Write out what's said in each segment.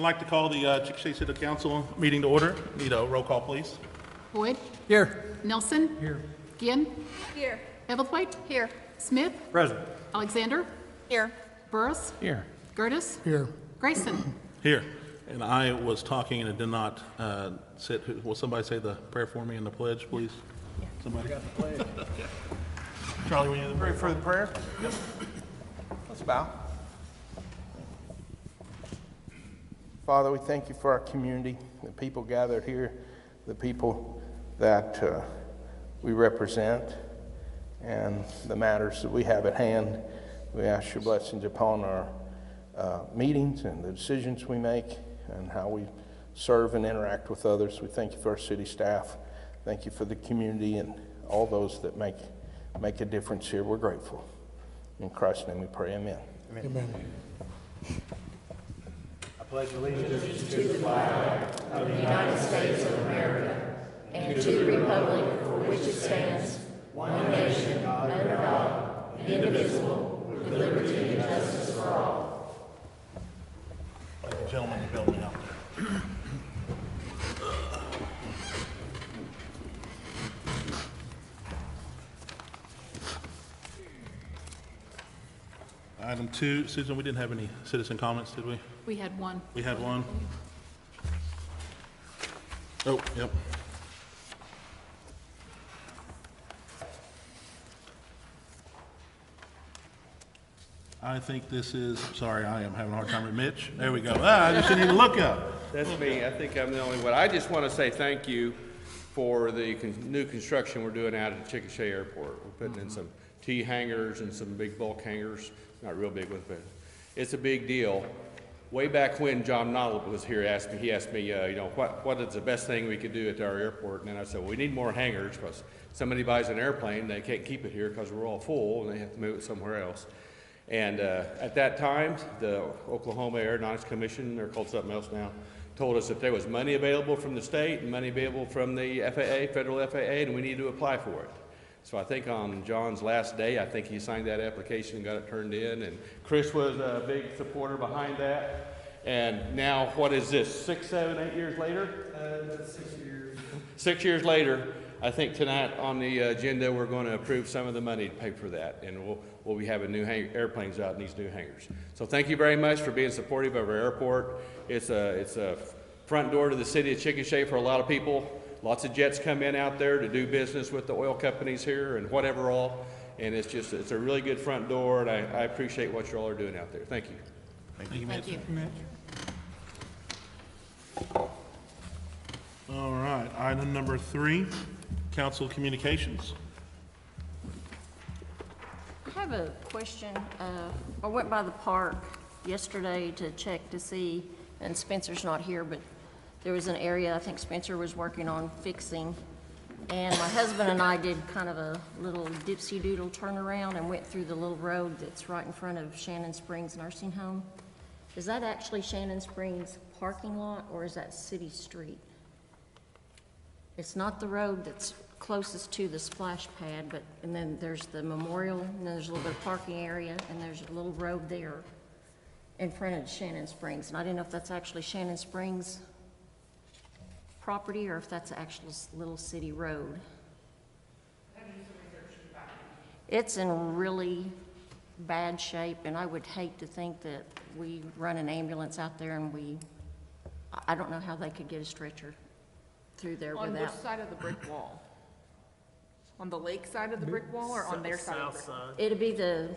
I'd like to call the Chickasha City Council meeting to order. Need a roll call, please. Boyd? Here. Nelson? Here. Ginn? Here. Evelthwaite? Here. Smith? Present. Alexander? Here. Burris? Here. Gertis? Here. Grayson? Here. And I was talking and it did not sit. Will somebody say the prayer for me and the pledge, please? Somebody? Got the pledge. Charlie, will you Ready for the prayer? Yep. Let's bow. Father, we thank you for our community, the people gathered here, the people that we represent, and the matters that we have at hand. We ask your blessings upon our meetings and the decisions we make and how we serve and interact with others. We thank you for our city staff. Thank you for the community and all those that make a difference here. We're grateful. In Christ's name we pray, amen. Amen. I pledge allegiance to the flag of the United States of America and to the republic for which it stands, one nation, under God, indivisible, with liberty and justice for all. Thank you, gentlemen, for building me out there. Item 2, Susan, we didn't have any citizen comments, did we? We had one. We had one. Oh, yep. I think this is, sorry, I am having a hard time with Mitch. There we go. I just didn't even look up. That's me. I think I'm the only one. I just want to say thank you for the new construction we're doing out at Chickasha Airport. We're putting in some T hangars and some big bulk hangars. Not real big ones, but it's a big deal. Way back when John Noddle was here, he asked me, you know, what is the best thing we could do at our airport? And then I said, well, we need more hangars because somebody buys an airplane, they can't keep it here because we're all full and they have to move it somewhere else. And at that time, the Oklahoma Aeronautics Commission, they're called something else now, told us that there was money available from the state and money available from the FAA, federal FAA, and we need to apply for it. So I think on John's last day, I think he signed that application and got it turned in, and Chris was a big supporter behind that. And now, what is this, 6, 7, 8 years later? 6 years. 6 years later, I think tonight on the agenda, we're going to approve some of the money to pay for that, and we'll be having new airplanes out in these new hangars. So thank you very much for being supportive of our airport. It's a front door to the city of Chickasha for a lot of people. Lots of jets come in out there to do business with the oil companies here and whatever all, and it's a really good front door, and I appreciate what you all are doing out there. Thank you. Thank you, Mitch. Thank you. All right, item number 3, council communications. I have a question. I went by the park yesterday to check to see, and Spencer's not here, but there was an area I think Spencer was working on fixing, and my husband and I did kind of a little dipsy-doodle turnaround and went through the little road that's right in front of Shannon Springs Nursing Home. Is that actually Shannon Springs parking lot, or is that city street? It's not the road that's closest to the splash pad, and then there's the memorial, and then there's a little bit of parking area, and there's a little road there in front of Shannon Springs. And I didn't know if that's actually Shannon Springs property or if that's actual little city road. It's in really bad shape, and I would hate to think that we run an ambulance out there and I don't know how they could get a stretcher through there On without. which side of the brick wall? On the lake side of the brick wall or on their side of the brick wall? It'd be the,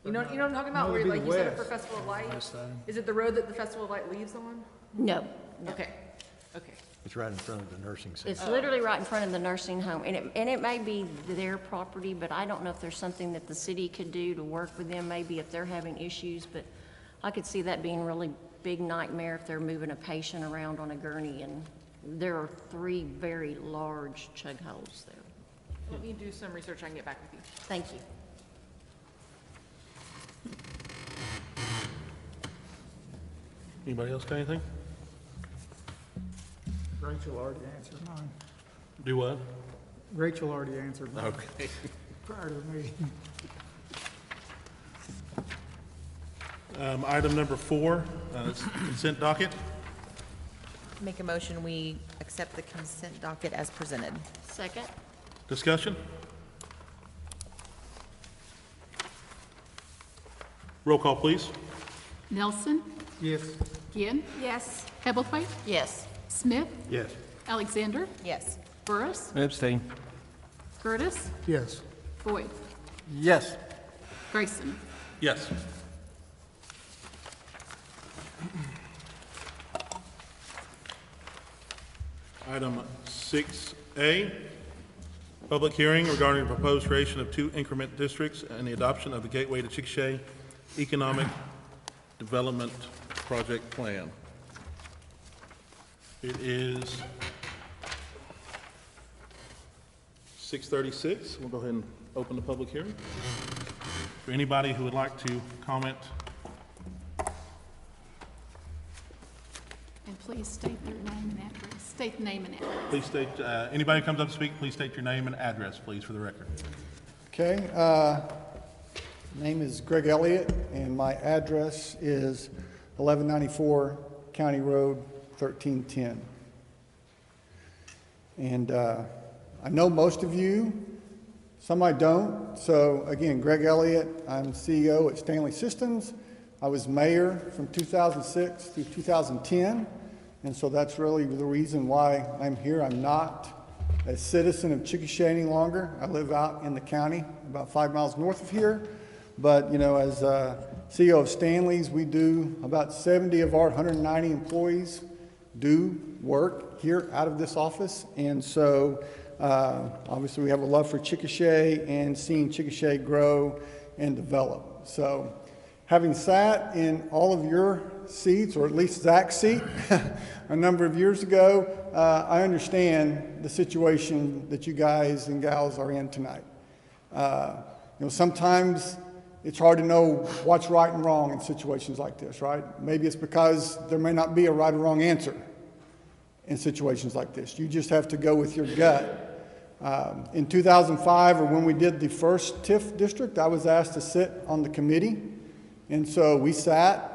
You know what I'm talking about? No, Where it'd be like the you said it west. for Festival of Light? West side. Is it the road that the Festival of Light leaves on? no. Okay, okay. It's right in front of the nursing center. It's literally right in front of the nursing home, and it may be their property, but I don't know if there's something that the city could do to work with them, maybe if they're having issues, but I could see that being a really big nightmare if they're moving a patient around on a gurney, and there are 3 very large chug holes there. Let me do some research, I can get back with you. Thank you. Anybody else got anything? Rachel already answered mine. Do what? Rachel already answered mine Okay. prior to the meeting. Item number 4, consent docket. Make a motion, we accept the consent docket as presented. Second? Discussion? Roll call, please. Nelson, Yes. Ginn, Yes. Hebblethwaite, Yes. Smith, Yes. Alexander, Yes. Burris, Abstain. Curtis, Yes. Boyd, Yes. Grayson. Yes. Item 6A, public hearing regarding the proposed creation of 2 increment districts and the adoption of the Gateway to Chickasha Economic Development Project Plan. It is 6:36. We'll go ahead and open the public hearing. For anybody who would like to comment, And please state their name and address. State the name and address. please state, anybody who comes up to speak, please state your name and address, please, for the record. Okay, name is Greg Elliott, and my address is 1194 County Road, 1310. And I know most of you, some I don't. So again, Greg Elliott, I'm CEO at Stanley Systems. I was mayor from 2006 through 2010, and so that's really the reason why I'm here. I'm not a citizen of Chickasha any longer. I live out in the county, about 5 miles north of here. But, you know, as CEO of Stanley's, we do about 70 of our 190 employees do work here out of this office. And so, obviously, we have a love for Chickasha and seeing Chickasha grow and develop. So, having sat in all of your seats, or at least Zach's seat, a number of years ago, I understand the situation that you guys and gals are in tonight. Sometimes it's hard to know what's right and wrong in situations like this, right? Maybe it's because there may not be a right or wrong answer in situations like this. You just have to go with your gut. In 2005, or when we did the first TIF district, I was asked to sit on the committee. And so we sat,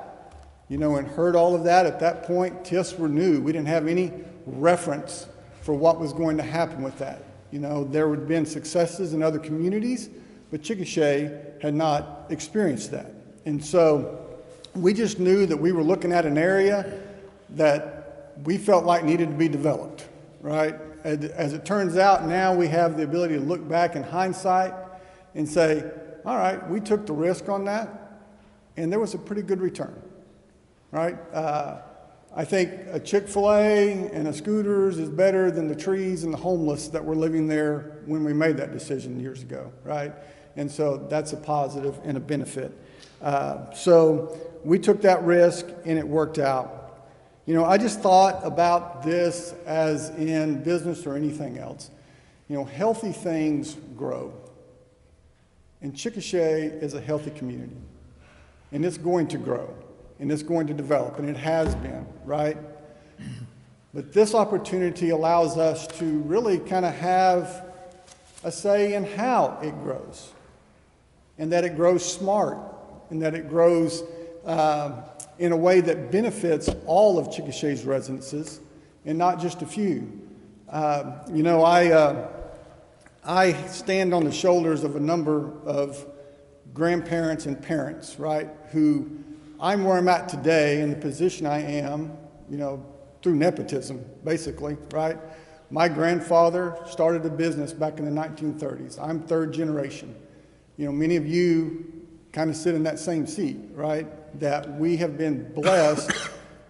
and heard all of that. At that point, TIFs were new. We didn't have any reference for what was going to happen with that. There had been successes in other communities, but Chickasha had not experienced that. And so we just knew that we were looking at an area that we felt like needed to be developed, right? As it turns out, now we have the ability to look back in hindsight and say, all right, we took the risk on that, and there was a pretty good return, right? I think a Chick-fil-A and a Scooters is better than the trees and the homeless that were living there when we made that decision years ago, right? And so that's a positive and a benefit. So we took that risk, and it worked out. I just thought about this as in business or anything else. Healthy things grow. And Chickasha is a healthy community. And it's going to grow. And it's going to develop. And it has been, right? But this opportunity allows us to really kind of have a say in how it grows. And that it grows smart. And that it grows in a way that benefits all of Chickasha's residences and not just a few. I stand on the shoulders of a number of grandparents and parents, right, who I'm where I'm at today in the position I am, through nepotism, basically, right? My grandfather started a business back in the 1930s. I'm third generation. Many of you kind of sit in that same seat, right? That we have been blessed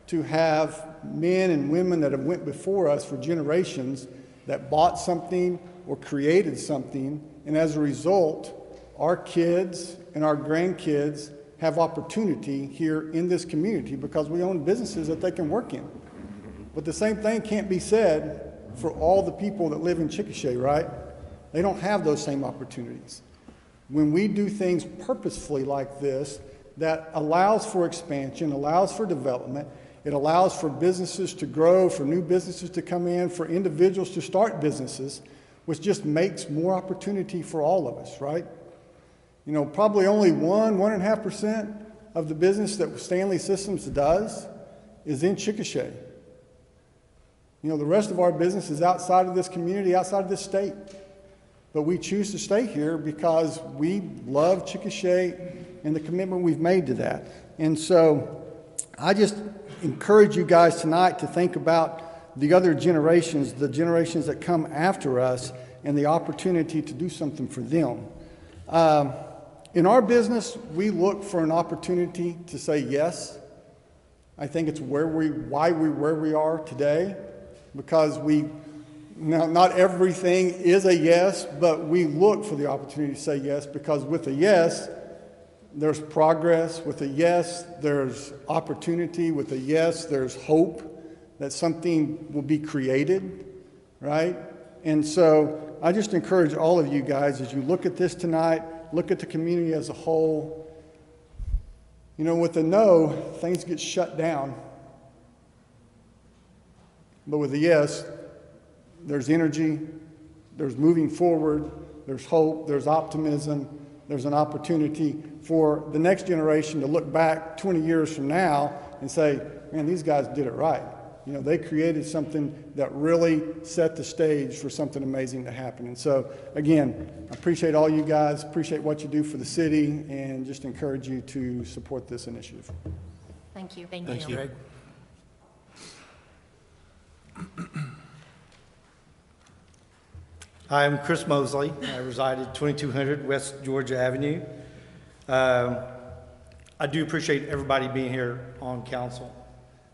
to have men and women that have went before us for generations that bought something or created something, and as a result, our kids and our grandkids have opportunity here in this community because we own businesses that they can work in. But the same thing can't be said for all the people that live in Chickasha, right? They don't have those same opportunities. When we do things purposefully like this, that allows for expansion, allows for development, it allows for businesses to grow, for new businesses to come in, for individuals to start businesses, which just makes more opportunity for all of us, right? Probably only 1.5% of the business that Stanley Systems does is in Chickasha. You know, the rest of our business is outside of this community, outside of this state. But we choose to stay here because we love Chickasha and the commitment we've made to that. And so I just encourage you guys tonight to think about the other generations, the generations that come after us, and the opportunity to do something for them. In our business, we look for an opportunity to say yes. I think it's why we're where we are today, because not everything is a yes, but we look for the opportunity to say yes, because with a yes, there's progress. With a yes, there's opportunity. With a yes, there's hope that something will be created, right? And so I just encourage all of you guys, as you look at this tonight, look at the community as a whole. You know, with a no, things get shut down. But with a yes, there's energy, there's moving forward, there's hope, there's optimism, there's an opportunity for the next generation to look back 20 years from now and say, man, these guys did it right. You know, they created something that really set the stage for something amazing to happen. And so, again, I appreciate all you guys, appreciate what you do for the city, and just encourage you to support this initiative. Thank you. Thank you. Hi, I'm Chris Mosley. I reside at 2200 West Georgia Avenue. I do appreciate everybody being here on council.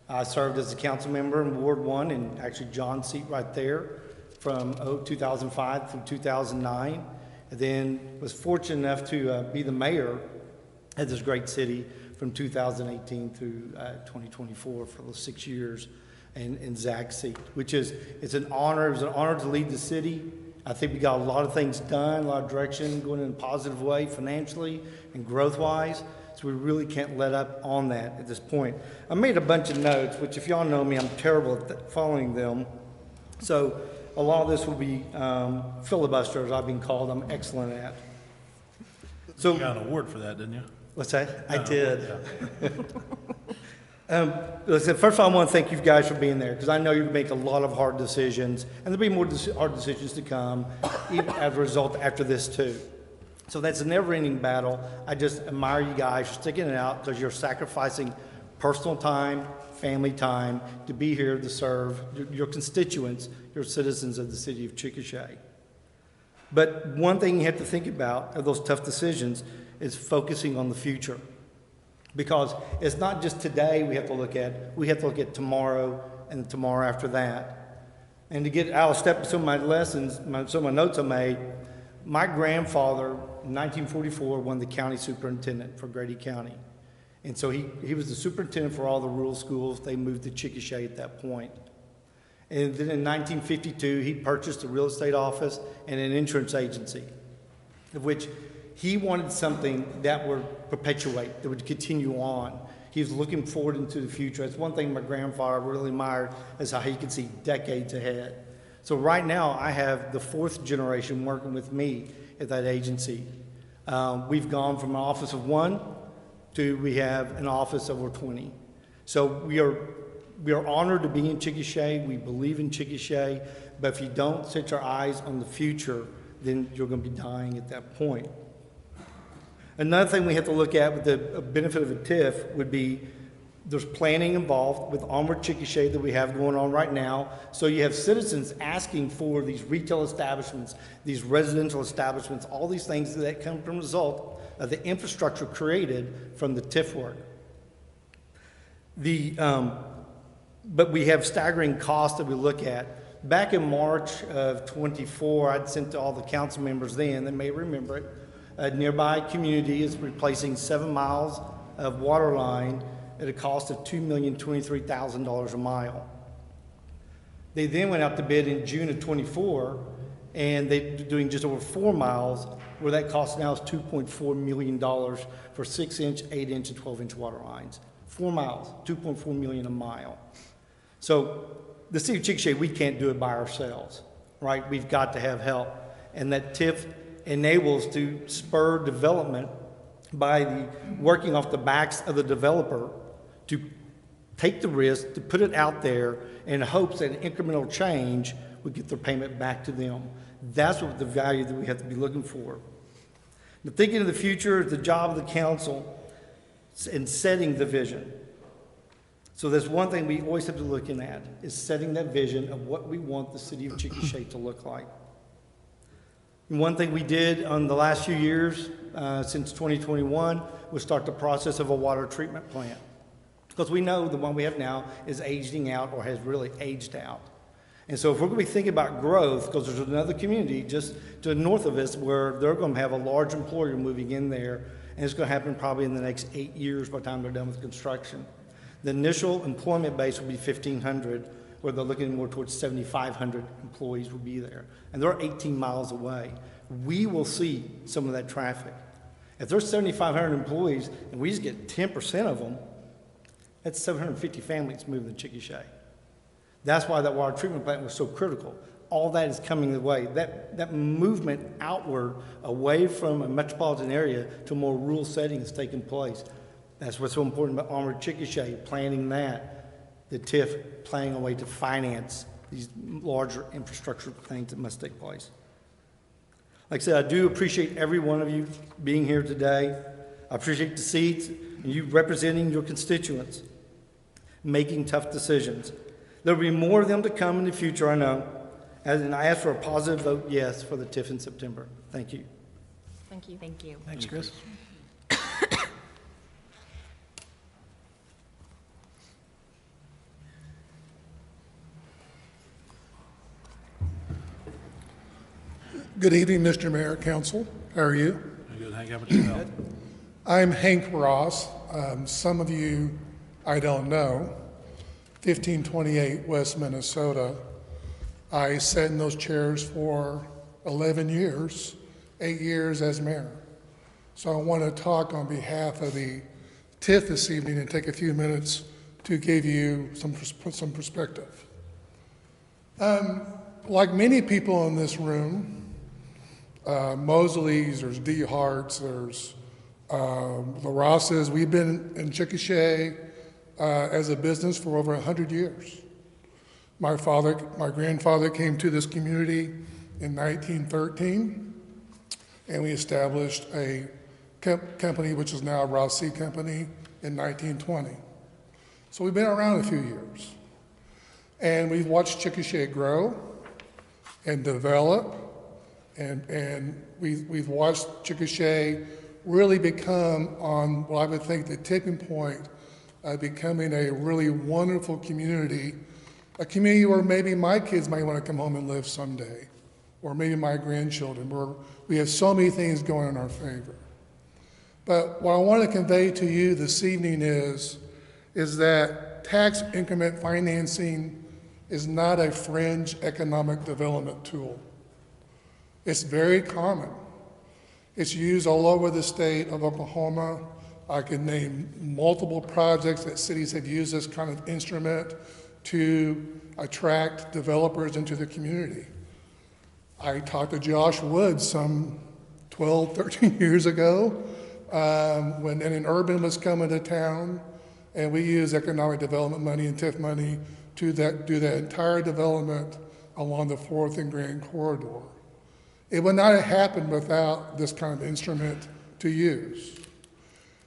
I served as a council member in Ward 1, and actually John's seat right there, from 2005 through 2009. And then was fortunate enough to be the mayor of this great city from 2018 through 2024 for those 6 years in Zach's seat, which is, it's an honor. It was an honor to lead the city. I think we got a lot of things done, a lot of direction going in a positive way financially and growth-wise. So we really can't let up on that at this point. I made a bunch of notes, which if y'all know me, I'm terrible at following them. So a lot of this will be filibuster, as I've been called. I'm excellent at. So You got an award for that, didn't you? what's that? I did. Listen, first of all, I want to thank you guys for being there, because I know you make a lot of hard decisions, and there'll be more hard decisions to come, even as a result after this too. So that's a never-ending battle. I just admire you guys for sticking it out, because you're sacrificing personal time, family time, to be here to serve your constituents, your citizens of the city of Chickasha. But one thing you have to think about of those tough decisions is focusing on the future. Because it's not just today we have to look at tomorrow and tomorrow after that. And to get out of step with some of my lessons, some of my notes I made, my grandfather in 1944 won the county superintendent for Grady County. And so he was the superintendent for all the rural schools. They moved to Chickasha at that point. And then in 1952, he purchased a real estate office and an insurance agency, of which he wanted something that would perpetuate, that would continue on. He was looking forward into the future. That's one thing my grandfather really admired, is how he could see decades ahead. So right now, I have the 4th generation working with me at that agency. We've gone from an office of 1 to we have an office of over 20. So we are honored to be in Chickasha. We believe in Chickasha, but if you don't set your eyes on the future, then you're going to be dying at that point. Another thing we have to look at with the benefit of a TIF would be there's planning involved with Onward Chickasha that we have going on right now. So you have citizens asking for these retail establishments, these residential establishments, all these things that come from the result of the infrastructure created from the TIF work. But we have staggering costs that we look at. Back in March of 24, I'd sent to all the council members then, they may remember it, a nearby community is replacing 7 miles of water line at a cost of $2,023,000 a mile. They then went out to bid in June of 24, and they're doing just over 4 miles, where that cost now is $2.4 million for 6-inch, 8-inch, and 12-inch water lines. 4 miles, $2.4 million a mile. So the city of Chickasha, we can't do it by ourselves, right? We've got to have help. And that TIF enables to spur development by the working off the backs of the developer to take the risk, to put it out there in hopes that an incremental change would get their payment back to them. That's what the value that we have to be looking for. Now, thinking of the future, the job of the council in setting the vision. So there's one thing we always have to look at, is setting that vision of what we want the city of Chickasha to look like. And one thing we did on the last few years, since 2021, was start the process of a water treatment plant. Because we know the one we have now is aging out or has really aged out. And so if we're going to be thinking about growth, because there's another community just to the north of us where they're going to have a large employer moving in there, and it's going to happen probably in the next 8 years by the time they're done with construction. The initial employment base will be 1,500, where they're looking more towards 7,500 employees will be there. And they're 18 miles away. We will see some of that traffic. If there's 7,500 employees and we just get 10% of them, that's 750 families moving to Chickasha. That's why that water treatment plant was so critical. All that is coming the way. That movement outward, away from a metropolitan area to a more rural setting is taking place. That's what's so important about Armored Chickasha, planning that, the TIF planning a way to finance these larger infrastructure things that must take place. Like I said, I do appreciate every one of you being here today. I appreciate the seats and you representing your constituents, making tough decisions. There'll be more of them to come in the future, I know. And I ask for a positive vote yes for the TIF in September. Thank you. Thank you. Thank you. Thanks, Chris. Good evening, Mr. Mayor, Council. How are you? Good. Hank, how about yourself? I'm Hank Ross. Some of you I don't know. 1528 West Minnesota. I sat in those chairs for 11 years, 8 years as mayor. So I want to talk on behalf of the TIF this evening and take a few minutes to give you some perspective. Like many people in this room, Mosley's, there's D. Hart's, there's the Rosses. We've been in Chickasha as a business for over 100 years. My grandfather came to this community in 1913, and we established a company, which is now Ross Seed Company, in 1920. So we've been around a few years. And we've watched Chickasha grow and develop, and we've watched Chickasha really become on what I would think the tipping point of becoming a really wonderful community, a community where maybe my kids might want to come home and live someday, or maybe my grandchildren, where we have so many things going in our favor. But what I want to convey to you this evening is that tax increment financing is not a fringe economic development tool. It's very common. It's used all over the state of Oklahoma. I can name multiple projects that cities have used this kind of instrument to attract developers into the community. I talked to Josh Woods some 12, 13 years ago when an urban was coming to town, and we used economic development money and TIF money to do that entire development along the 4th and Grand Corridor. It would not have happened without this kind of instrument to use.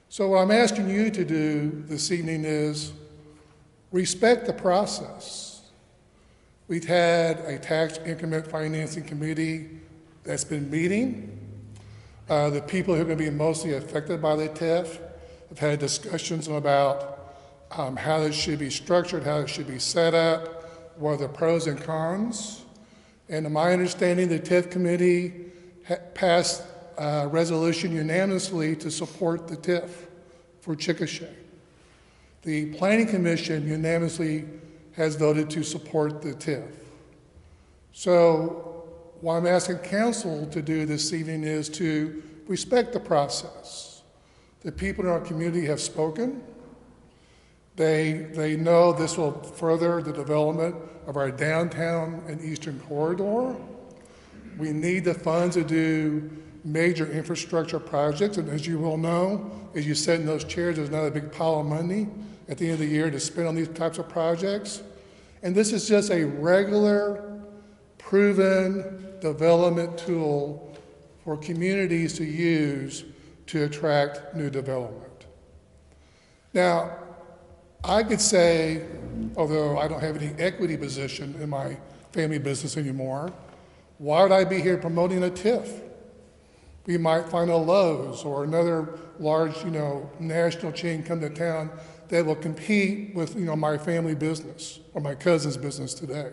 So what I'm asking you to do this evening is respect the process. We've had a tax increment financing committee that's been meeting. The people who are going to be mostly affected by the TIF have had discussions about how it should be structured, how it should be set up, what are the pros and cons. And in my understanding, the TIF committee passed a resolution unanimously to support the TIF for Chickasha. The Planning Commission unanimously has voted to support the TIF. So what I'm asking council to do this evening is to respect the process. The people in our community have spoken. They know this will further the development of our downtown and eastern corridor. We need the funds to do major infrastructure projects. And as you will know, as you sit in those chairs, there's not a big pile of money at the end of the year to spend on these types of projects. And this is just a regular, proven development tool for communities to use to attract new development. Now, I could say, although I don't have any equity position in my family business anymore, why would I be here promoting a TIF? We might find a Lowe's or another large, national chain come to town that will compete with, my family business or my cousin's business today.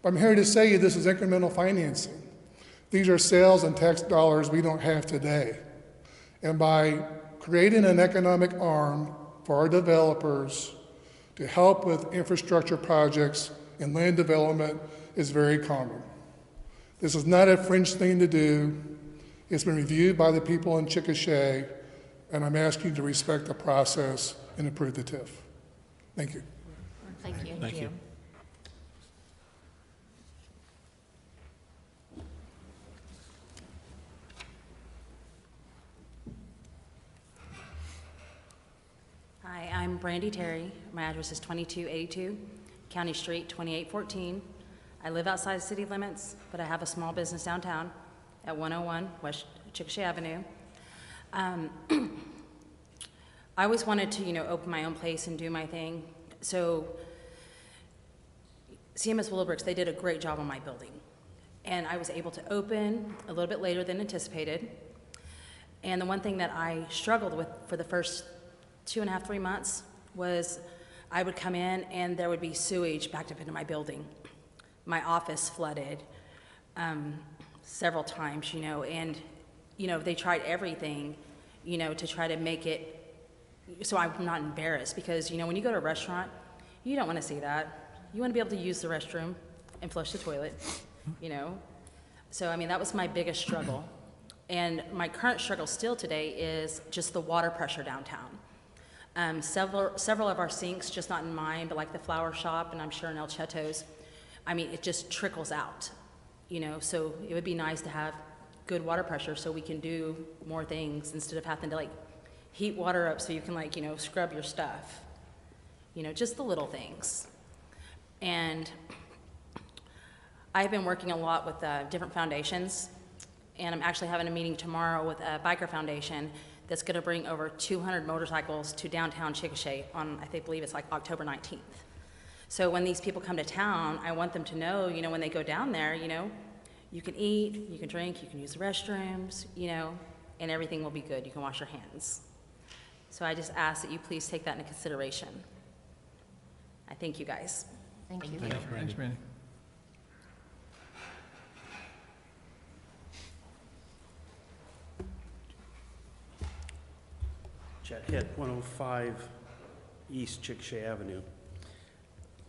But I'm here to say this is incremental financing. These are sales and tax dollars we don't have today. And by creating an economic arm for our developers to help with infrastructure projects and land development is very common. This is not a fringe thing to do. It's been reviewed by the people in Chickasha, and I'm asking you to respect the process and approve the TIF. Thank you. Thank you. Thank you. Hi, I'm Brandy Terry. My address is 2282 County Street, 2814. I live outside city limits, but I have a small business downtown at 101 West Chickasha Avenue. I always wanted to, open my own place and do my thing. So CMS Willowbrooks, they did a great job on my building. And I was able to open a little bit later than anticipated. And the one thing that I struggled with for the first 2.5, 3 months was I would come in and there would be sewage backed up into my building. My office flooded several times, and, they tried everything, to try to make it so I'm not embarrassed because, when you go to a restaurant, you don't want to see that. You want to be able to use the restroom and flush the toilet, So, that was my biggest struggle. And my current struggle still today is just the water pressure downtown. Several of our sinks, just not in mine, but like the Flower Shop and I'm sure in El Cheto's, it just trickles out, so it would be nice to have good water pressure so we can do more things instead of having to heat water up so you can scrub your stuff, just the little things. And I've been working a lot with different foundations, and I'm actually having a meeting tomorrow with a biker foundation that's going to bring over 200 motorcycles to downtown Chickasha on, I believe it's October 19th. So when these people come to town, I want them to know, when they go down there, you can eat, you can drink, you can use the restrooms, and everything will be good. You can wash your hands. So I just ask that you please take that into consideration. I thank you guys. Thank you. Thanks, Brandy. Chet Hitt, 105 East Chickasha Avenue.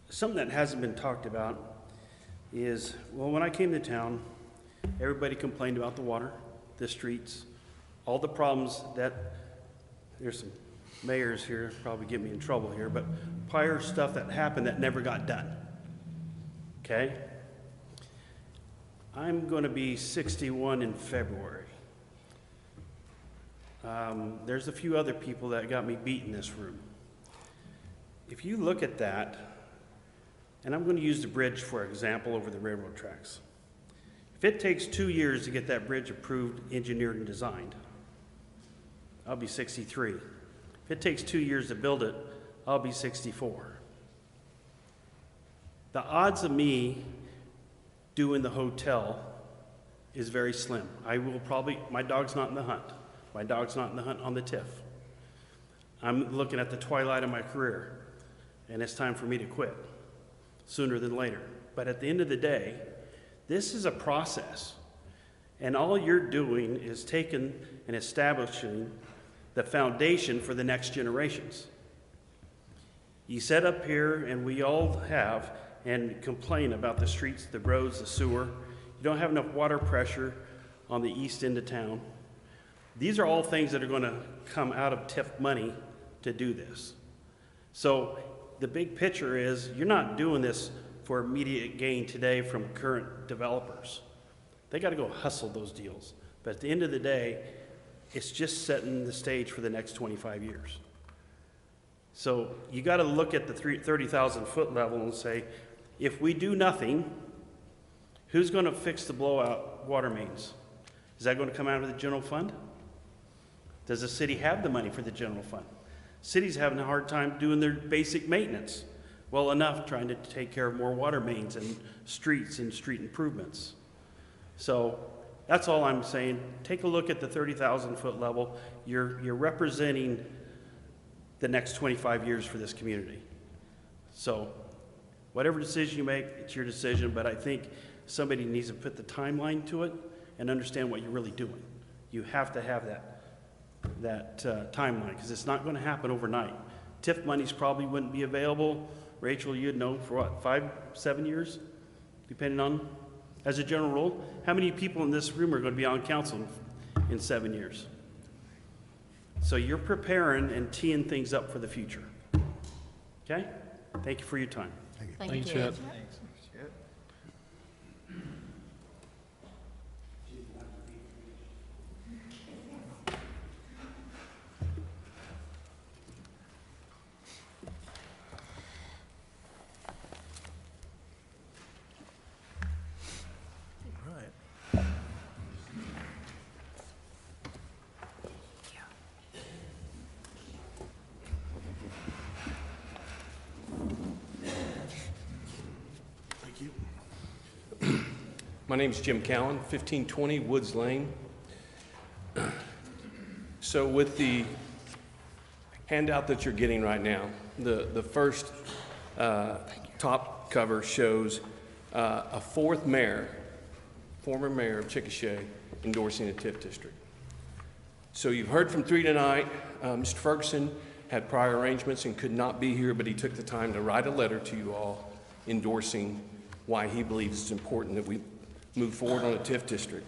Something that hasn't been talked about is, when I came to town, everybody complained about the water, the streets, all the problems that, there's some mayors here, probably get me in trouble here, but prior stuff that happened that never got done. Okay? I'm going to be 61 in February. There's a few other people that got me beat in this room. If you look at that, and I'm going to use the bridge for example over the railroad tracks. If it takes 2 years to get that bridge approved, engineered, and designed, I'll be 63. If it takes 2 years to build it, I'll be 64. The odds of me doing the hotel is very slim. My dog's not in the hunt. My dog's not in the hunt on the TIF. I'm looking at the twilight of my career, and it's time for me to quit sooner than later. But at the end of the day, this is a process, and all you're doing is taking and establishing the foundation for the next generations. You set up here, and we all have, and complain about the streets, the roads, the sewer. You don't have enough water pressure on the east end of town. These are all things that are going to come out of TIF money to do this. So the big picture is you're not doing this for immediate gain today from current developers. They got to go hustle those deals. But at the end of the day, it's just setting the stage for the next 25 years. So you got to look at the 30,000 foot level and say, if we do nothing, who's going to fix the blowout water mains? Is that going to come out of the general fund? Does the city have the money for the general fund? City's having a hard time doing their basic maintenance well enough, trying to take care of more water mains and streets and street improvements. So that's all I'm saying. Take a look at the 30,000 foot level. You're representing the next 25 years for this community. So whatever decision you make, it's your decision, but I think somebody needs to put the timeline to it and understand what you're really doing. You have to have that timeline, because it's not going to happen overnight. TIF monies probably wouldn't be available, Rachel, you'd know, for what, 5-7 years, depending on, as a general rule. How many people in this room are going to be on council in 7 years? So you're preparing and teeing things up for the future. Okay? Thank you for your time. Thank Thanks, you. Chet. My name's Jim Cowan, 1520 Woods Lane. So with the handout that you're getting right now, the first top cover shows a fourth mayor, former mayor of Chickasha, endorsing a TIF district. So you've heard from three tonight. Mr. Ferguson had prior arrangements and could not be here, but he took the time to write a letter to you all endorsing why he believes it's important that we move forward on a TIF district.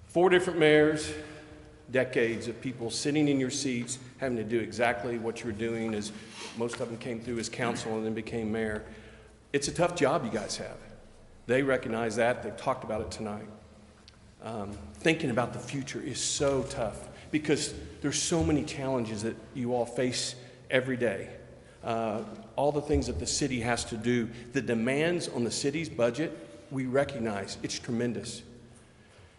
4 different mayors, decades of people sitting in your seats, having to do exactly what you're doing, as most of them came through as council and then became mayor. It's a tough job you guys have. They recognize that. They've talked about it tonight. Thinking about the future is so tough because there's so many challenges that you all face every day. All the things that the city has to do, the demands on the city's budget, we recognize it's tremendous.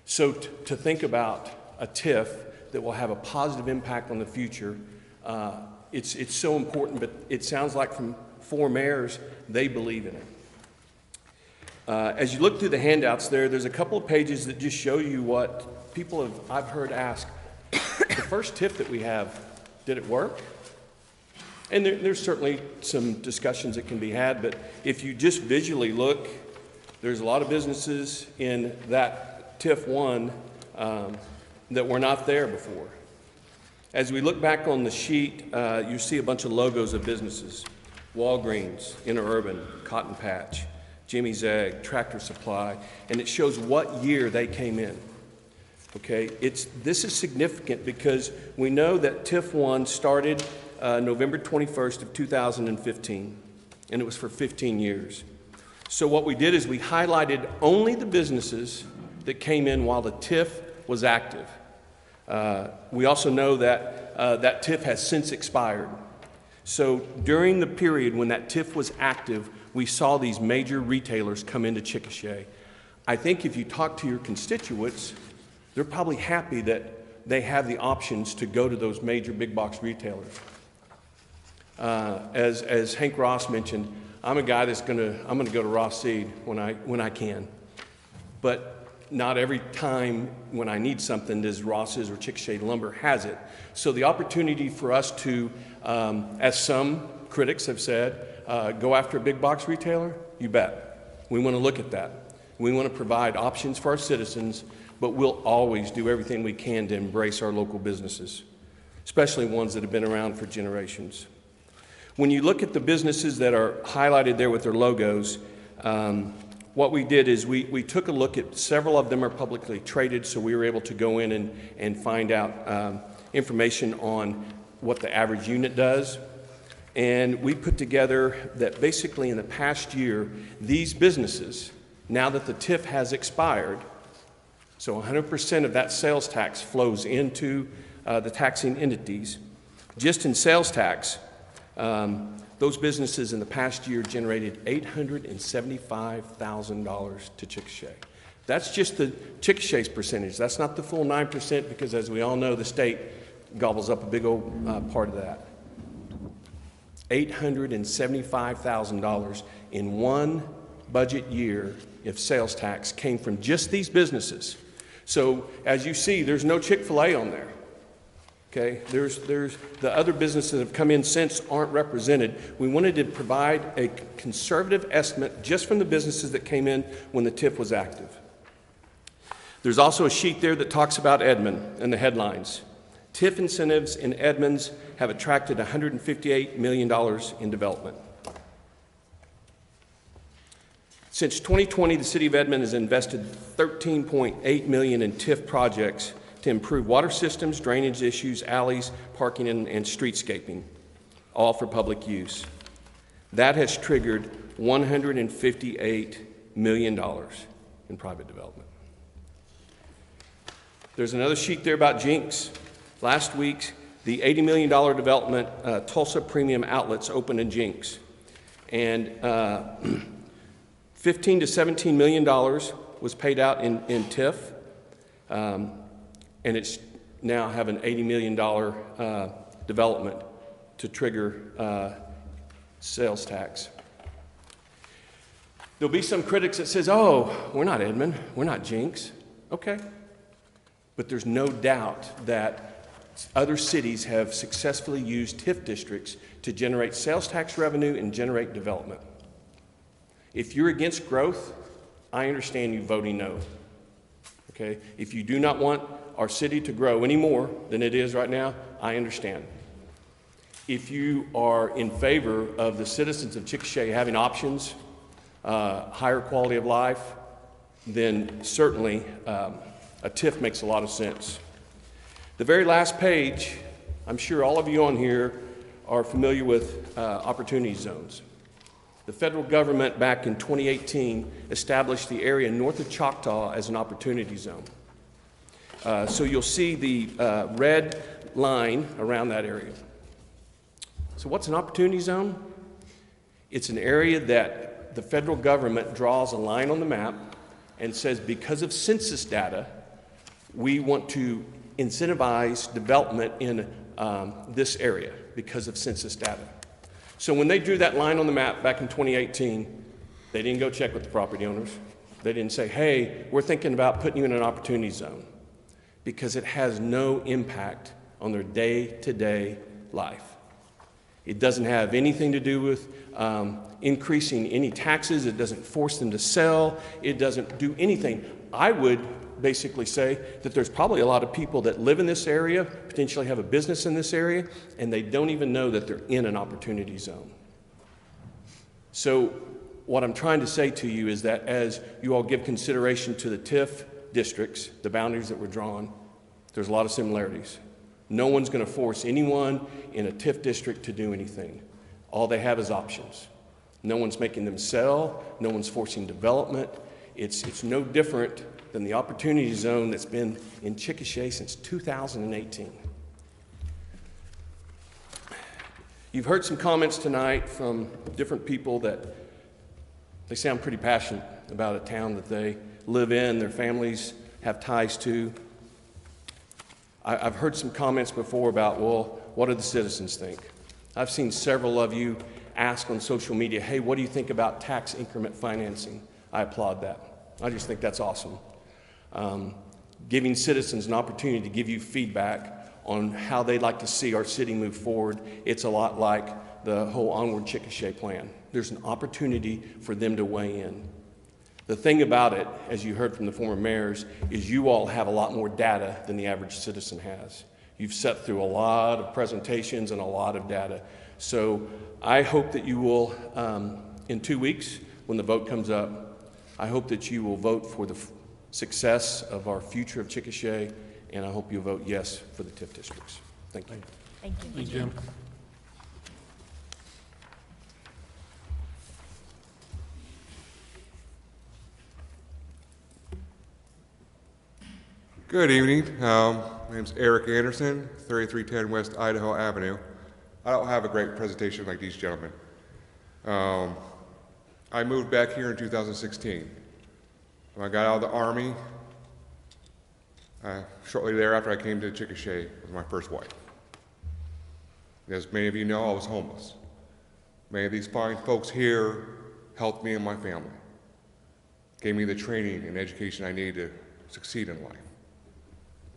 So to think about a TIF that will have a positive impact on the future, it's so important, but it sounds like from 4 mayors, they believe in it. As you look through the handouts there's a couple of pages that just show you what people I've heard ask, the first TIF that we have, did it work? And there's certainly some discussions that can be had, but if you just visually look, there's a lot of businesses in that TIF 1 that were not there before. As we look back on the sheet, you see a bunch of logos of businesses. Walgreens, Interurban, Cotton Patch, Jimmy's Egg, Tractor Supply, and it shows what year they came in. Okay, this is significant because we know that TIF 1 started November 21st of 2015, and it was for 15 years. So what we did is we highlighted only the businesses that came in while the TIF was active. We also know that that TIF has since expired. So during the period when that TIF was active, we saw these major retailers come into Chickasha. I think if you talk to your constituents, they're probably happy that they have the options to go to those major big box retailers. As Hank Ross mentioned, I'm a guy I'm gonna go to Ross Seed when I can. But not every time when I need something does Ross's or Chickasha Lumber has it. So the opportunity for us to, as some critics have said, go after a big box retailer, you bet. We want to look at that. We want to provide options for our citizens, but we'll always do everything we can to embrace our local businesses, especially ones that have been around for generations. When you look at the businesses that are highlighted there with their logos, what we did is we took a look at several of them are publicly traded, so we were able to go in and find out information on what the average unit does. And we put together that basically in the past year, these businesses, now that the TIF has expired, So 100% of that sales tax flows into the taxing entities. Just in sales tax, those businesses in the past year generated $875,000 to Chickasha. That's just the Chickasha's percentage. That's not the full 9% because, as we all know, the state gobbles up a big old part of that. $875,000 in one budget year if sales tax came from just these businesses. So as you see, there's no Chick-fil-A on there. Okay, there's the other businesses that have come in since aren't represented. We wanted to provide a conservative estimate just from the businesses that came in when the TIF was active. There's also a sheet there that talks about Edmond and the headlines. TIF incentives in Edmonds have attracted $158 million in development. Since 2020, the City of Edmond has invested $13.8 million in TIF projects to improve water systems, drainage issues, alleys, parking, and streetscaping, all for public use. That has triggered $158 million in private development. There's another sheet there about Jinx. Last week, the $80 million development, Tulsa Premium Outlets, opened in Jinx. And $15 to $17 million was paid out in TIF. And it's now have an $80 million development to trigger sales tax. There'll be some critics that says, oh, we're not Edmond, we're not Jinx. Okay. But there's no doubt that other cities have successfully used TIF districts to generate sales tax revenue and generate development. If you're against growth, I understand you voting no. Okay? If you do not want our city to grow any more than it is right now, I understand. If you are in favor of the citizens of Chickasha having options, higher quality of life, then certainly a TIF makes a lot of sense. The very last page, I'm sure all of you on here are familiar with opportunity zones. The federal government back in 2018 established the area north of Choctaw as an opportunity zone. So you'll see the red line around that area. So what's an opportunity zone? It's an area that the federal government draws a line on the map and says, because of census data, we want to incentivize development in this area because of census data. So when they drew that line on the map back in 2018, they didn't go check with the property owners. They didn't say, hey, we're thinking about putting you in an opportunity zone, because it has no impact on their day-to-day life. It doesn't have anything to do with increasing any taxes. It doesn't force them to sell. It doesn't do anything. I would basically say that there's probably a lot of people that live in this area, potentially have a business in this area, and they don't even know that they're in an opportunity zone. So what I'm trying to say to you is that as you all give consideration to the TIF districts, the boundaries that were drawn, there's a lot of similarities. No one's going to force anyone in a TIF district to do anything. All they have is options. No one's making them sell. No one's forcing development. It's no different than the opportunity zone that's been in Chickasha since 2018. You've heard some comments tonight from different people that they sound pretty passionate about a town that they live in, their families have ties to. I've heard some comments before about, well, what do the citizens think? I've seen several of you ask on social media, hey, what do you think about tax increment financing? I applaud that. I just think that's awesome. Giving citizens an opportunity to give you feedback on how they'd like to see our city move forward. It's a lot like the whole Onward Chickasha plan. There's an opportunity for them to weigh in. The thing about it, as you heard from the former mayors, is you all have a lot more data than the average citizen has. You've sat through a lot of presentations and a lot of data. So I hope that you will, in 2 weeks, when the vote comes up, I hope that you will vote for the success of our future of Chickasha, and I hope you'll vote yes for the TIF districts. Thank you. Thank you. Thank you, Jim. Good evening. My name's Eric Anderson, 3310 West Idaho Avenue. I don't have a great presentation like these gentlemen. I moved back here in 2016. When I got out of the Army, shortly thereafter I came to Chickasha with my first wife. As many of you know, I was homeless. Many of these fine folks here helped me and my family, gave me the training and education I needed to succeed in life.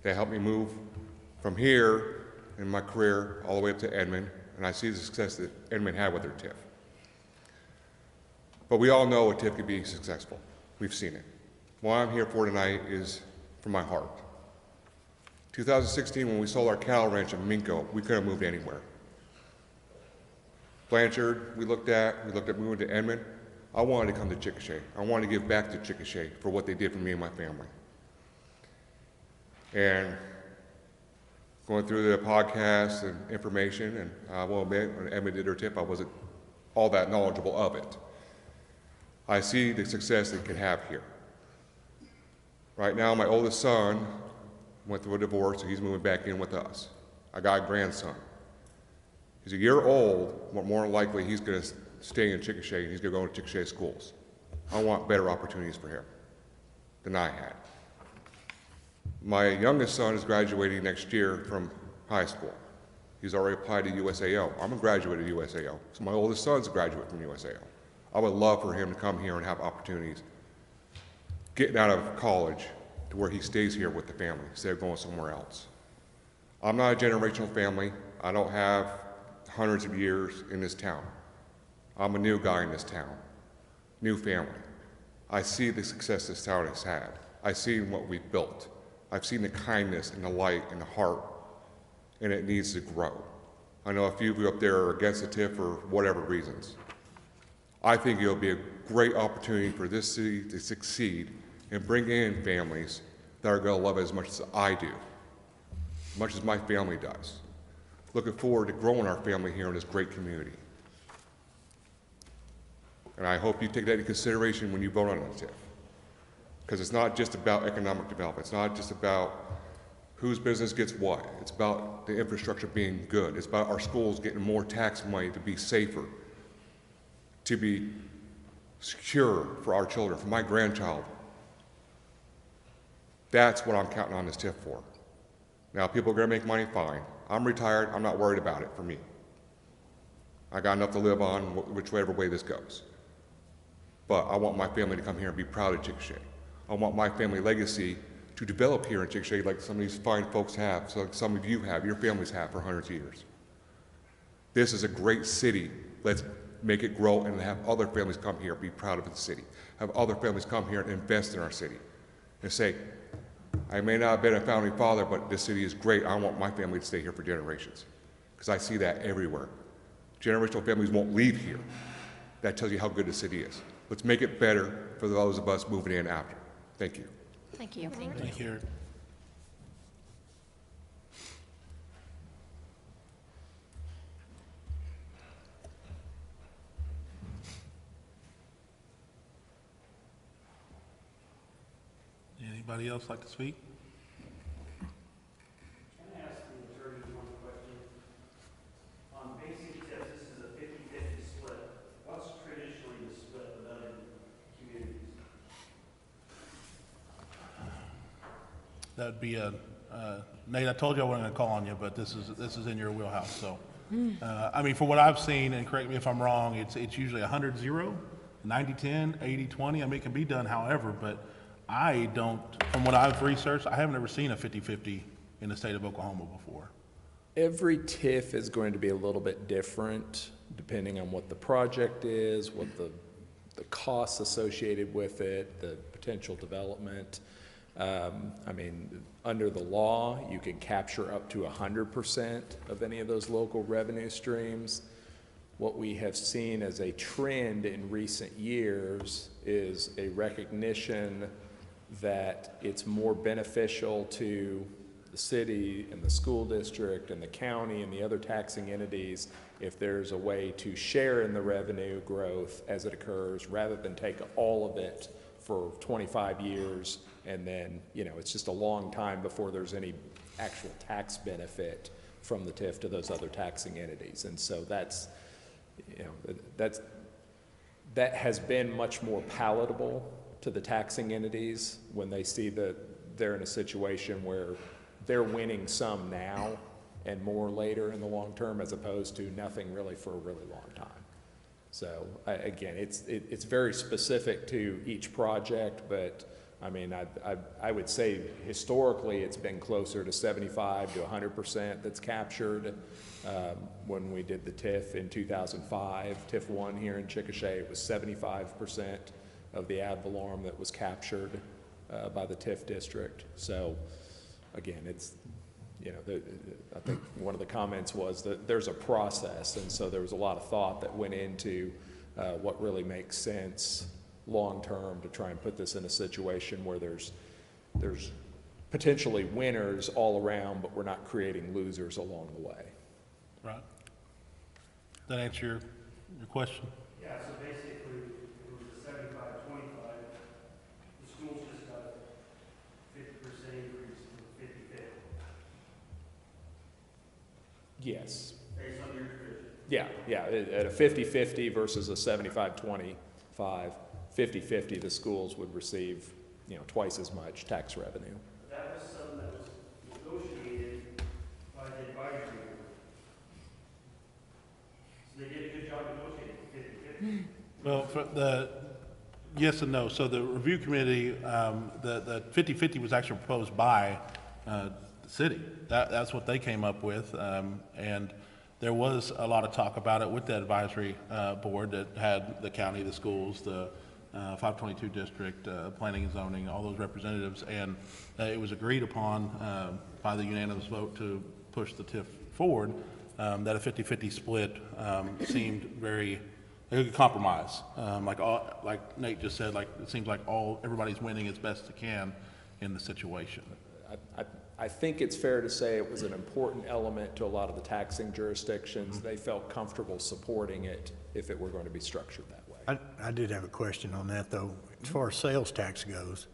They helped me move from here in my career all the way up to Edmond, and I see the success that Edmond had with their TIF. But we all know a TIF can be successful. We've seen it. What I'm here for tonight is from my heart. 2016, when we sold our cattle ranch in Minko, we couldn't have moved anywhere. Blanchard, we looked at moving to Edmond. I wanted to come to Chickasha. I wanted to give back to Chickasha for what they did for me and my family. And going through the podcast and information, and I will admit, when Edmond did her TIF, I wasn't all that knowledgeable of it. I see the success it can have here. Right now, my oldest son went through a divorce, so he's moving back in with us. I got a grandson. He's a year old, but more than likely he's going to stay in Chickasha and he's going to go to Chickasha schools. I want better opportunities for him than I had. My youngest son is graduating next year from high school. He's already applied to USAO. I'm a graduate of USAO, so my oldest son's a graduate from USAO. I would love for him to come here and have opportunities getting out of college to where he stays here with the family instead of going somewhere else. I'm not a generational family. I don't have hundreds of years in this town. I'm a new guy in this town, new family. I see the success this town has had. I've seen what we've built. I've seen the kindness and the light and the heart, and it needs to grow. I know a few of you up there are against the TIF for whatever reasons. I think it'll be a great opportunity for this city to succeed and bring in families that are going to love it as much as I do, as much as my family does. Looking forward to growing our family here in this great community. And I hope you take that into consideration when you vote on the TIF. Because it's not just about economic development. It's not just about whose business gets what. It's about the infrastructure being good. It's about our schools getting more tax money to be safer, to be secure for our children, for my grandchild. That's what I'm counting on this TIF for. Now, people are going to make money, fine. I'm retired. I'm not worried about it for me. I got enough to live on whichever way this goes. But I want my family to come here and be proud of Chickasha. I want my family legacy to develop here in Chickasha like some of these fine folks have, so like some of you have, your families have for hundreds of years. This is a great city. Let's make it grow and have other families come here and be proud of the city. Have other families come here and invest in our city and say, I may not have been a founding father, but this city is great. I want my family to stay here for generations. Because I see that everywhere. Generational families won't leave here. That tells you how good the city is. Let's make it better for those of us moving in after. Thank you. Thank you. Thank you, Eric. Anybody else like to speak? Can I ask the attorney one question? On basic TIF, this is a 50-50 split. What's traditionally the split with other communities? That'd be Nate, I told you I wasn't going to call on you, but this is in your wheelhouse. So, I mean, for what I've seen, and correct me if I'm wrong, it's usually 100-0, 90-10, 80-20. I mean, it can be done however, but I don't, from what I've researched, I haven't ever seen a 50-50 in the state of Oklahoma before. Every TIF is going to be a little bit different depending on what the project is, what the costs associated with it, the potential development. I mean, under the law, you can capture up to 100% of any of those local revenue streams. What we have seen as a trend in recent years is a recognition that it's more beneficial to the city and the school district and the county and the other taxing entities if there's a way to share in the revenue growth as it occurs rather than take all of it for 25 years, and then, you know, it's just a long time before there's any actual tax benefit from the TIF to those other taxing entities. And so that's, you know, that has been much more palatable to the taxing entities when they see that they're in a situation where they're winning some now and more later in the long term, as opposed to nothing really for a really long time. So again, it's very specific to each project, but I mean, I would say historically it's been closer to 75 to 100% that's captured. When we did the TIF in 2005, TIF 1 here in Chickasha, it was 75% of the ad valorem that was captured by the TIF district. So again, it's, you know, I think one of the comments was that there's a process, and so there was a lot of thought that went into what really makes sense long-term to try and put this in a situation where there's potentially winners all around, but we're not creating losers along the way. Right. That answer your question? Yeah, so basically, it was a 75-25. The schools just got a 50% increase to 50/50. Yes. Based on your division. Yeah, at a 50-50 versus a 75-25, 50-50, the schools would receive, you know, twice as much tax revenue. That was something that was negotiated by the advisory board. So they did a good job negotiating 50/50. Well, for the, yes and no. So the review committee, the 50-50 was actually proposed by the city. That's what they came up with, and there was a lot of talk about it with the advisory board that had the county, the schools, the 522 district, planning and zoning, all those representatives, and it was agreed upon by the unanimous vote to push the TIF forward, that a 50-50 split seemed very a good compromise. Like Nate just said, like it seems like everybody's winning as best they can in the situation. I think it's fair to say it was an important element to a lot of the taxing jurisdictions. They felt comfortable supporting it if it were going to be structured that way. I did have a question on that, though. As far as sales tax goes,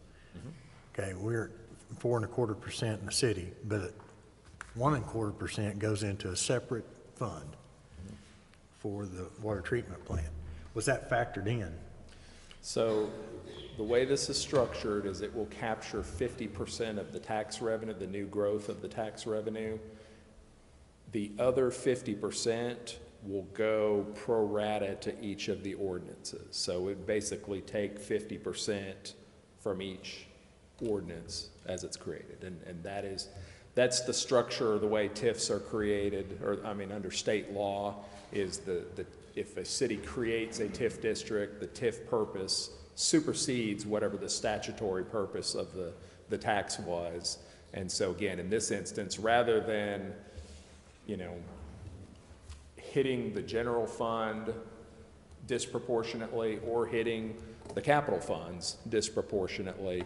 okay, we're at 4.25% in the city, but 1.25% goes into a separate fund for the water treatment plant. Was that factored in? So the way this is structured is it will capture 50% of the tax revenue, the new growth of the tax revenue. The other 50% will go pro rata to each of the ordinances. So it basically take 50% from each ordinance as it's created. And that's the structure, the way TIFs are created, or I mean under state law, is if a city creates a TIF district, the TIF purpose supersedes whatever the statutory purpose of the tax was. And so again, in this instance, rather than, you know, hitting the general fund disproportionately or hitting the capital funds disproportionately,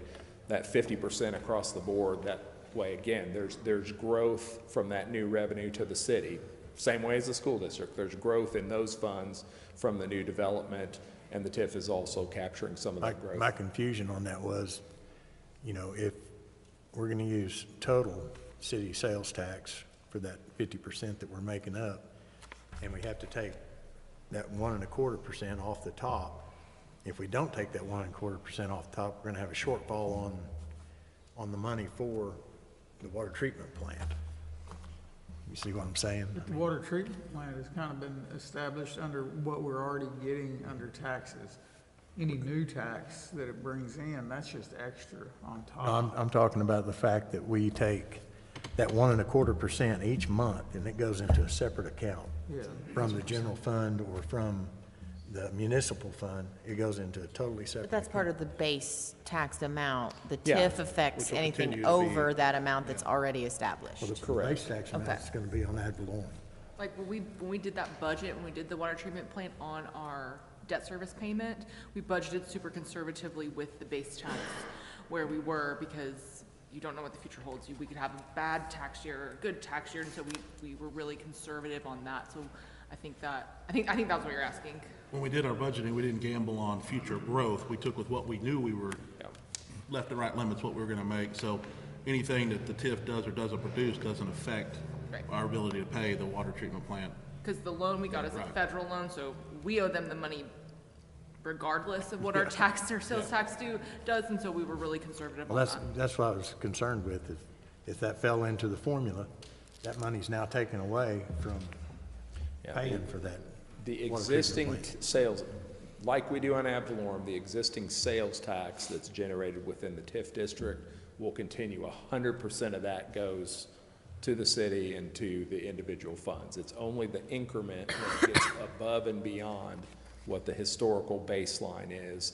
that 50% across the board, that way, again, there's growth from that new revenue to the city. Same way as the school district, there's growth in those funds from the new development, and the TIF is also capturing some of that growth. My confusion on that was, you know, if we're going to use total city sales tax for that 50% that we're making up, and we have to take that 1.25% off the top. If we don't take that 1.25% off the top, we're going to have a shortfall on the money for the water treatment plant. You see what I'm saying? But the water treatment plant has kind of been established under what we're already getting under taxes. Any new tax that it brings in, that's just extra on top. No, I'm talking about the fact that we take that 1.25% each month, and it goes into a separate account. Yeah. From the general fund or from the municipal fund, it goes into a totally separate. But that's part of the base tax amount. The Yeah, TIF affects which will anything continue to over that amount that's already established. Well, the Correct. base tax amount is going to be on ad valorem. Like when we did that budget, when we did the water treatment plant on our debt service payment, we budgeted super conservatively with the base tax where we were, because you don't know what the future holds. We could have a bad tax year or a good tax year, and so we were really conservative on that. So I think that's what you're asking. When we did our budgeting, we didn't gamble on future growth. We took with what we knew we were, left and right limits, what we were gonna make. So anything that the TIF does or doesn't produce doesn't affect our ability to pay the water treatment plant. Because the loan we got is a federal loan, so we owe them the money regardless of what our tax or sales tax does, and so we were really conservative Well, on that. that's what I was concerned with. If that fell into the formula, that money's now taken away from paying for that. The water treatment existing plant. sales, like we do on ad valorem, the existing sales tax that's generated within the TIF district will continue. 100% of that goes to the city and to the individual funds. It's only the increment when it gets above and beyond what the historical baseline is,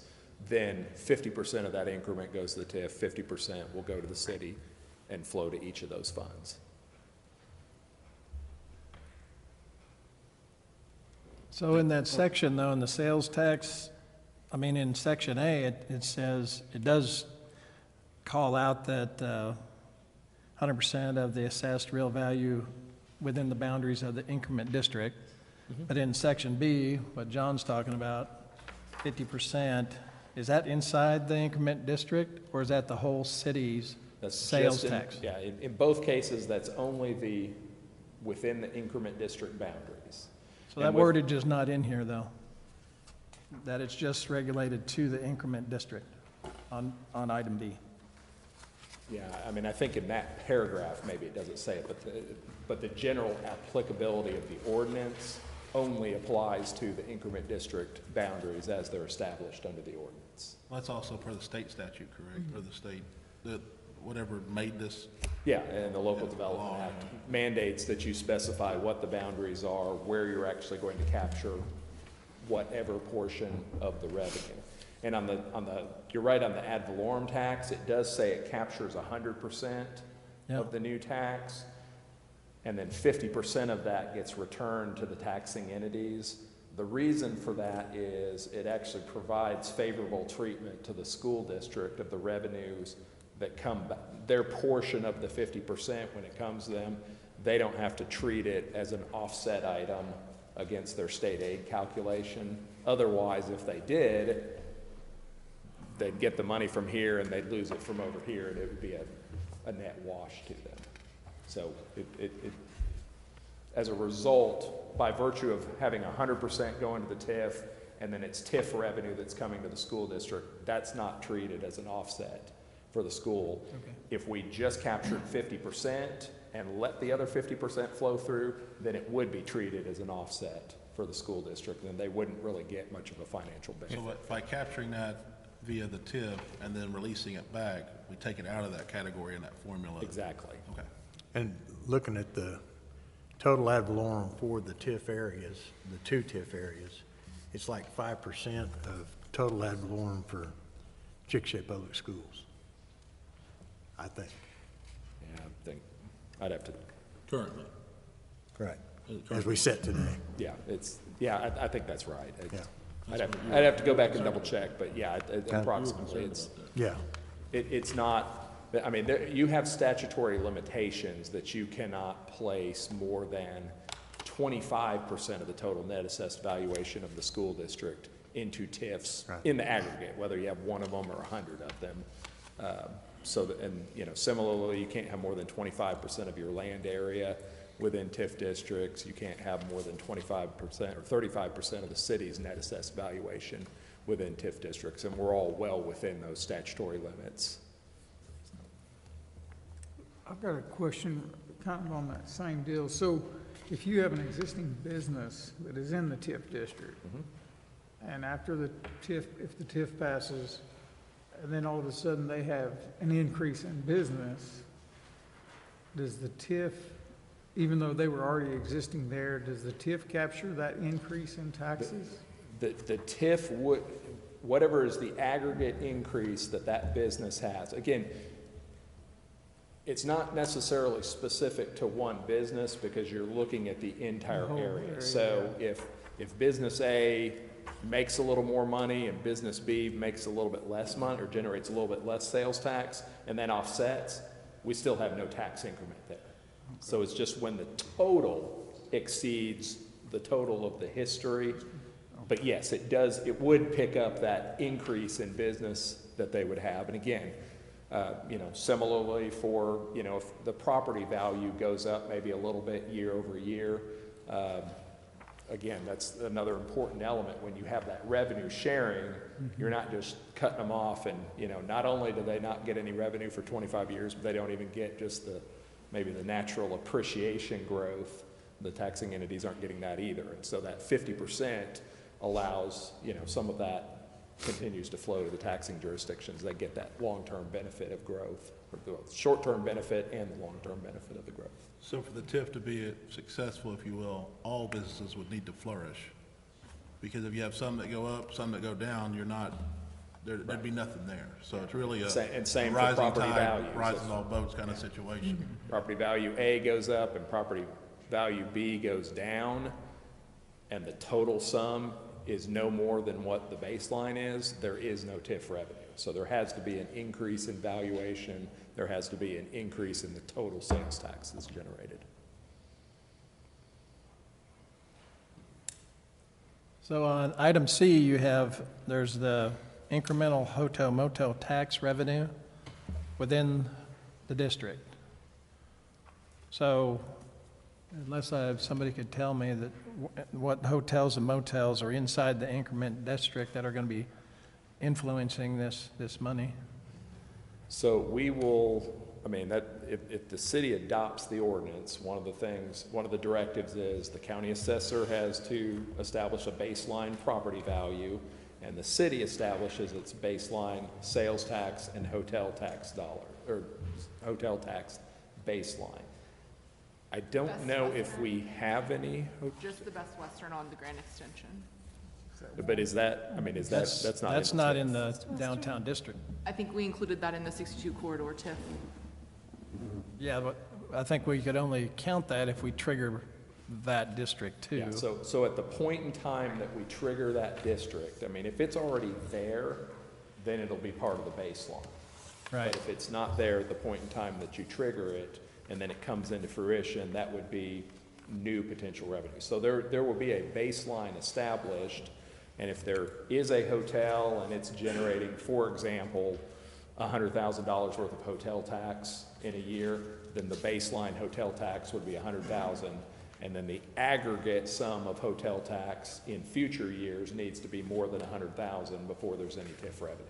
then 50% of that increment goes to the TIF, 50% will go to the city and flow to each of those funds. So in that section, though, in the sales tax, I mean, in section A, it says, it does call out that 100% of the assessed real value within the boundaries of the increment district. But in section B, what John's talking about, 50%, is that inside the increment district, or is that the whole city's sales just tax? Yeah, in both cases, that's only within the increment district boundaries. So that wordage is not in here, though, that it's just regulated to the increment district on item B. Yeah, I mean, I think in that paragraph, maybe it doesn't say it, but the general applicability of the ordinance only applies to the increment district boundaries as they're established under the ordinance. Well, that's also per the state statute, correct? Or the state, whatever made this. Yeah, and the Local Development Act mandates that you specify what the boundaries are, where you're actually going to capture whatever portion of the revenue. And you're right, on the ad valorem tax, it does say it captures 100% of the new tax, and then 50% of that gets returned to the taxing entities. The reason for that is it actually provides favorable treatment to the school district of the revenues that come back. Their portion of the 50% when it comes to them, they don't have to treat it as an offset item against their state aid calculation. Otherwise, if they did, they'd get the money from here and they'd lose it from over here, and it would be a net wash to them. So as a result, by virtue of having 100% going to the TIF, and then it's TIF revenue that's coming to the school district, that's not treated as an offset for the school. Okay. If we just captured 50% and let the other 50% flow through, then it would be treated as an offset for the school district, and they wouldn't really get much of a financial benefit. So by capturing that via the TIF and then releasing it back, we take it out of that category in that formula. Exactly. Okay. And looking at the total ad valorem for the TIF areas, the two TIF areas, it's like 5% of total ad valorem for Chickasha Public Schools, I think. Yeah, I think I'd have to. Currently. Right. As we sit today. Yeah, I think that's right. Yeah. I'd have to go back and double check, but yeah, approximately it's not. I mean, you have statutory limitations that you cannot place more than 25% of the total net assessed valuation of the school district into TIFs in the aggregate, whether you have one of them or 100 of them. Similarly, you can't have more than 25% of your land area within TIF districts. You can't have more than 25% or 35% of the city's net assessed valuation within TIF districts, and we're all well within those statutory limits. I've got a question kind of on that same deal. So if you have an existing business that is in the TIF district, and after the TIF, if the TIF passes, and then all of a sudden they have an increase in business, does the TIF, even though they were already existing there, does the TIF capture that increase in taxes? The TIF would, whatever is the aggregate increase that business has. Again, it's not necessarily specific to one business because you're looking at the entire area. So if business A makes a little more money and business B makes a little bit less money or generates a little bit less sales tax and then offsets, we still have no tax increment there. So it's just when the total exceeds the total of the history. But yes, it would pick up that increase in business that they would have. And again, similarly for, if the property value goes up maybe a little bit year over year, again, that's another important element. When you have that revenue sharing, you're not just cutting them off and, not only do they not get any revenue for 25 years, but they don't even get just maybe the natural appreciation growth. The taxing entities aren't getting that either. And so that 50% allows, some of that continues to flow to the taxing jurisdictions. They get that long-term benefit of growth, or the short-term benefit and the long-term benefit of the growth. So for the TIF to be successful, if you will, all businesses would need to flourish. Because if you have some that go up, some that go down, there'd be nothing there. So it's really And same for rising property tide values. rises all boats kind of situation. Property value A goes up and property value B goes down, and the total sum is no more than what the baseline is, there is no TIF revenue. So there has to be an increase in valuation, there has to be an increase in the total sales taxes generated. So on item C, there's the incremental hotel motel tax revenue within the district. So unless somebody could tell me that what hotels and motels are inside the increment district that are going to be influencing this money. So we will, if the city adopts the ordinance, one of the directives is the county assessor has to establish a baseline property value, and the city establishes its baseline sales tax and hotel tax hotel tax baseline. I don't know if we have any. Just the Best Western on the Grand Extension. But that's not. That's not in the downtown district. I think we included that in the 62 corridor TIF. Yeah, but I think we could only count that if we trigger that district too. Yeah, so at the point in time that we trigger that district, if it's already there, then it'll be part of the baseline. Right. But if it's not there at the point in time that you trigger it, and then it comes into fruition, that would be new potential revenue. So there will be a baseline established, and if there is a hotel and it's generating, for example, $100,000 worth of hotel tax in a year, then the baseline hotel tax would be $100,000, and then the aggregate sum of hotel tax in future years needs to be more than $100,000 before there's any TIF revenue.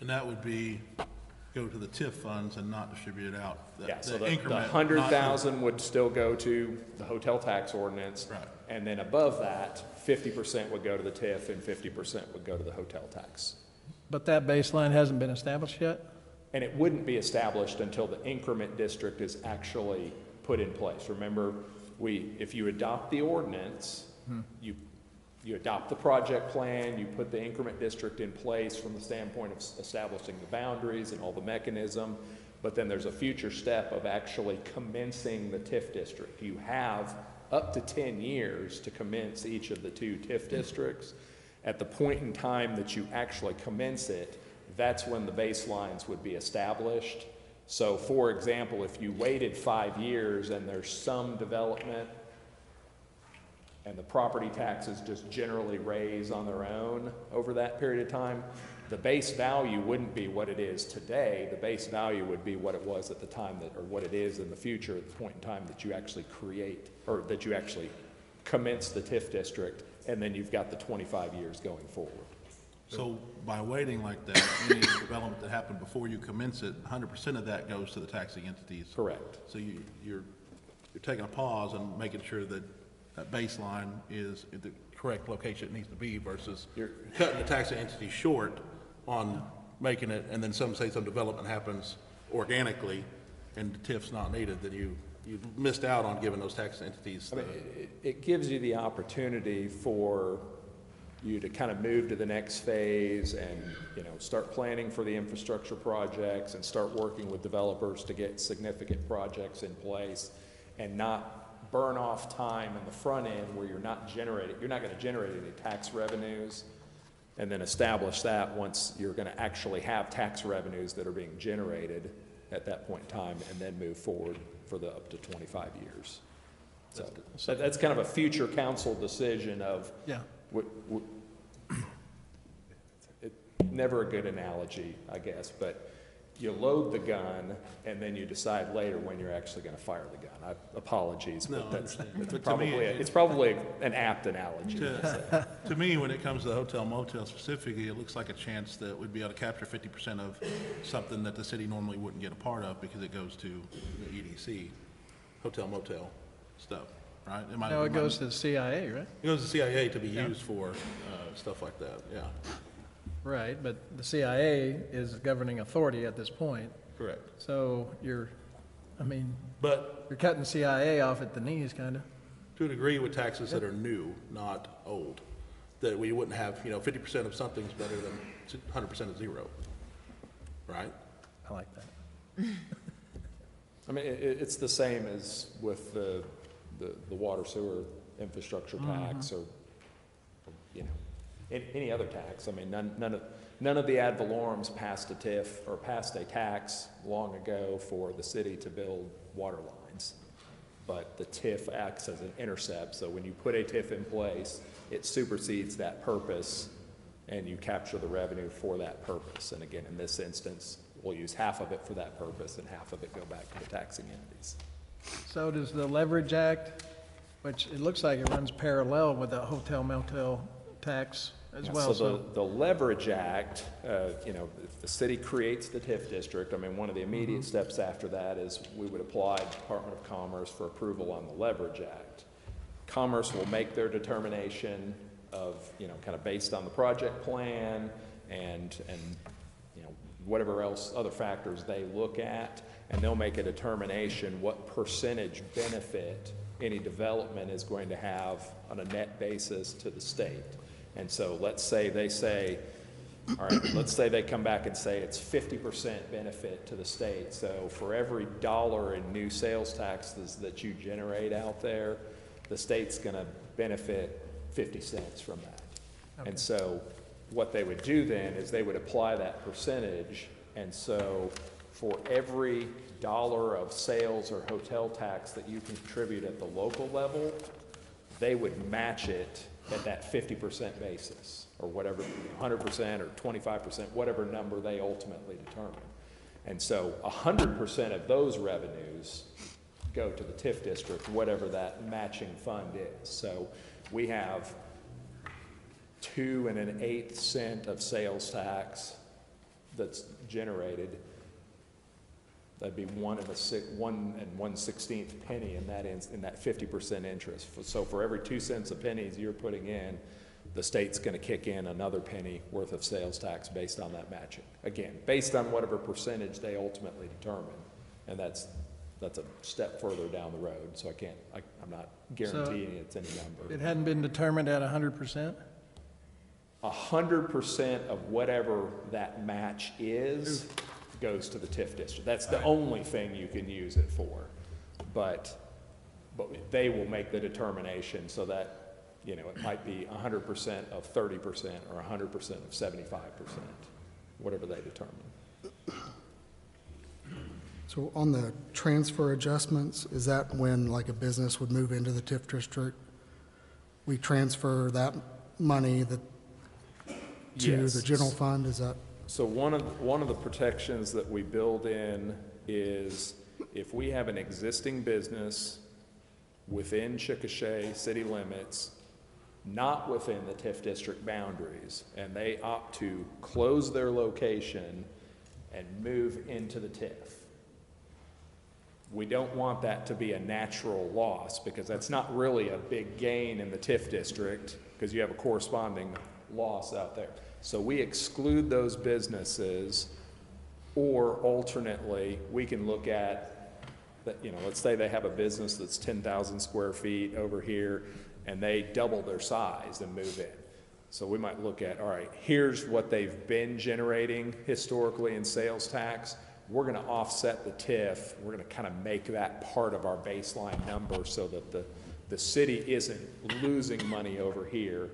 And that would go to the TIF funds and not distribute it out. So the 100,000 would still go to the hotel tax ordinance. Right. And then above that, 50% would go to the TIF and 50% would go to the hotel tax. But that baseline hasn't been established yet? And it wouldn't be established until the increment district is actually put in place. Remember, if you adopt the ordinance, you adopt the project plan, you put the increment district in place from the standpoint of establishing the boundaries and all the mechanism, but then there's a future step of actually commencing the TIF district. You have up to 10 years to commence each of the 2 TIF districts. At the point in time that you actually commence it, that's when the baselines would be established. So for example, if you waited 5 years and there's some development and the property taxes just generally raise on their own over that period of time, the base value wouldn't be what it is today. The base value would be what it was at the time or what it is in the future at the point in time that you actually create, or that you actually commence the TIF district, and then you've got the 25 years going forward. So by waiting like that, any development that happened before you commence it, 100% of that goes to the taxing entities. Correct. So you're taking a pause and making sure that that baseline is in the correct location it needs to be versus you're cutting the taxing entity short on making it, and then some development happens organically and the TIF's not needed, then you missed out on giving those tax entities. It gives you the opportunity for you to kind of move to the next phase and start planning for the infrastructure projects and start working with developers to get significant projects in place and not burn off time in the front end where you're not going to generate any tax revenues, and then establish that once you're going to actually have tax revenues that are being generated at that point in time, and then move forward for the up to 25 years. So that's kind of a future council decision of, Yeah. never a good analogy, I guess, but you load the gun and then you decide later when you're actually going to fire the gun. Apologies, No, but I that's understand. But to probably, me, it's probably an apt analogy. To me, when it comes to hotel motel specifically, it looks like a chance that we'd be able to capture 50% of something that the city normally wouldn't get a part of because it goes to the EDC, hotel motel stuff, right? No, it goes to the CIA, right? It goes to CIA to be used for stuff like that, yeah. Right, but the CIA is the governing authority at this point. Correct. So you're But cutting CIA off at the knees, kind of. to a degree with taxes that are new, not old, that we wouldn't have, 50% of something's better than 100% of zero, right? I like that. I mean, it's the same as with the water sewer infrastructure tax or, any other tax. I mean, none of the ad valorems passed a TIF or passed a tax long ago for the city to build water lines. But the TIF acts as an intercept, so when you put a TIF in place, it supersedes that purpose and you capture the revenue for that purpose. And again, in this instance, we'll use half of it for that purpose and half of it go back to the taxing entities. So does the Leverage Act, which it looks like it runs parallel with the hotel motel tax as well. So the Leverage Act, if the city creates the TIF district, I mean, one of the immediate steps after that is we would apply to the Department of Commerce for approval on the Leverage Act. Commerce will make their determination of, kind of based on the project plan and whatever else, other factors they look at, and they'll make a determination what percentage benefit any development is going to have on a net basis to the state. And so let's say they say, all right, let's say they come back and say it's 50% benefit to the state. So for every dollar in new sales taxes that you generate out there, the state's going to benefit 50 cents from that. Okay. And so what they would do then is they would apply that percentage. And so for every dollar of sales or hotel tax that you contribute at the local level, they would match it at that 50% basis, or whatever, 100% or 25%, whatever number they ultimately determine. And so 100% of those revenues go to the TIF district, whatever that matching fund is. So we have 2 1/8 cents of sales tax that's generated. That'd be 1 1/16 penny in that 50% interest. So for every 2 cents of pennies you're putting in, the state's going to kick in another penny worth of sales tax based on that matching. Again, based on whatever percentage they ultimately determine, and that's a step further down the road. So I'm not guaranteeing it's any number. It hadn't been determined at 100%? 100% of whatever that match is goes to the TIF district. That's the only thing you can use it for. But they will make the determination so that, it might be 100% of 30% or 100% of 75%, whatever they determine. So on the transfer adjustments, is that when like a business would move into the TIF district? We transfer that money to the general fund, is that? So one of the protections that we build in is if we have an existing business within Chickasha city limits, not within the TIF district boundaries, and they opt to close their location and move into the TIF. We don't want that to be a natural loss because that's not really a big gain in the TIF district because you have a corresponding loss out there. So we exclude those businesses, or alternately, we can look at that, let's say they have a business that's 10,000 square feet over here and they double their size and move in. So we might look at, all right, here's what they've been generating historically in sales tax. We're going to offset the TIF. We're going to kind of make that part of our baseline number so that the city isn't losing money over here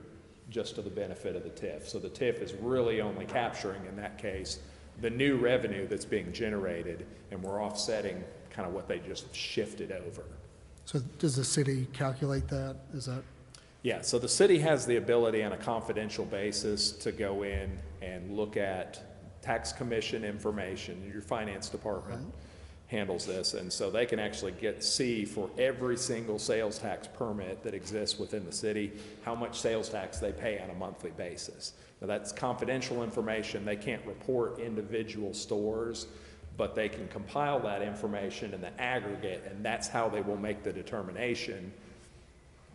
just to the benefit of the TIF. So the TIF is really only capturing, in that case, the new revenue that's being generated, and we're offsetting kind of what they just shifted over. So does the city calculate that? Is that? Yeah, so the city has the ability on a confidential basis to go in and look at tax commission information. Your finance department handles this, and so they can actually see for every single sales tax permit that exists within the city, how much sales tax they pay on a monthly basis. Now that's confidential information. They can't report individual stores, but they can compile that information in the aggregate, and that's how they will make the determination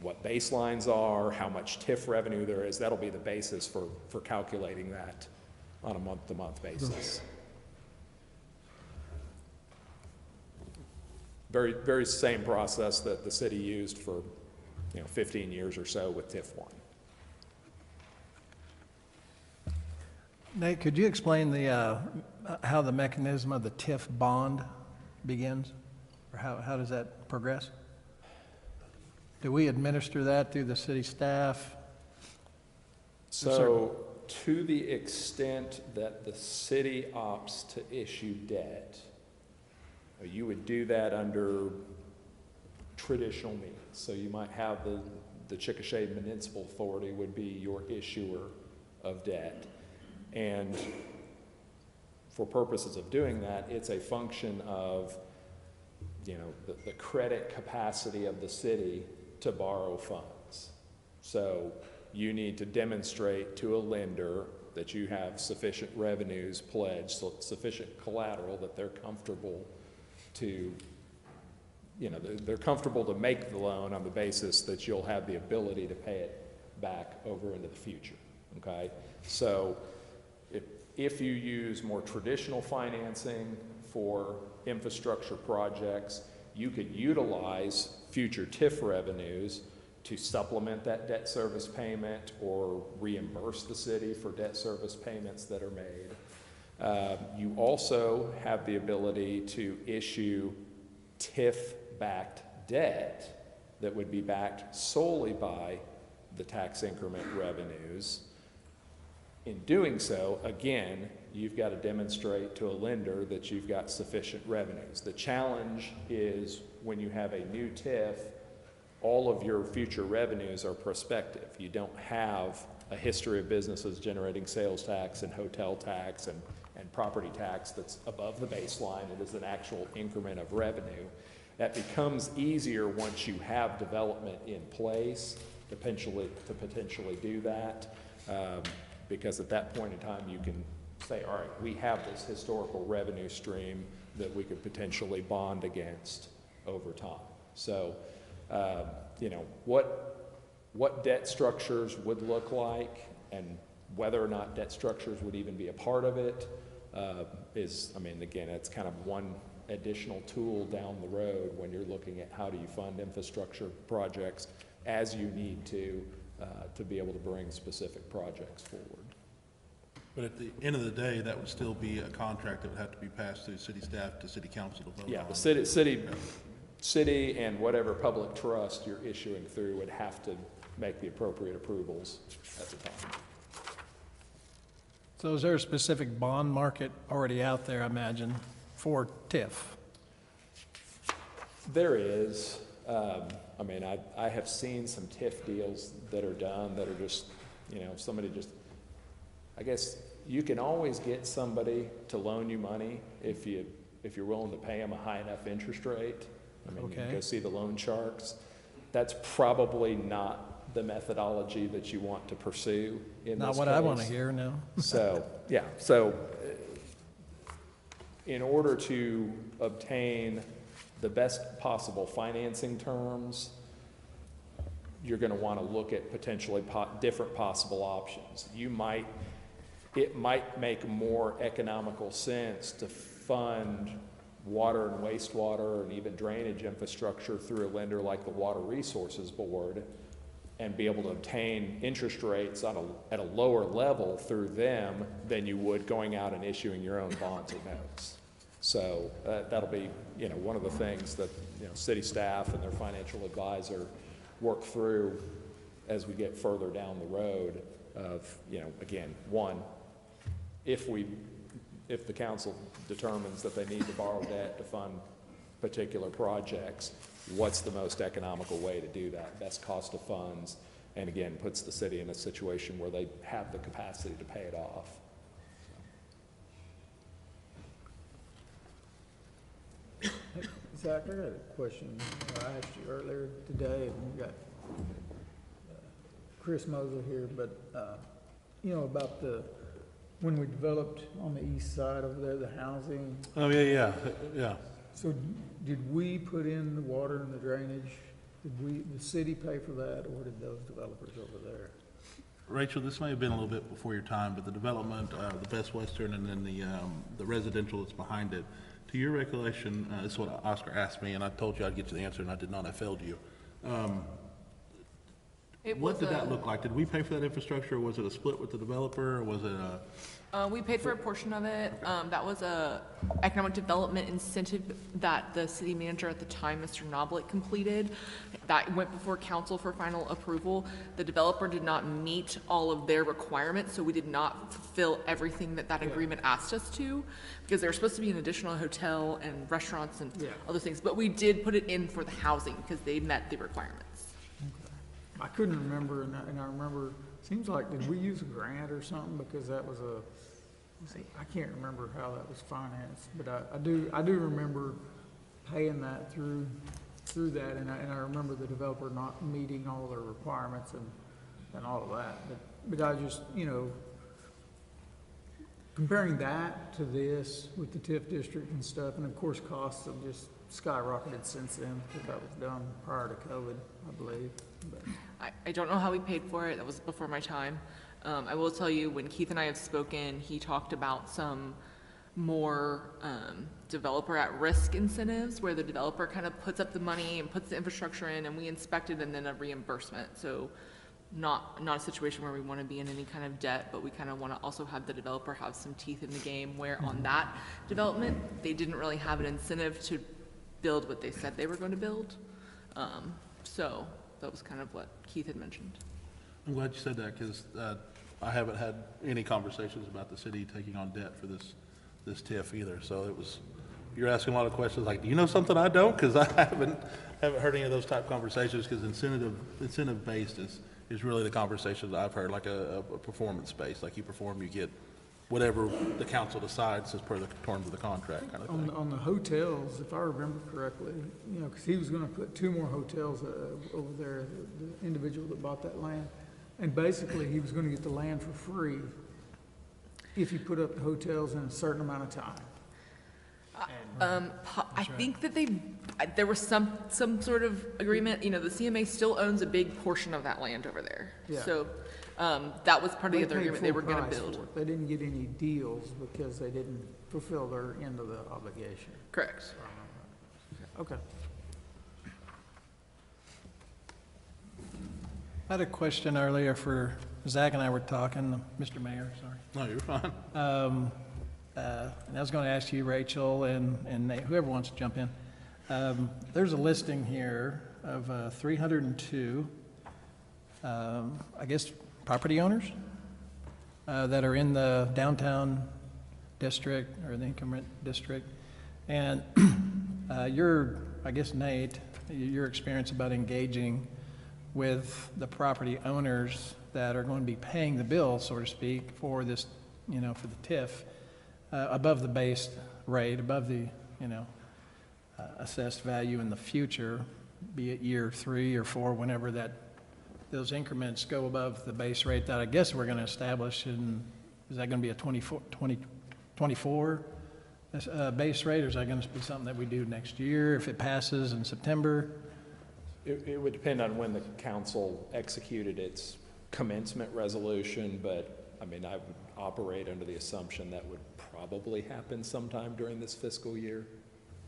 what baselines are, how much TIF revenue there is. That'll be the basis for calculating that on a month-to-month basis. Very, very same process that the city used for, 15 years or so with TIF 1. Nate, could you explain how the mechanism of the TIF bond begins? Or how does that progress? Do we administer that through the city staff? So to the extent that the city opts to issue debt, you would do that under traditional means. So you might have the Chickasha Municipal Authority would be your issuer of debt. And for purposes of doing that, it's a function of, the credit capacity of the city to borrow funds. So you need to demonstrate to a lender that you have sufficient revenues pledged, so sufficient collateral that they're comfortable to, they're comfortable to make the loan on the basis that you'll have the ability to pay it back over into the future, okay? So if you use more traditional financing for infrastructure projects, you could utilize future TIF revenues to supplement that debt service payment or reimburse the city for debt service payments that are made. You also have the ability to issue TIF-backed debt that would be backed solely by the tax increment revenues. In doing so, again, you've got to demonstrate to a lender that you've got sufficient revenues. The challenge is when you have a new TIF, all of your future revenues are prospective. You don't have a history of businesses generating sales tax and hotel tax and property tax that's above the baseline. It is an actual increment of revenue. That becomes easier once you have development in place to potentially do that. Because at that point in time, you can say, all right, we have this historical revenue stream that we could potentially bond against over time. So, what debt structures would look like and whether or not debt structures would even be a part of it again, it's kind of one additional tool down the road when you're looking at how do you fund infrastructure projects as you need to be able to bring specific projects forward. But at the end of the day, that would still be a contract that would have to be passed through city staff to city council to vote on. Yeah, the city and whatever public trust you're issuing through would have to make the appropriate approvals at the time. So is there a specific bond market already out there, I imagine, for TIF? There is. I have seen some TIF deals that are done that are just, somebody just, I guess you can always get somebody to loan you money if you're willing to pay them a high enough interest rate. You can go see the loan sharks. That's probably not the methodology that you want to pursue in this case. Not what I want to hear, no. So in order to obtain the best possible financing terms, you're going to want to look at potentially different possible options. It might make more economical sense to fund water and wastewater and even drainage infrastructure through a lender like the Water Resources Board and be able to obtain interest rates at a lower level through them than you would going out and issuing your own bonds or notes. So that'll be, one of the things that, city staff and their financial advisor work through as we get further down the road of, again, one, if the council determines that they need to borrow debt to fund particular projects, what's the most economical way to do that, best cost of funds, and again, puts the city in a situation where they have the capacity to pay it off. Zach, I got a question. I asked you earlier today, and we got Chris Moser here, but, you know, about when we developed on the east side over there, the housing. Oh, yeah. So did we put in the water and the drainage? Did the city pay for that, or did those developers over there? Rachel, this may have been a little bit before your time, but the development, the Best Western, and then the residential that's behind it, to your recollection, this is what Oscar asked me, and I told you I'd get you the answer, and I did not. I failed you. What did that look like? Did we pay for that infrastructure, or was it a split with the developer, or was it a? We paid for a portion of it. That was a economic development incentive that the city manager at the time, Mr. Noblet, completed. That went before council for final approval. The developer did not meet all of their requirements, so we did not fulfill everything that agreement asked us to, because there was supposed to be an additional hotel and restaurants and other things. But we did put it in for the housing because they met the requirements. I couldn't remember, and I remember, seems like, did we use a grant or something? Because that was I can't remember how that was financed, but I do remember paying that through that, and I remember the developer not meeting all their requirements and all of that. But I just, you know, comparing that to this with the TIF district and stuff, and of course costs have just skyrocketed since then, because that was done prior to COVID, I believe. But I don't know how we paid for it. That was before my time. I will tell you, when Keith and I have spoken, he talked about some more developer at-risk incentives, where the developer kind of puts up the money and puts the infrastructure in, and we inspect it, and then a reimbursement. So not a situation where we want to be in any kind of debt, but we kind of want to also have the developer have some teeth in the game, where on that development, they didn't really have an incentive to build what they said they were going to build. So that was kind of what Keith had mentioned. I'm glad you said that, because I haven't had any conversations about the city taking on debt for this TIF either. So you're asking a lot of questions like, do you know something I don't? Because I haven't heard any of those type conversations, because incentive based is really the conversations I've heard, like a performance based, like you perform, you get whatever the council decides as per the terms of the contract kind of thing. on the hotels, if I remember correctly, you know, because he was going to put 2 more hotels over there, the individual that bought that land, and basically he was going to get the land for free if he put up the hotels in a certain amount of time. I think that there was some sort of agreement. You know, the CMA still owns a big portion of that land over there. Yeah. So that was part of the other paid agreement they full were going to price build. for it. They didn't get any deals because they didn't fulfill their end of the obligation. Correct. Okay. I had a question earlier for Zach, and I were talking, Mr. Mayor, sorry. No, you're fine. And I was going to ask you, Rachel, and Nate, whoever wants to jump in. There's a listing here of 302, I guess, property owners that are in the downtown district or the income district. And I guess, Nate, your experience about engaging with the property owners that are going to be paying the bill, so to speak, for this, you know, for the TIF, above the base rate, above the, you know, assessed value in the future, be it year 3 or 4, whenever those increments go above the base rate that I guess we're going to establish. And is that going to be a 2024 base rate, or is that going to be something that we do next year if it passes in September? It would depend on when the council executed its commencement resolution, but I mean, I would operate under the assumption that would probably happen sometime during this fiscal year.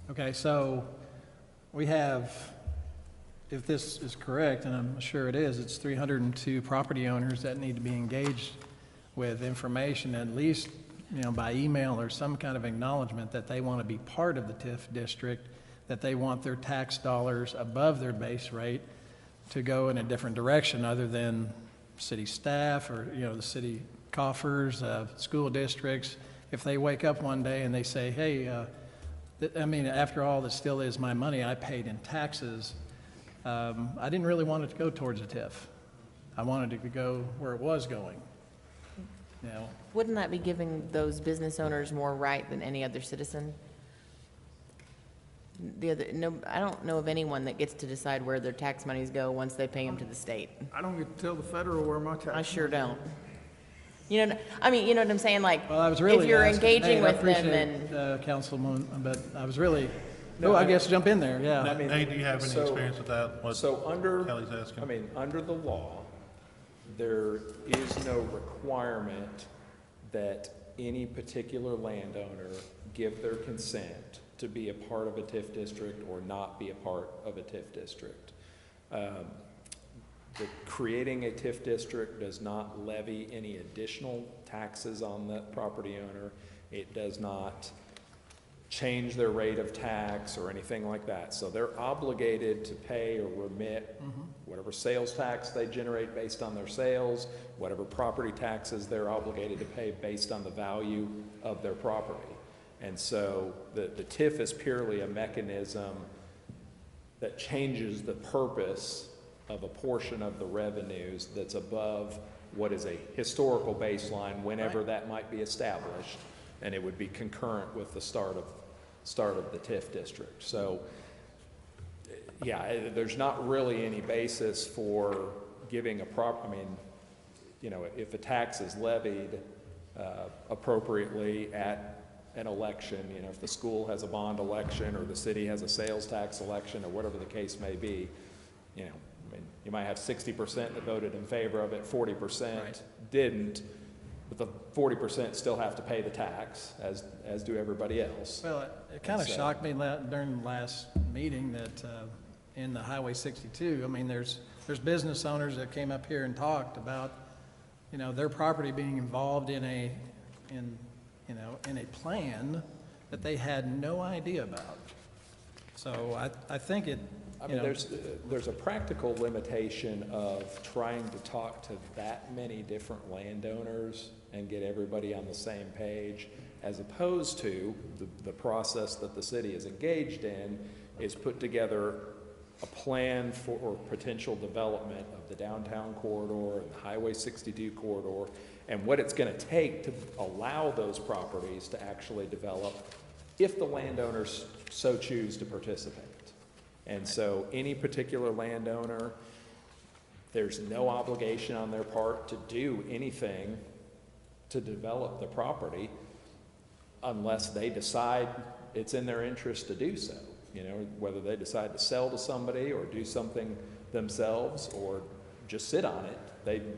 Okay, so we have, if this is correct, and I'm sure it is, it's 302 property owners that need to be engaged with information, at least, you know, by email or some kind of acknowledgement that they want to be part of the TIF district, that they want their tax dollars above their base rate to go in a different direction other than city staff or, you know, the city coffers, school districts. If they wake up one day and they say, hey, I mean, after all, this still is my money I paid in taxes. I didn't really want it to go towards a TIF. I wanted it to go where it was going. You know, Wouldn't that be giving those business owners more right than any other citizen? No, I don't know of anyone that gets to decide where their tax monies go once they pay them to the state. I don't get to tell the federal where my tax. I sure don't. You know, I mean, you know what I'm saying? Like, well, I was really if you're asking, engaging hey, with I them, appreciate, then Councilman, but I was really, No, I I- guess jump in there, yeah. I mean, Nate, do you have any so- experience with that? What So under, Kelly's asking? I mean, under the law, there is no requirement that any particular landowner give their consent to be a part of a TIF district or not be a part of a TIF district. Creating a TIF district does not levy any additional taxes on the property owner. It does not change their rate of tax or anything like that. So they're obligated to pay or remit whatever sales tax they generate based on their sales, whatever property taxes they're obligated to pay based on the value of their property. And so the TIF is purely a mechanism that changes the purpose of a portion of the revenues that's above what is a historical baseline whenever that might be established, and it would be concurrent with the start of the TIF district. So, yeah, there's not really any basis for giving I mean, you know, if a tax is levied appropriately at an election, you know, if the school has a bond election or the city has a sales tax election or whatever the case may be, you know, I mean, you might have 60% that voted in favor of it, 40% didn't, but the 40% still have to pay the tax, as do everybody else. Well, it kind of shocked me during the last meeting that in the Highway 62, I mean, there's business owners that came up here and talked about, you know, their property being involved in a plan that they had no idea about. So I think it, I mean, there's a practical limitation of trying to talk to that many different landowners and get everybody on the same page, as opposed to the process that the city is engaged in is put together a plan for potential development of the downtown corridor and the Highway 62 corridor, and what it's going to take to allow those properties to actually develop if the landowners so choose to participate. And so any particular landowner, there's no obligation on their part to do anything to develop the property unless they decide it's in their interest to do so. You know, whether they decide to sell to somebody or do something themselves or just sit on it,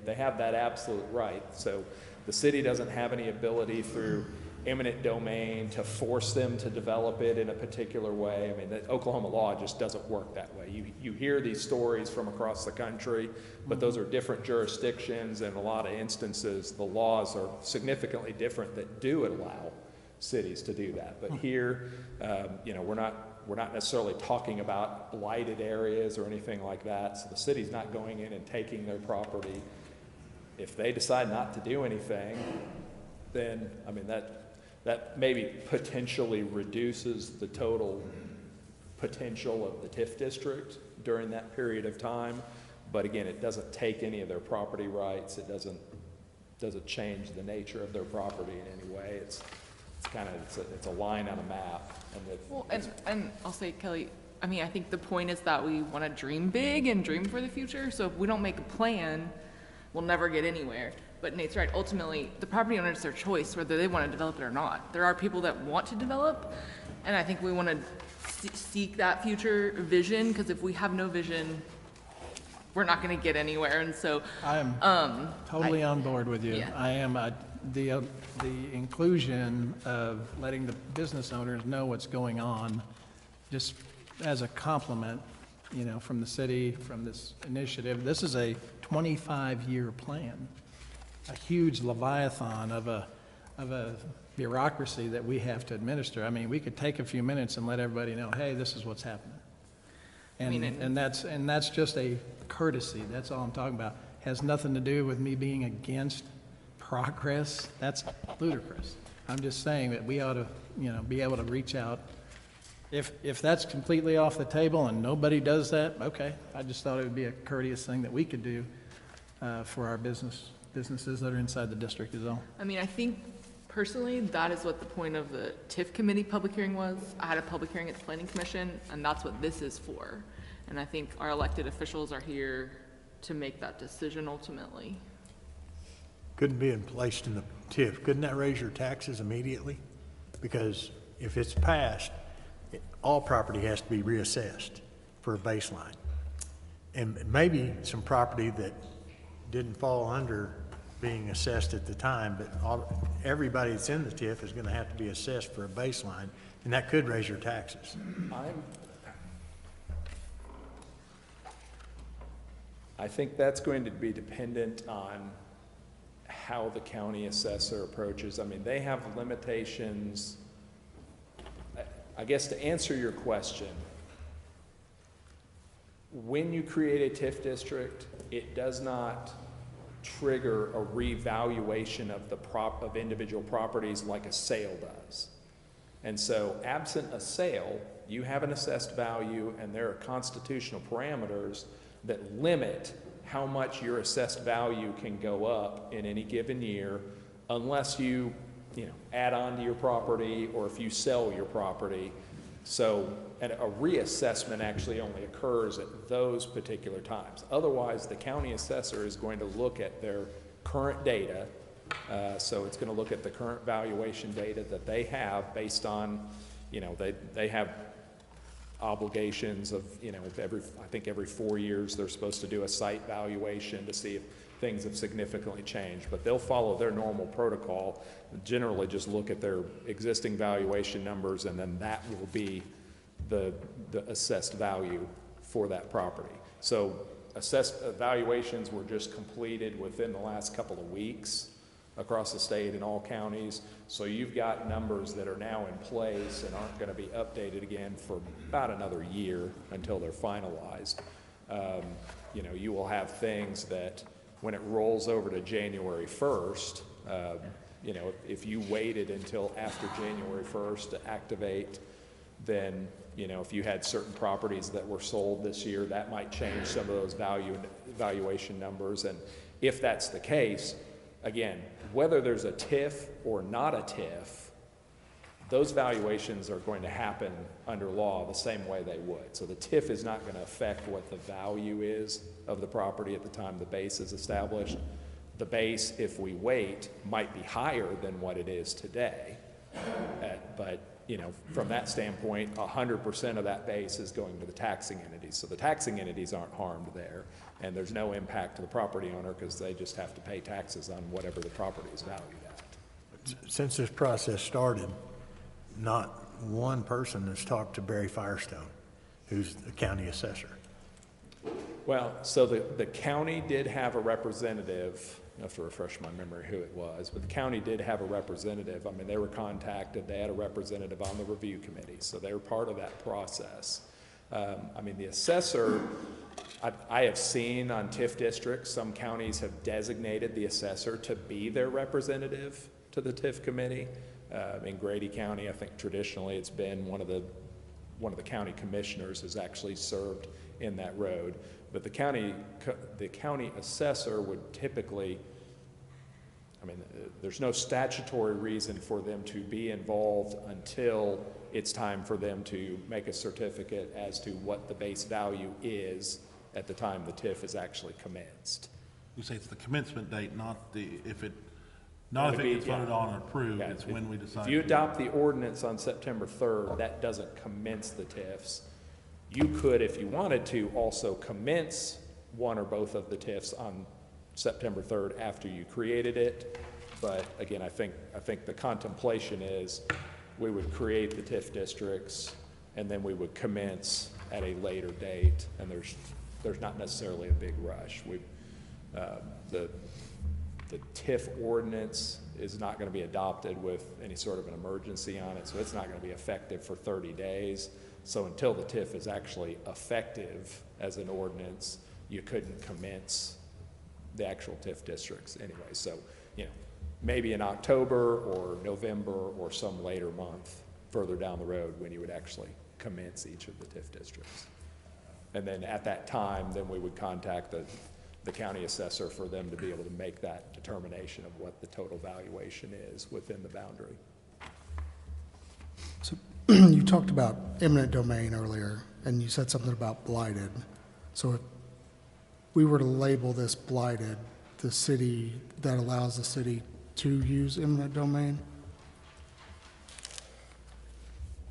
they have that absolute right. So the city doesn't have any ability through eminent domain to force them to develop it in a particular way. I mean, the Oklahoma law just doesn't work that way. You hear these stories from across the country, but those are different jurisdictions, and in a lot of instances, the laws are significantly different that do allow cities to do that. But here, you know, we're not necessarily talking about blighted areas or anything like that. So the city's not going in and taking their property. If they decide not to do anything, then, I mean, that maybe potentially reduces the total potential of the TIF district during that period of time. But again, it doesn't take any of their property rights. It doesn't change the nature of their property in any way. It's a line on a map. And I'll say, Kelly, I mean, I think the point is that we want to dream big and dream for the future. So if we don't make a plan, we'll never get anywhere. But Nate's right. Ultimately, the property owner is their choice whether they want to develop it or not. There are people that want to develop, and I think we want to seek that future vision, because if we have no vision, we're not going to get anywhere. And so I am totally on board with you. Yeah. I am the inclusion of letting the business owners know what's going on, just as a compliment, you know, from the city, from this initiative. This is a 25-year plan, a huge leviathan of a bureaucracy that we have to administer. I mean, we could take a few minutes and let everybody know, hey, this is what's happening. And that's just a courtesy. That's all I'm talking about. Has nothing to do with me being against progress. That's ludicrous. I'm just saying that we ought to, you know, be able to reach out If that's completely off the table and nobody does that, okay. I just thought it would be a courteous thing that we could do for our businesses that are inside the district is all. I mean, I think personally, that is what the point of the TIF committee public hearing was. I had a public hearing at the planning commission, and that's what this is for. And I think our elected officials are here to make that decision ultimately. Couldn't be placed in the TIF. Couldn't that raise your taxes immediately? Because if it's passed, all property has to be reassessed for a baseline. And maybe some property that didn't fall under being assessed at the time, but everybody that's in the TIF is going to have to be assessed for a baseline, and that could raise your taxes. I think that's going to be dependent on how the county assessor approaches. I mean, they have limitations. I guess to answer your question, when you create a TIF district, it does not trigger a revaluation of of individual properties like a sale does. And so absent a sale, you have an assessed value, and there are constitutional parameters that limit how much your assessed value can go up in any given year unless you add on to your property or if you sell your property. So and a reassessment actually only occurs at those particular times. Otherwise, the county assessor is going to look at their current data. So it's going to look at the current valuation data that they have based on, they have obligations of, I think every 4 years they're supposed to do a site valuation to see if things have significantly changed, but they'll follow their normal protocol, generally just look at their existing valuation numbers, and then that will be the assessed value for that property. So assessed valuations were just completed within the last couple of weeks across the state in all counties. So you've got numbers that are now in place and aren't going to be updated again for about another year until they're finalized. You will have things that when it rolls over to January 1st, if you waited until after January 1st to activate, then, if you had certain properties that were sold this year, that might change some of those valuation numbers. And if that's the case, again, whether there's a TIF or not a TIF, those valuations are going to happen under law the same way they would. So the TIF is not going to affect what the value is of the property at the time the base is established. The base, if we wait, might be higher than what it is today. But, from that standpoint, 100% of that base is going to the taxing entities. So the taxing entities aren't harmed there, and there's no impact to the property owner because they just have to pay taxes on whatever the property is valued at. Since this process started, not one person has talked to Barry Firestone, who's the county assessor. Well, so the county did have a representative. I have to refresh my memory who it was, but the county did have a representative. I mean, they were contacted. They had a representative on the review committee, so they were part of that process. The assessor, I have seen on TIF districts, some counties have designated the assessor to be their representative to the TIF committee. In Grady County, I think traditionally it's been one of the county commissioners has actually served in that road. But the county assessor would typically, there's no statutory reason for them to be involved until it's time for them to make a certificate as to what the base value is at the time the TIF is actually commenced. You say it's the commencement date, not if it gets voted on or approved, it's when we decide. If you adopt the ordinance on September 3rd, that doesn't commence the TIFs. You could, if you wanted to, also commence one or both of the TIFs on September 3rd after you created it. But again, I think the contemplation is we would create the TIF districts and then we would commence at a later date. And there's not necessarily a big rush. The TIF ordinance is not going to be adopted with any sort of an emergency on it, so it's not going to be effective for 30 days. So until the TIF is actually effective as an ordinance, you couldn't commence the actual TIF districts anyway. So, maybe in October or November or some later month further down the road when you would actually commence each of the TIF districts. And then at that time, then we would contact the county assessor for them to be able to make that determination of what the total valuation is within the boundary. So you talked about eminent domain earlier, and you said something about blighted. So if we were to label this blighted, the city, that allows the city to use eminent domain?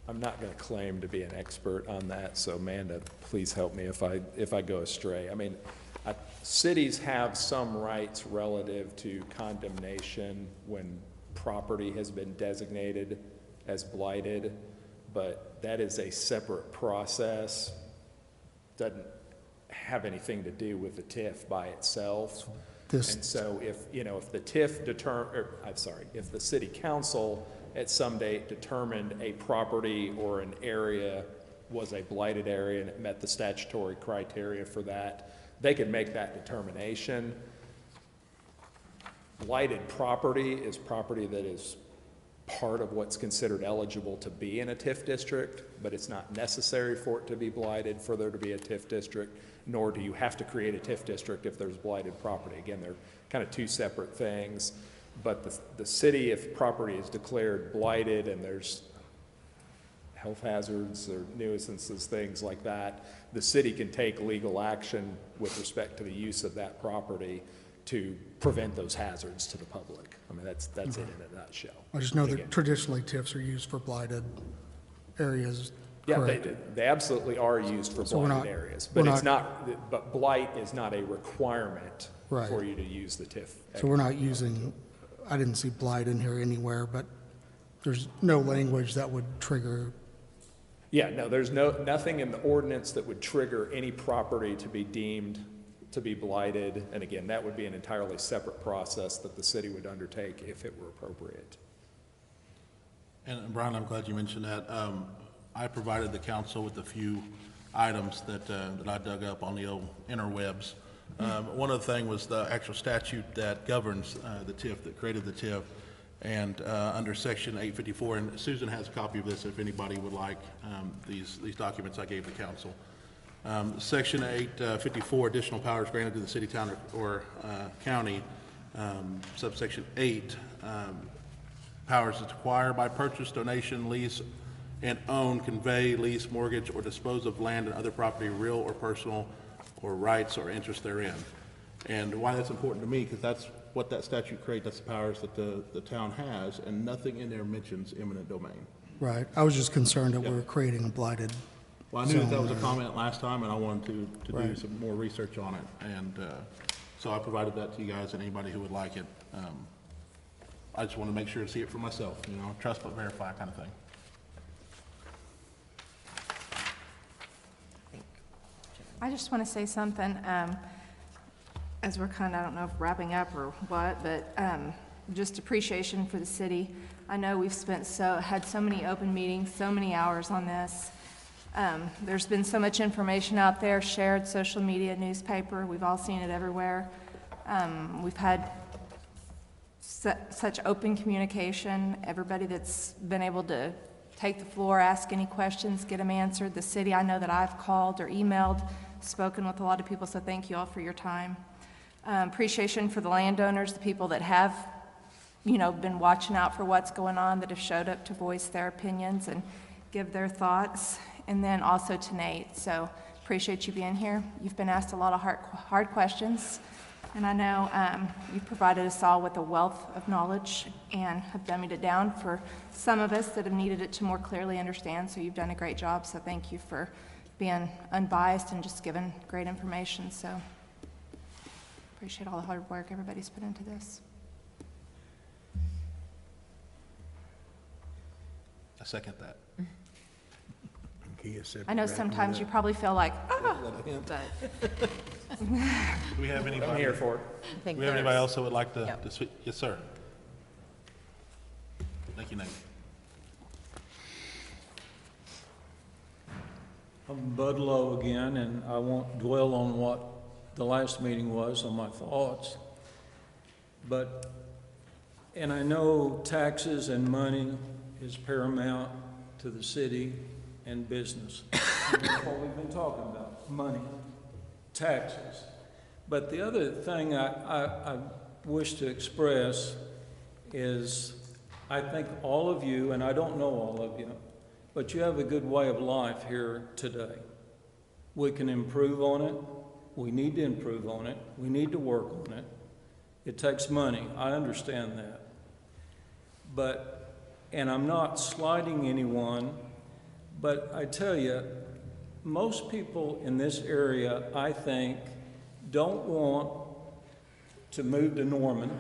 I'm not going to claim to be an expert on that, so Amanda, please help me if I go astray. I mean, cities have some rights relative to condemnation when property has been designated as blighted, but that is a separate process. Doesn't have anything to do with the TIF by itself. And so if the TIF if the city council at some date determined a property or an area was a blighted area and it met the statutory criteria for that, they can make that determination. Blighted property is property that is part of what's considered eligible to be in a TIF district, but it's not necessary for it to be blighted for there to be a TIF district, nor do you have to create a TIF district if there's blighted property. Again, they're kind of two separate things. But the city, if property is declared blighted and there's health hazards or nuisances, things like that, the city can take legal action with respect to the use of that property to prevent those hazards to the public. I mean, that's it in a nutshell. I just know that traditionally TIFs are used for blighted areas. Yeah, correct? they absolutely are used for blighted areas, but but blight is not a requirement for you to use the TIF. So we're not using, I didn't see blight in here anywhere, but there's no language that would trigger. Yeah, no, there's nothing in the ordinance that would trigger any property to be deemed to be blighted. And again, that would be an entirely separate process that the city would undertake if it were appropriate. And Brian, I'm glad you mentioned that. I provided the council with a few items that I dug up on the old interwebs. One of the things was the actual statute that governs the TIF, that created the TIF, and under Section 854, and Susan has a copy of this if anybody would like these documents I gave the council. Section 854, additional powers granted to the city, town, or county, subsection 8, powers to acquire by purchase, donation, lease, and own, convey, lease, mortgage, or dispose of land and other property, real or personal, or rights or interest therein. And why that's important to me, because that's what that statute creates, that's the powers that the town has, and nothing in there mentions eminent domain. Right. I was just concerned that we're creating a blighted. Well, I knew that was a comment last time, and I wanted to do some more research on it, and so I provided that to you guys and anybody who would like it. I just want to make sure to see it for myself, trust but verify kind of thing. I just want to say something, as we're kind of, I don't know if wrapping up or what, but just appreciation for the city. I know we've had so many open meetings, so many hours on this. There's been so much information out there, shared, social media, newspaper, we've all seen it everywhere. We've had such open communication, everybody that's been able to take the floor, ask any questions, get them answered. The city, I know that I've called or emailed, spoken with a lot of people, so thank you all for your time. Appreciation for the landowners, the people that have, been watching out for what's going on, that have showed up to voice their opinions and give their thoughts. And then also to Nate, so appreciate you being here. You've been asked a lot of hard questions, and I know you've provided us all with a wealth of knowledge and have dummied it down for some of us that have needed it to more clearly understand, so you've done a great job, so thank you for being unbiased and just giving great information. So appreciate all the hard work everybody's put into this. I second that. I know sometimes you probably feel like, but. Do we have anybody? I'm here for it. Do we have anybody else that would like to speak? Yes, sir. Thank you, Nate. I'm Bud Lowe again, and I won't dwell on what the last meeting was, on my thoughts. And I know taxes and money is paramount to the city and business. And that's what we've been talking about, money, taxes. But the other thing I wish to express is I think all of you, and I don't know all of you, but you have a good way of life here today. We can improve on it. We need to improve on it. We need to work on it. It takes money. I understand that. But, and I'm not slighting anyone, but I tell you, most people in this area, I think, don't want to move to Norman,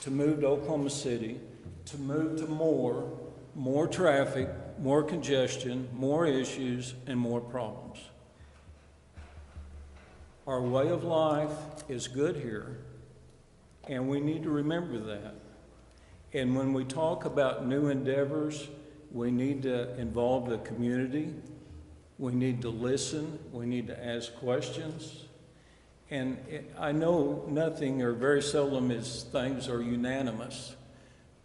to move to Oklahoma City, to move to more traffic, more congestion, more issues, and more problems. Our way of life is good here, and we need to remember that. And when we talk about new endeavors, we need to involve the community. We need to listen. We need to ask questions. And I know nothing or very seldom is things are unanimous,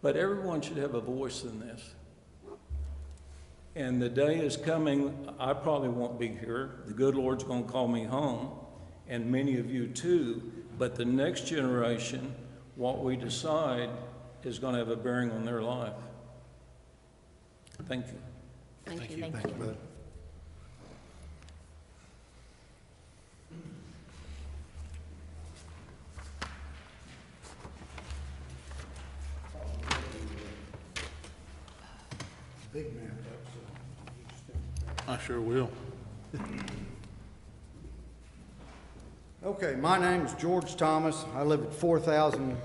but everyone should have a voice in this. And the day is coming, I probably won't be here. The good Lord's going to call me home, and many of you too. But the next generation, what we decide is going to have a bearing on their life. Thank you. Thank you. Thank you, bud. Big man, I sure will. Okay, my name is George Thomas. I live at 4,000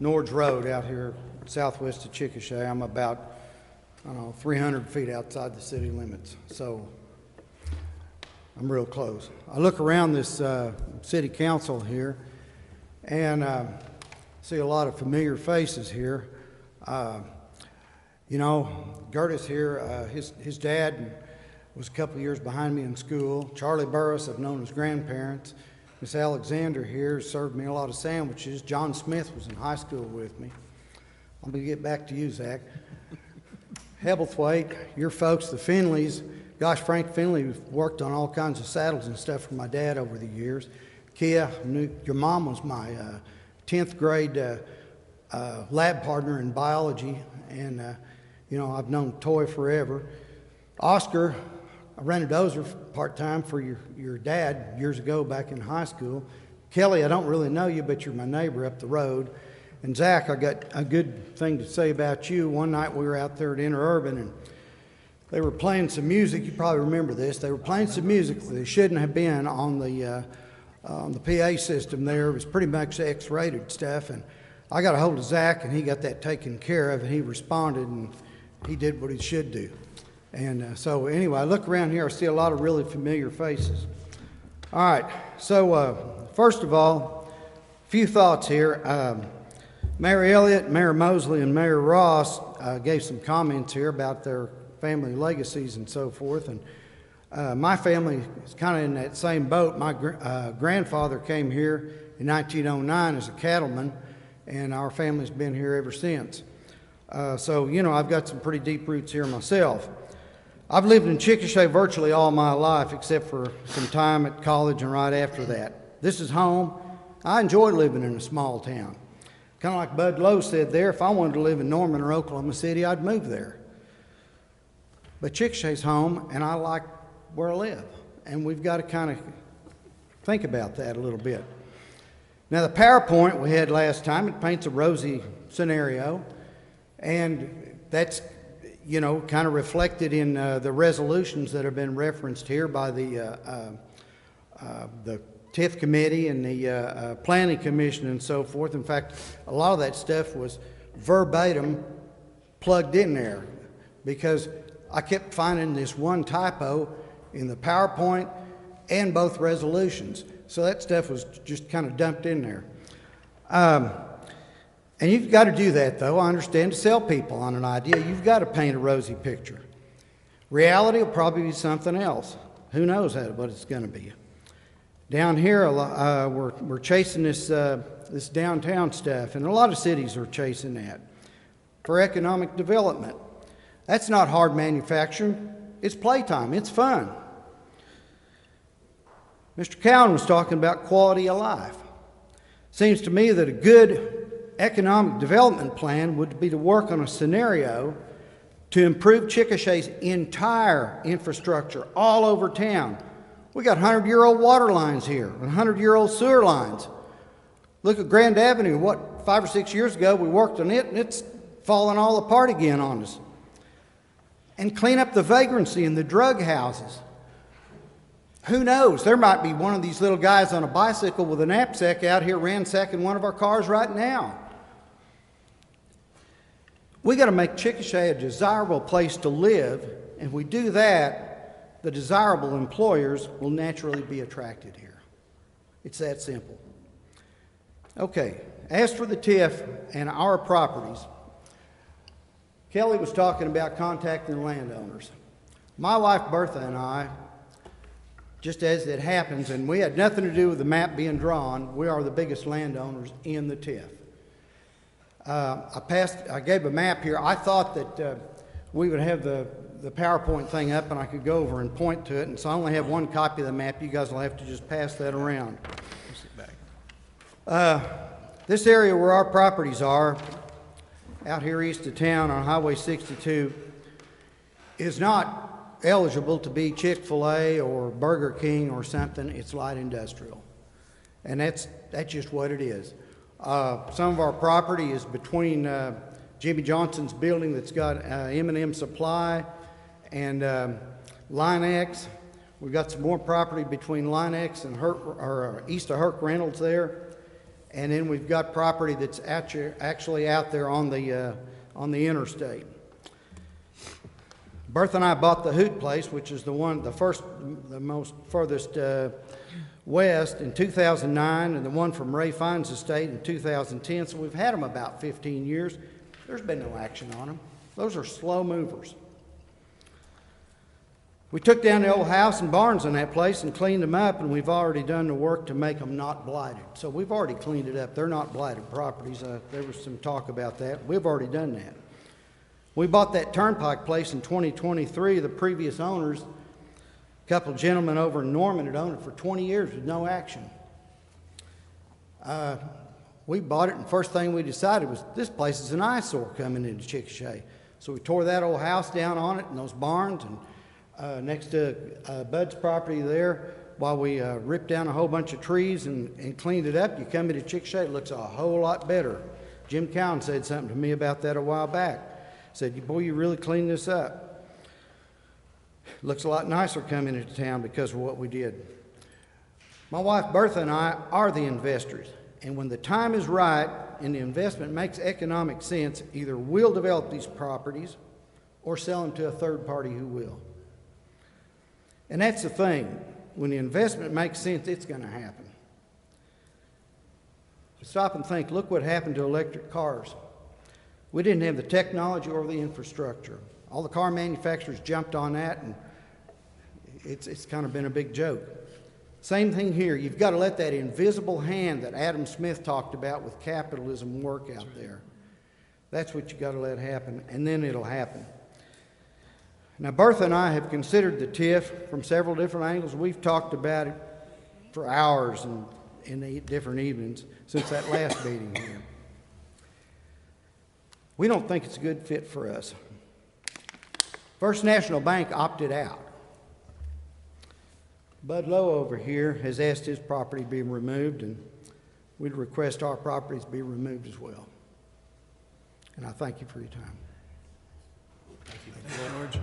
Norge Road out here southwest of Chickasha. I'm about, 300 feet outside the city limits, so I'm real close. I look around this city council here and see a lot of familiar faces here. Gertis here, his dad was a couple of years behind me in school. Charlie Burris, I've known his grandparents. Miss Alexander here served me a lot of sandwiches. John Smith was in high school with me. I'm going to get back to you, Zach. Hebblethwaite, your folks, the Finleys. Gosh, Frank Finley worked on all kinds of saddles and stuff for my dad over the years. Kia, your mom was my 10th grade lab partner in biology, and I've known Toy forever. Oscar, I rented Ozer part-time for your dad years ago back in high school. Kelly, I don't really know you, but you're my neighbor up the road. And Zach, I got a good thing to say about you. One night we were out there at Interurban, and they were playing some music. You probably remember this. They were playing some music that they shouldn't have been on the PA system there. It was pretty much X-rated stuff. And I got a hold of Zach, and he got that taken care of, and he responded, and he did what he should do. And so anyway, I look around here, I see a lot of really familiar faces. All right, so first of all, a few thoughts here. Mayor Elliott, Mayor Mosley, and Mayor Ross gave some comments here about their family legacies and so forth. And my family is kind of in that same boat. My grandfather came here in 1909 as a cattleman, and our family's been here ever since. So, I've got some pretty deep roots here myself. I've lived in Chickasha virtually all my life, except for some time at college and right after that. This is home. I enjoy living in a small town. Kind of like Bud Lowe said there, if I wanted to live in Norman or Oklahoma City, I'd move there. But Chickasha's home, and I like where I live. And we've got to kind of think about that a little bit. Now, the PowerPoint we had last time, it paints a rosy scenario, and that's kind of reflected in the resolutions that have been referenced here by the TIF committee and the planning commission and so forth. In fact, a lot of that stuff was verbatim plugged in there because I kept finding this one typo in the PowerPoint and both resolutions. So that stuff was just kind of dumped in there. And you've got to do that, though, I understand, to sell people on an idea. You've got to paint a rosy picture. Reality will probably be something else. Who knows what it's going to be. Down here, we're chasing this downtown stuff, and a lot of cities are chasing that for economic development. That's not hard manufacturing. it's playtime, it's fun. Mr. Cowan was talking about quality of life. Seems to me that a good economic development plan would be to work on a scenario to improve Chickasha's entire infrastructure all over town. We got 100-year-old water lines here, 100-year-old sewer lines. Look at Grand Avenue. 5 or 6 years ago we worked on it, and it's falling all apart again on us. And clean up the vagrancy in the drug houses. Who knows? There might be one of these little guys on a bicycle with a knapsack out here ransacking one of our cars right now. We got to make Chickasha a desirable place to live, and if we do that, the desirable employers will naturally be attracted here. It's that simple. Okay, as for the TIF and our properties, Kelly was talking about contacting the landowners. My wife Bertha and I, just as it happens, and we had nothing to do with the map being drawn, we are the biggest landowners in the TIF. I gave a map here. I thought that we would have the PowerPoint thing up and I could go over and point to it, and so I only have one copy of the map. You guys will have to just pass that around. This area where our properties are, out here east of town on Highway 62, is not eligible to be Chick-fil-A or Burger King or something. It's light industrial. And that's just what it is. Some of our property is between Jimmy Johnson's building that's got M&M Supply and Line-X. We've got some more property between Line-X and east of Herc Reynolds there. And then we've got property that's actually out there on the interstate. Bertha and I bought the Hoot place, which is the most furthest west, in 2009, and the one from Ray Fine's estate in 2010. So we've had them about 15 years. There's been no action on them. Those are slow movers. We took down the old house and barns in that place and cleaned them up, and we've already done the work to make them not blighted. So we've already cleaned it up. They're not blighted properties. There was some talk about that. We've already done that. We bought that Turnpike place in 2023. The previous owners, a couple of gentlemen over in Norman, had owned it for 20 years with no action. We bought it, and the first thing we decided was this place is an eyesore coming into Chickasha. So we tore that old house down on it and those barns, and next to Bud's property there, while we ripped down a whole bunch of trees and cleaned it up. You come into Chickasha, it looks a whole lot better. Jim Cowan said something to me about that a while back. Said, boy, you really cleaned this up. Looks a lot nicer coming into town because of what we did. My wife Bertha and I are the investors, and when the time is right and the investment makes economic sense, either we'll develop these properties or sell them to a third party who will. And that's the thing. When the investment makes sense, it's going to happen. Stop and think. Look what happened to electric cars. We didn't have the technology or the infrastructure. All the car manufacturers jumped on that, and it's kind of been a big joke. Same thing here. You've got to let that invisible hand that Adam Smith talked about with capitalism work out there. That's what you've got to let happen, and then it'll happen. Now, Bertha and I have considered the TIF from several different angles. We've talked about it for hours and in different evenings since that last meeting here. We don't think it's a good fit for us. First National Bank opted out. Bud Lowe over here has asked his property be removed, and we'd request our properties be removed as well. And I thank you for your time. Thank you, George.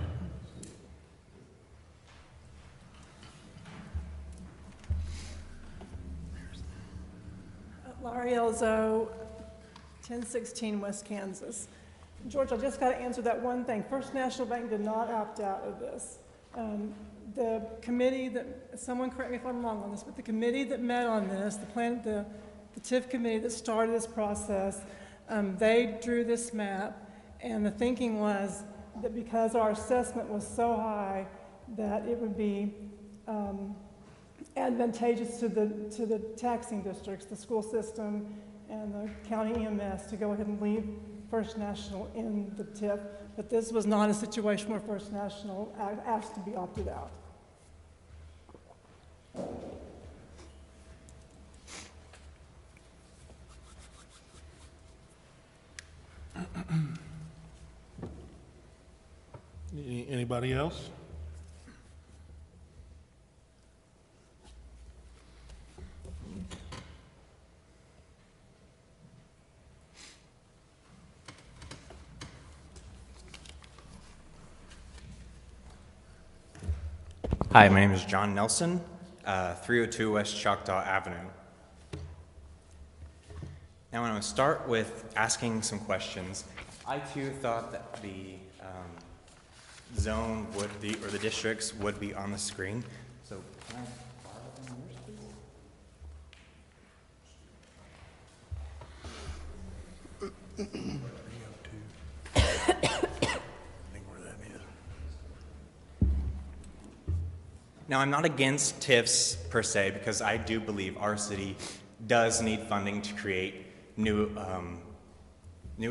Laurie Elzo, 1016 West Kansas. George, I just got to answer that one thing. First National Bank did not opt out of this. The committee that, someone correct me if I'm wrong on this, but the committee that met on this, the TIF committee that started this process, they drew this map, and the thinking was that because our assessment was so high that it would be advantageous to the taxing districts, the school system, and the county EMS to go ahead and leave First National in the TIF, but this was not a situation where First National asked to be opted out. Anybody else? Hi, my name is John Nelson, 302 West Choctaw Avenue. Now, I'm going to start with asking some questions. I too thought that the zone would be, or the districts would be on the screen. So, can I borrow them yours, please? Now, I'm not against TIFs per se, because I do believe our city does need funding to create new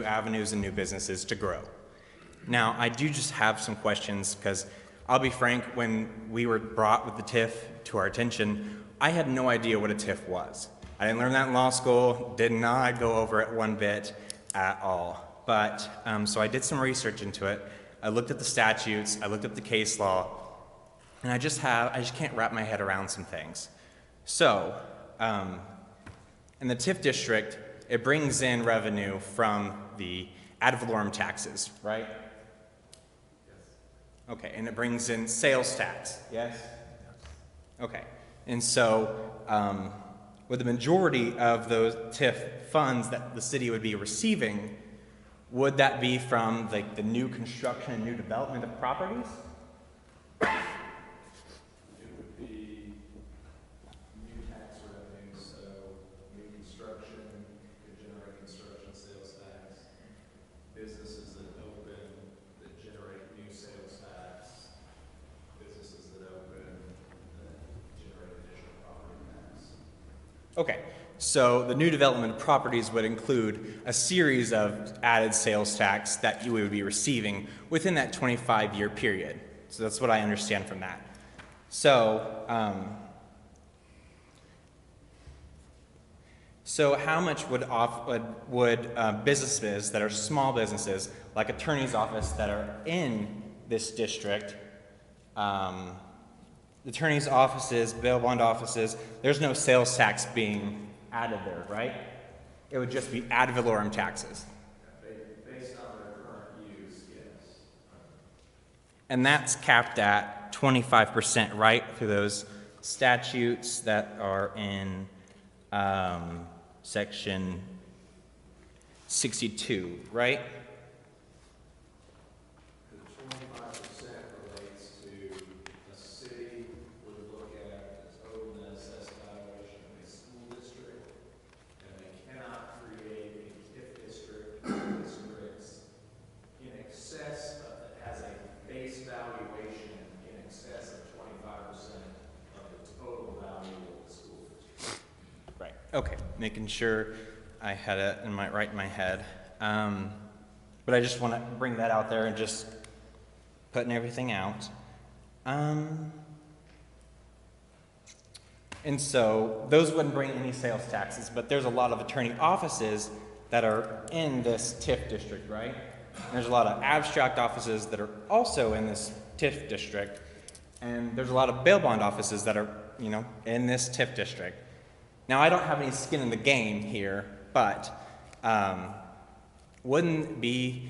avenues and new businesses to grow. Now, I do just have some questions, because I'll be frank, when we were brought with the TIF to our attention, I had no idea what a TIF was. I didn't learn that in law school, did not go over it one bit at all. But, so I did some research into it. I looked at the statutes, I looked at the case law, and I just can't wrap my head around some things. So, in the TIF district, it brings in revenue from the ad valorem taxes, right? Yes. Okay, and it brings in sales tax, yes? Okay, and so, with the majority of those TIF funds that the city would be receiving, would that be from like the new construction and new development of properties? Okay, so the new development of properties would include a series of added sales tax that you would be receiving within that 25-year period. So that's what I understand from that. So, so how much would businesses that are small businesses, like attorney's office that are in this district, attorney's offices, bail bond offices, there's no sales tax being added there, right? It would just be ad valorem taxes. Based on their current use, yes. And that's capped at 25%, right? Through those statutes that are in section 62, right? Okay, making sure I had it right in my head. But I just want to bring that out there and just putting everything out. And so those wouldn't bring any sales taxes, but there's a lot of attorney offices that are in this TIF district, right? And there's a lot of abstract offices that are also in this TIF district, and there's a lot of bail bond offices that are, in this TIF district. Now, I don't have any skin in the game here, but wouldn't it be,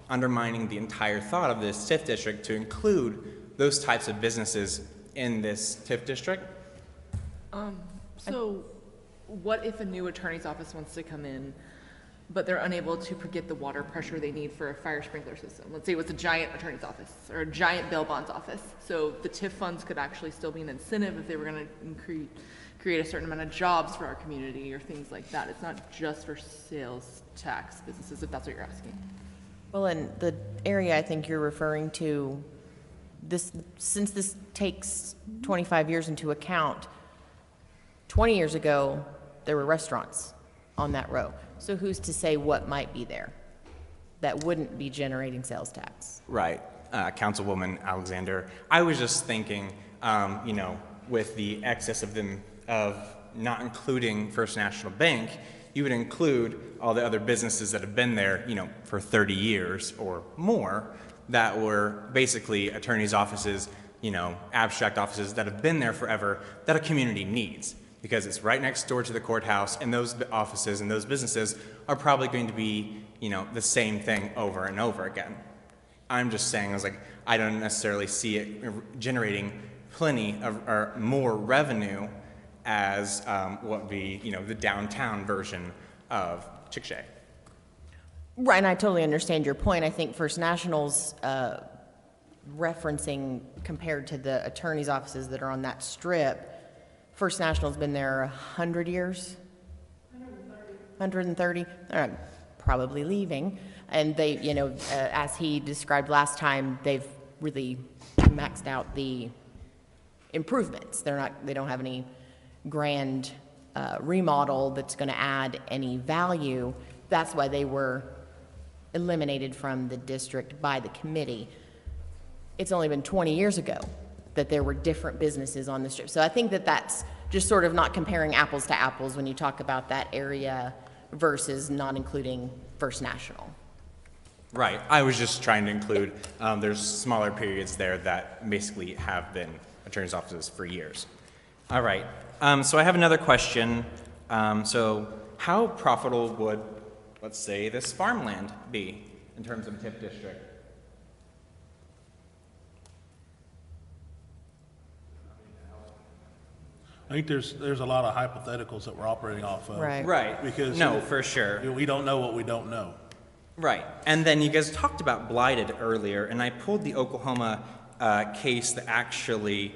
undermining the entire thought of this TIF district to include those types of businesses in this TIF district? So what if a new attorney's office wants to come in, but they're unable to get the water pressure they need for a fire sprinkler system? Let's say it was a giant attorney's office or a giant bail bonds office. So the TIF funds could actually still be an incentive if they were going to create a certain amount of jobs for our community or things like that. It's not just for sales tax businesses, if that's what you're asking. Well, in the area I think you're referring to, since this takes 25 years into account, 20 years ago, there were restaurants on that row. So who's to say what might be there? that wouldn't be generating sales tax. Right, Councilwoman Alexander. I was just thinking, with the excess of not including First National Bank, you would include all the other businesses that have been there, for 30 years or more, that were basically attorneys' offices, abstract offices that have been there forever, that a community needs, because it's right next door to the courthouse, and those offices and those businesses are probably going to be, the same thing over and over again. I'm just saying, I don't necessarily see it generating plenty of, or more revenue as what would be, the downtown version of Chick-fil-A. Right, and I totally understand your point. I think First National's referencing compared to the attorney's offices that are on that strip, First National's been there 100 years? 130. They're probably leaving. And they, as he described last time, they've really maxed out the improvements. They don't have any grand remodel that's going to add any value. That's why they were eliminated from the district by the committee. It's only been 20 years ago that there were different businesses on the strip. So I think that that's just sort of not comparing apples to apples when you talk about that area versus not including First National. Right, I was just trying to include, there's smaller periods there that basically have been attorney's offices for years. All right, so I have another question. So how profitable would, let's say, this farmland be in terms of TIF district? I think there's a lot of hypotheticals that we're operating off of. Right. Right, Because no, for sure. we don't know what we don't know. Right, and then you guys talked about blighted earlier, and I pulled the Oklahoma case that actually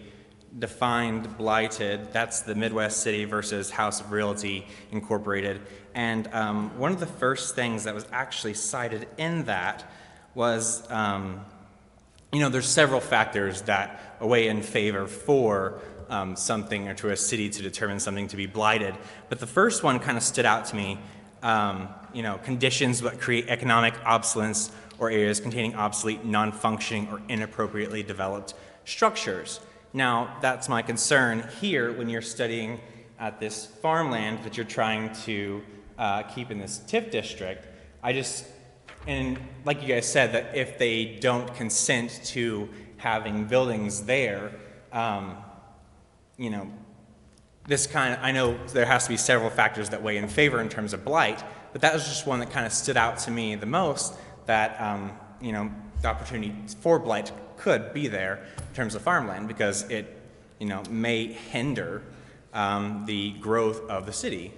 defined blighted. That's the Midwest City versus House of Realty Incorporated. And one of the first things that was actually cited in that was, there's several factors that weigh in favor for something, or to a city to determine something to be blighted. But the first one kind of stood out to me. Conditions that create economic obsolescence or areas containing obsolete, non-functioning, or inappropriately developed structures. Now, that's my concern here when you're studying at this farmland that you're trying to keep in this TIF district. And like you guys said, that if they don't consent to having buildings there, I know there has to be several factors that weigh in favor in terms of blight, but that was just one that kind of stood out to me the most, that, the opportunity for blight could be there in terms of farmland, because it, may hinder the growth of the city.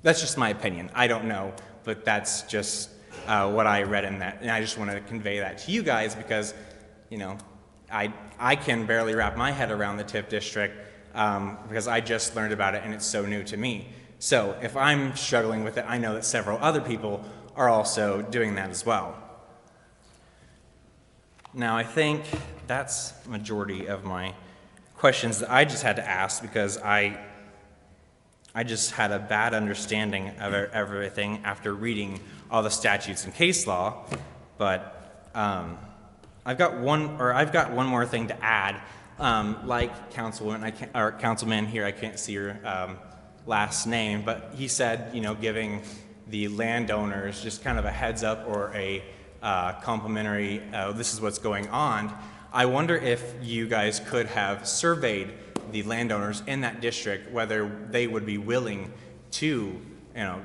That's just my opinion. I don't know, but that's just what I read in that, and I just want to convey that to you guys because, I can barely wrap my head around the TIF district because I just learned about it and it's so new to me. So if I'm struggling with it, I know that several other people are also doing that as well. Now, I think that's the majority of my questions that I just had to ask because I just had a bad understanding of everything after reading all the statutes and case law. But I've got one more thing to add. Like Councilman here, I can't see your last name, but he said, giving the landowners just kind of a heads up or a complimentary, this is what's going on. I wonder if you guys could have surveyed the landowners in that district, whether they would be willing to,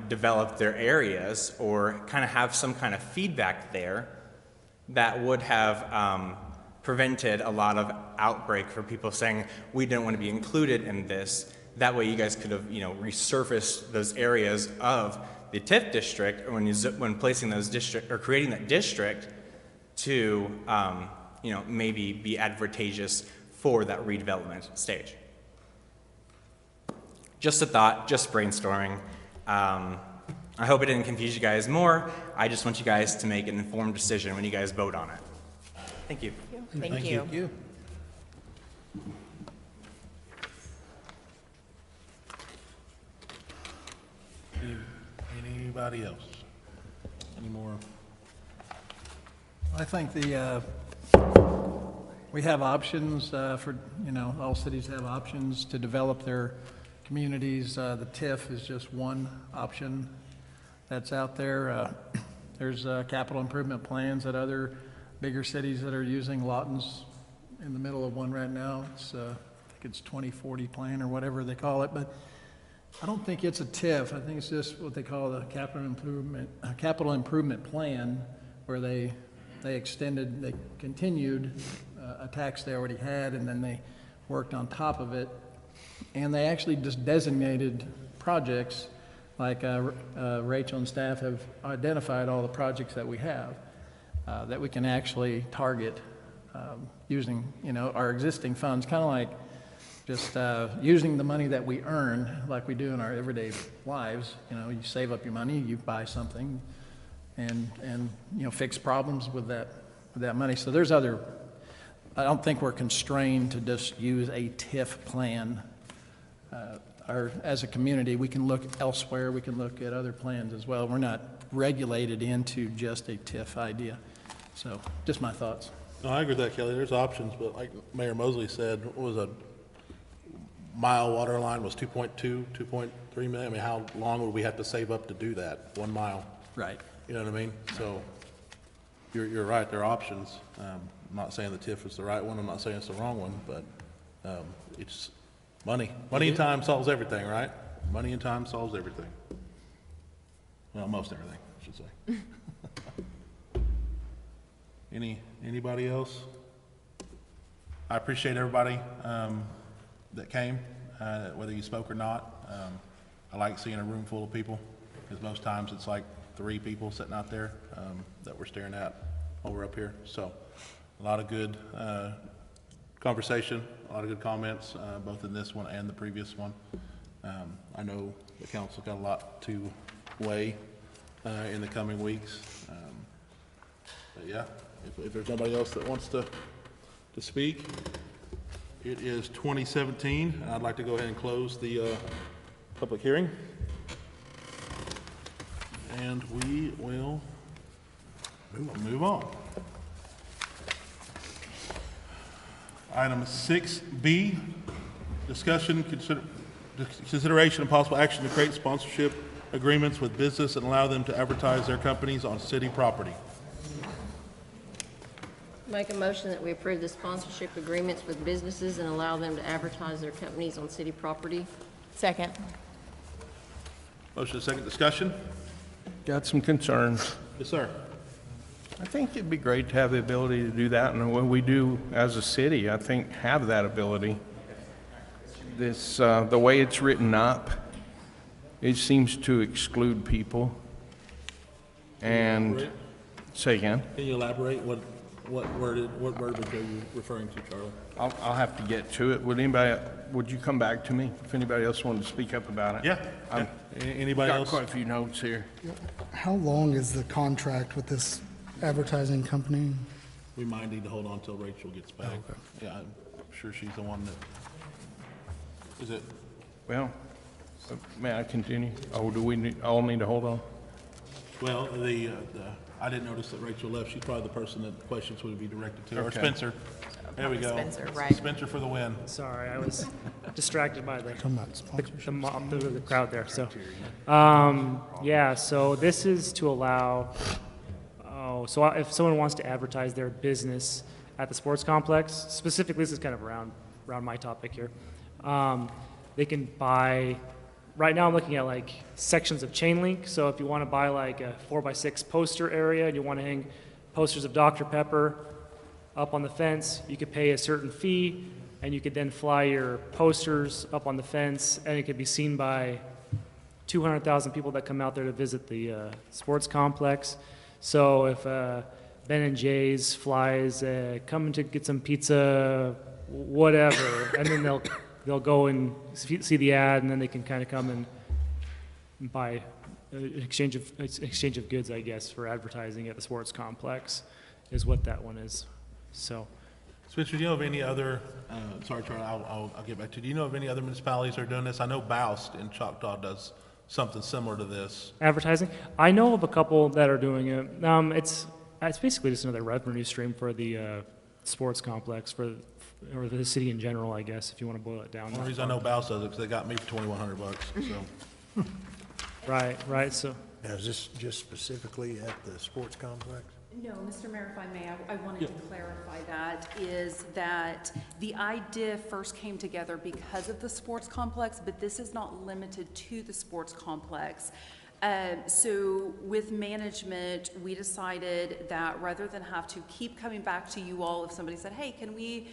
develop their areas or kind of have some kind of feedback there that would have prevented a lot of outbreak for people saying, we didn't want to be included in this. That way you guys could have, resurfaced those areas of the TIF district when placing those district or creating that district to, maybe be advantageous for that redevelopment stage. Just a thought, just brainstorming. I hope it didn't confuse you guys more. I just want you guys to make an informed decision when you guys vote on it. Thank you. Thank you. Anybody else? Any more I think we have options for, all cities have options to develop their communities. The TIF is just one option that's out there. There's capital improvement plans at other bigger cities that are using. Lawton's in the middle of one right now. It's, I think it's 2040 plan or whatever they call it, but I don't think it's a TIF. I think it's just what they call the capital improvement plan, where they continued a tax they already had, and then they worked on top of it. And they actually just designated projects, like Rachel and staff have identified all the projects that we have that we can actually target using, our existing funds, kind of like just using the money that we earn like we do in our everyday lives. You save up your money, you buy something, and fix problems with that money. So there's other, I don't think we're constrained to just use a TIF plan. As a community, we can look elsewhere, we can look at other plans as well. We're not regulated into just a TIF idea. So just my thoughts. No, I agree with that, Kelly. There's options, but like Mayor Mosley said, what was a mile water line was 2.2, 2.3 million. I mean, how long would we have to save up to do that? 1 mile. Right. You know what I mean? So you're right. There are options. I'm not saying the TIF is the right one. I'm not saying it's the wrong one, but it's money. Money and time solves everything, right? Money and time solves everything. Well, most everything, I should say. Anybody else? I appreciate everybody that came, whether you spoke or not. I like seeing a room full of people, because most times it's like 3 people sitting out there that we're staring at while we're up here. So a lot of good conversation, a lot of good comments, both in this one and the previous one. I know the council got a lot to weigh in the coming weeks. But yeah, if there's nobody else that wants to speak, it is 2017. I'd like to go ahead and close the public hearing. And we will move on. Item 6B, discussion, consideration and possible action to create sponsorship agreements with business and allow them to advertise their companies on city property. Make a motion that we approve the sponsorship agreements with businesses and allow them to advertise their companies on city property. Second. Motion and second, discussion. Got some concerns. Yes, sir. I think it'd be great to have the ability to do that, and when we do as a city, I think have that ability. This, the way it's written up, it seems to exclude people. And say again. Can you elaborate what verbiage are you referring to, Charlie? I'll have to get to it. Would you come back to me if anybody else wanted to speak up about it? Yeah. Anybody else? Got quite a few notes here. How long is the contract with this advertising company? We might need to hold on until Rachel gets back. Oh, okay. Yeah, I'm sure she's the one that, is it? Well, may I continue? Oh, do we all need to hold on? Well, I didn't notice that Rachel left. She's probably the person that the questions would be directed to. Or Okay. Spencer. There we go. Spencer, right. Spencer for the win. Sorry, I was distracted by the crowd there. So, yeah, so this is to allow, if someone wants to advertise their business at the sports complex, specifically, this is kind of around my topic here, they can buy, right now I'm looking at like sections of chain link. So if you want to buy like a 4x6 poster area and you want to hang posters of Dr. Pepper up on the fence, you could pay a certain fee and you could then fly your posters up on the fence and it could be seen by 200,000 people that come out there to visit the sports complex. So if Ben and Jay's flies coming to get some pizza, whatever, and then they'll go and see the ad, and then they can kind of come and buy exchange of goods, I guess, for advertising at the sports complex, is what that one is. So, Spencer, do you know of any other? Sorry, Charlie, I'll get back to you. Do you know of any other municipalities that are doing this? I know Boust in Choctaw does something similar to this. Advertising? I know of a couple that are doing it. it's basically just another revenue stream for the sports complex, or the city in general, I guess, if you want to boil it down. The only reason I know Bouse does it, because they got me for $2,100, so. Right, so. Now, is this just specifically at the sports complex? No, Mr. Mayor, if I may, I wanted to clarify that, is that the idea first came together because of the sports complex, but this is not limited to the sports complex. So with management, we decided that rather than have to keep coming back to you all if somebody said, hey, can we,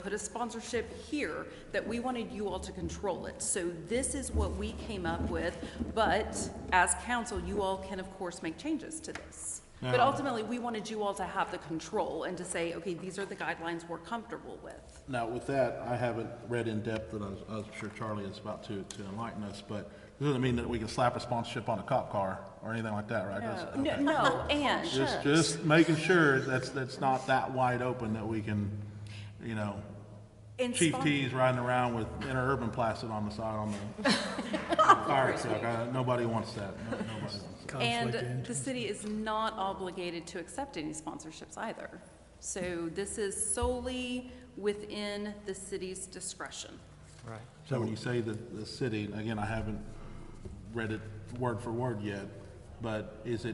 put a sponsorship here, that we wanted you all to control it. So this is what we came up with, but as council, you all can of course make changes to this. But ultimately, we wanted you all to have the control and to say, okay, these are the guidelines we're comfortable with. Now, with that, I haven't read in depth, that I was sure Charlie is about to enlighten us, but it doesn't mean that we can slap a sponsorship on a cop car or anything like that, right? No, and. Just making sure that's not that wide open, that we can, And Chief T's riding around with interurban placid on the side on the fire truck. Nobody wants that. Nobody wants that. And the city is not obligated to accept any sponsorships either. So this is solely within the city's discretion. Right. So when you say that the city, again, I haven't read it word for word yet, but it's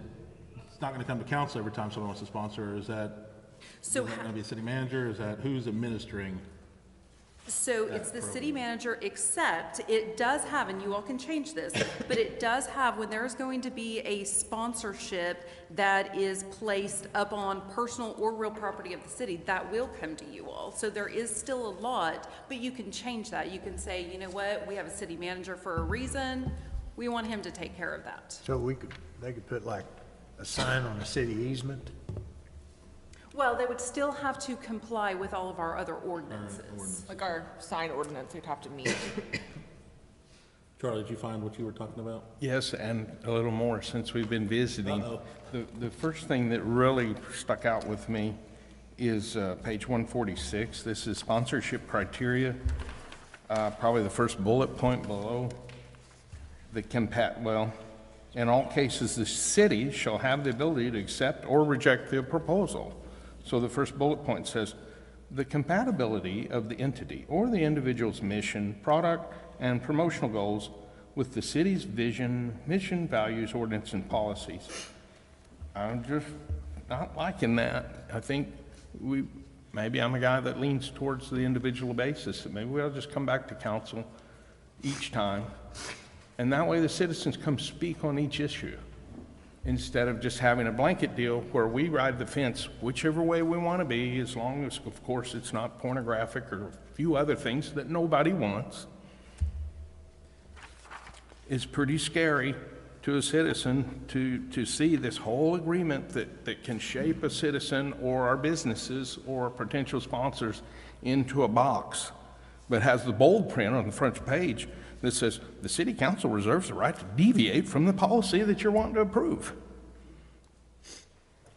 not going to come to council every time someone wants to sponsor, or is that going to be a city manager? Is that who's administering? So it's the city manager, except it does have, and you all can change this, but it does have, when there's going to be a sponsorship that is placed up on personal or real property of the city, that will come to you all. So there is still a lot, but you can change that. You can say, you know what, we have a city manager for a reason. We want him to take care of that. So they could put like a sign on a city easement? Well, they would still have to comply with all of our other ordinances. Like our sign ordinance, they'd have to meet. Charlie, did you find what you were talking about? Yes, and a little more since we've been visiting. The first thing that really stuck out with me is page 146. This is sponsorship criteria. Probably the first bullet point below. In all cases, the city shall have the ability to accept or reject the proposal. So the first bullet point says, the compatibility of the entity or the individual's mission, product, and promotional goals with the city's vision, mission, values, ordinance, and policies. I'm just not liking that. I think maybe I'm a guy that leans towards the individual basis. Maybe we'll just come back to council each time. And that way the citizens come speak on each issue, instead of just having a blanket deal where we ride the fence whichever way we want to be, as long as, of course, it's not pornographic or a few other things that nobody wants. It's pretty scary to a citizen to see this whole agreement that can shape a citizen or our businesses or potential sponsors into a box, but has the bold print on the front page that says, the city council reserves the right to deviate from the policy that you're wanting to approve.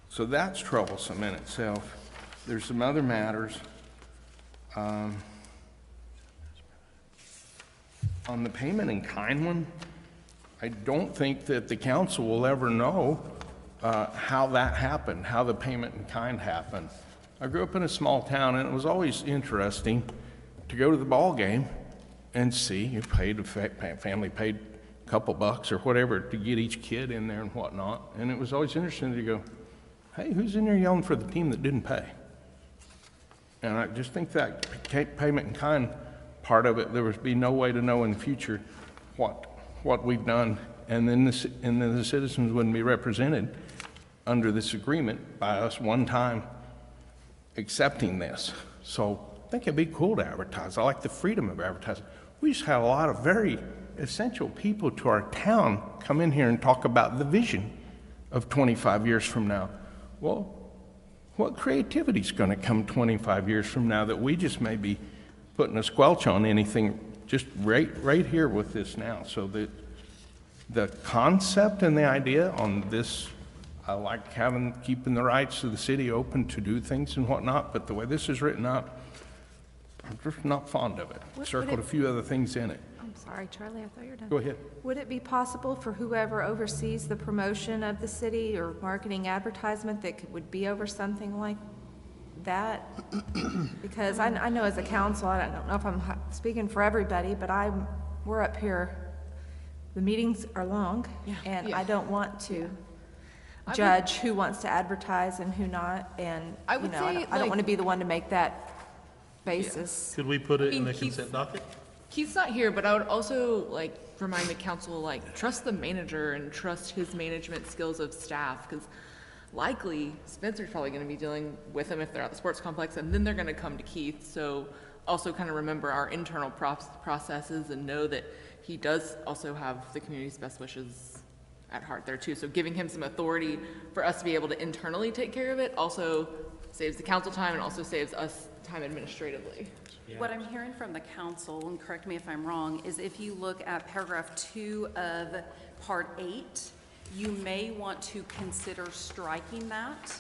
So that's troublesome in itself. There's some other matters. On the payment in kind one, I don't think that the council will ever know how that happened, how the payment in kind happened. I grew up in a small town, and it was always interesting to go to the ball game and see, family paid a couple bucks or whatever to get each kid in there and whatnot. And it was always interesting to go, hey, who's in there yelling for the team that didn't pay? And I just think that payment in kind part of it, there would be no way to know in the future what we've done. And then the citizens wouldn't be represented under this agreement by us one time accepting this. So I think it'd be cool to advertise. I like the freedom of advertising. We just had a lot of very essential people to our town come in here and talk about the vision of 25 years from now. Well, what creativity is going to come 25 years from now that we just may be putting a squelch on anything just right here with this now? So the concept and the idea on this, I like keeping the rights of the city open to do things and whatnot, but the way this is written up, I'm just not fond of it. Circled a few other things in it. I'm sorry, Charlie, I thought you were done. Go ahead. Would it be possible for whoever oversees the promotion of the city or marketing advertisement that would be over something like that? Because I know as a council, I don't know if I'm speaking for everybody, but we're up here, the meetings are long, and I don't want to judge who wants to advertise and who not, and, I would say, I don't want to be the one to make that basis. Could we put it in the consent docket? Keith's not here, but I would also like remind the council, like, trust the manager and trust his management skills of staff, because likely Spencer's probably going to be dealing with them if they're at the sports complex, and then they're going to come to Keith. So also kind of remember our internal processes and know that he does also have the community's best wishes at heart there too. So giving him some authority for us to be able to internally take care of it also saves the council time and also saves us time administratively. What I'm hearing from the council, and correct me if I'm wrong, is if you look at paragraph 2 of part 8, you may want to consider striking that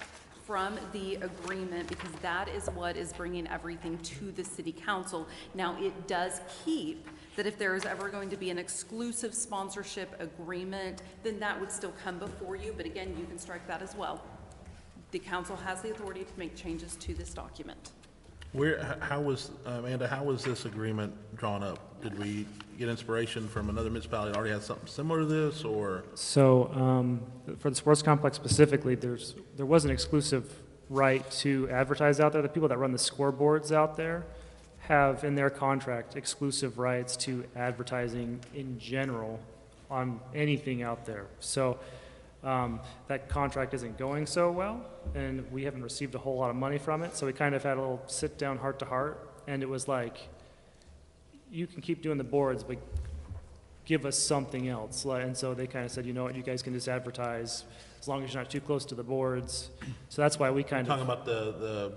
from the agreement, because that is what is bringing everything to the city council. Now, it does keep that if there is ever going to be an exclusive sponsorship agreement, then that would still come before you, but again, you can strike that as well. The council has the authority to make changes to this document. How was, Amanda, how was this agreement drawn up? Did we get inspiration from another municipality that already had something similar to this, or? So for the sports complex specifically, there was an exclusive right to advertise out there. The people that run the scoreboards out there have in their contract exclusive rights to advertising in general on anything out there. So that contract isn't going so well, and we haven't received a whole lot of money from it. So we kind of had a little sit down heart to heart, and it was like, you can keep doing the boards, but give us something else. And so they kind of said, you know what, you guys can just advertise as long as you're not too close to the boards. So that's why we kind of Talking about the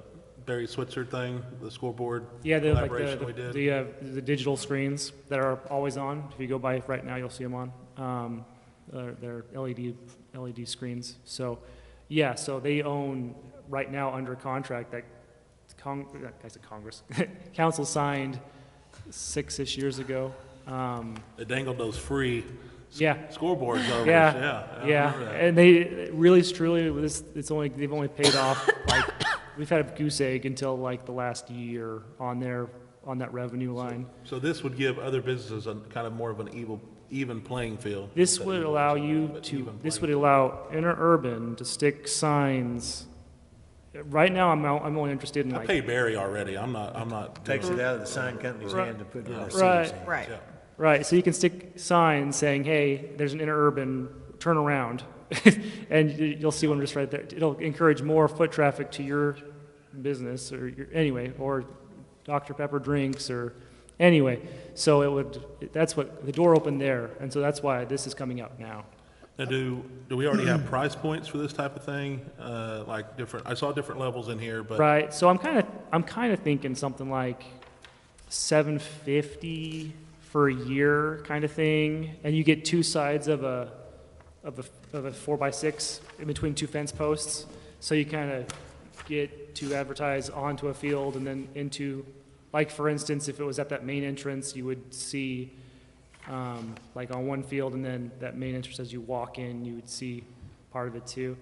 Barry Switzer thing, the scoreboard collaboration we did? the digital screens that are always on. If you go by right now, you'll see them on. They're LED screens. So, yeah, so they own right now under contract that Congress, council signed 6-ish years ago. They dangled those free scoreboards over us. I remember that. And they really, truly, they've only paid off, like, we've had a goose egg until like the last year on that revenue line. So this would give other businesses a kind of more of an even playing field. This would allow Interurban to stick signs. Right now, I'm only interested in I like. paid Barry already. I'm not. Takes it out of the sign company's hand to put it in our Right. city's hands. Right. Yeah. Right, so you can stick signs saying, hey, there's an Interurban, turn around. And you'll see one just right there. It'll encourage more foot traffic to your business or Dr. Pepper drinks or anyway. So that's what, the door opened there. And so that's why this is coming out now. Now, do we already have price points for this type of thing? Like different, I saw different levels in here, but. Right, so I'm kind of thinking something like $750 for a year kind of thing, and you get two sides of a 4x6 in between two fence posts, so you kind of get to advertise onto a field and then into, like for instance, if it was at that main entrance, you would see like on one field, and then that main entrance as you walk in, you would see part of it too.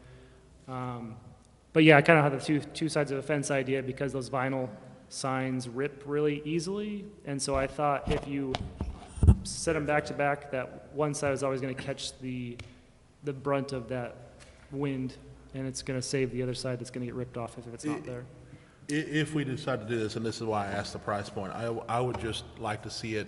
But yeah, I kind of have the two sides of the fence idea because those vinyl signs rip really easily, and so I thought if you set them back to back, that one side is always going to catch the brunt of that wind, and it's going to save the other side that's going to get ripped off if it's not there. If we decide to do this, and this is why I asked the price point, I would just like to see it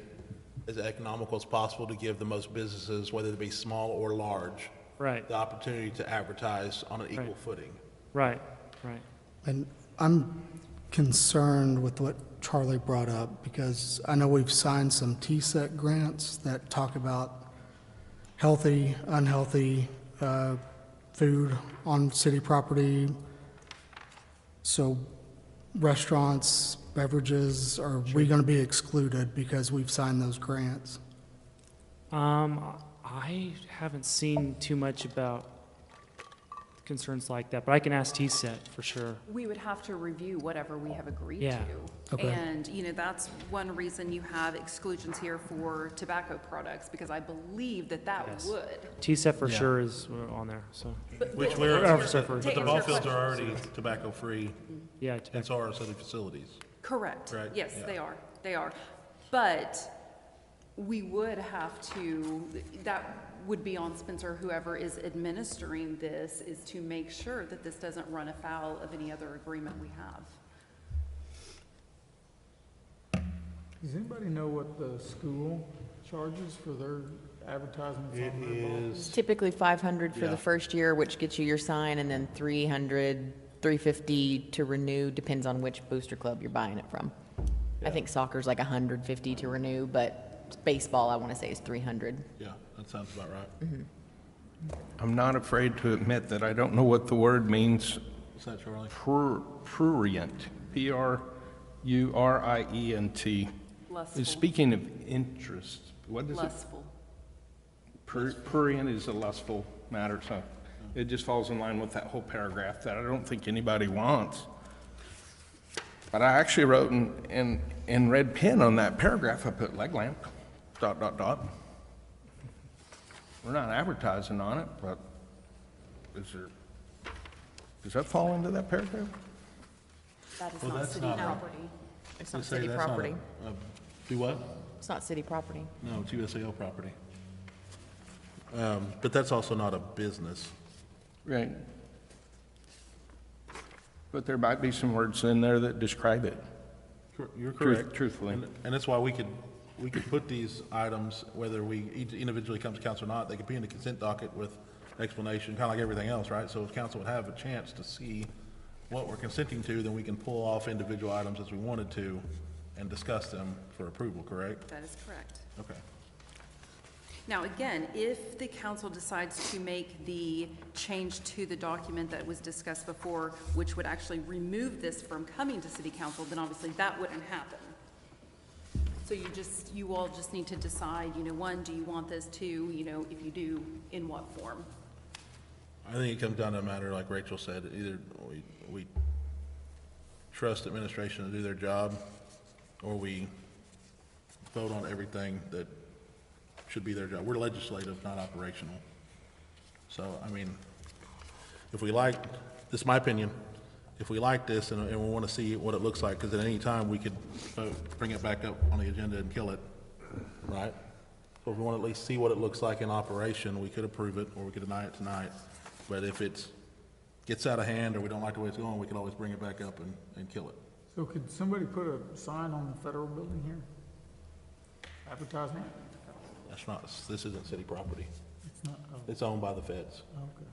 as economical as possible to give the most businesses, whether they be small or large, right, the opportunity to advertise on an equal footing. Right. And I'm concerned with what Charlie brought up, because I know we've signed some TSEC grants that talk about healthy, unhealthy food on city property. So restaurants, beverages, are we going to be excluded because we've signed those grants? I haven't seen too much about concerns like that, but I can ask TSET for sure. We would have to review whatever we have agreed Yeah. to. Okay. And, you know, that's one reason you have exclusions here for tobacco products, because I believe that that Yes. would. TSET for Yeah. sure is on there, so. Which we're, Oh, sorry, for- but the ball fields are already tobacco-free. Yeah. And so are city facilities. Correct. Right, Yes, yeah. they are. But we would have to, that would be on Spencer, whoever is administering this, is to make sure that this doesn't run afoul of any other agreement we have. Does anybody know what the school charges for their advertisements on their ball fields? Typically 500 for Yeah. the first year, which gets you your sign, and then 300, 350 to renew, depends on which booster club you're buying it from. I think soccer's like 150 to renew, but baseball, I want to say, is 300. Yeah, that sounds about right. I'm not afraid to admit that I don't know what the word means. What's that, Charlie? Prurient, P-R-U-R-I-E-N-T. Lustful. Speaking of interest, what is Lustful. it? Prurient is a lustful matter, so it just falls in line with that whole paragraph that I don't think anybody wants. But I actually wrote in red pen on that paragraph, I put leg lamp, ... We're not advertising on it, but does that fall into that paragraph? That is Well, not that's city not- property. It's They not say city that's not property. Do what? It's not city property. No, it's USAO property. But that's also not a business. Right. But there might be some words in there that describe it. You're correct. Truthfully. And that's why we could put these items, whether each individually comes to council or not, they could be in the consent docket with explanation, kind of like everything else, right? So if council would have a chance to see what we're consenting to, then we can pull off individual items as we wanted to and discuss them for approval, correct? That is correct. Okay. Now, again, if the council decides to make the change to the document that was discussed before, which would actually remove this from coming to city council, then obviously that wouldn't happen. So you all just need to decide, one, do you want this? Two, if you do, in what form? I think it comes down to a matter, like Rachel said, either we trust administration to do their job, or we vote on everything that should be their job. We're legislative, not operational. So, I mean, if we like, this is my opinion, if we like this and we want to see what it looks like, because at any time we could bring it back up on the agenda and kill it, right? So if we want to at least see what it looks like in operation, we could approve it or we could deny it tonight. But if it gets out of hand or we don't like the way it's going, we can always bring it back up and kill it. So could somebody put a sign on the federal building here? Advertising? That's not, this isn't city property. It's not, oh, It's owned by the feds. okay.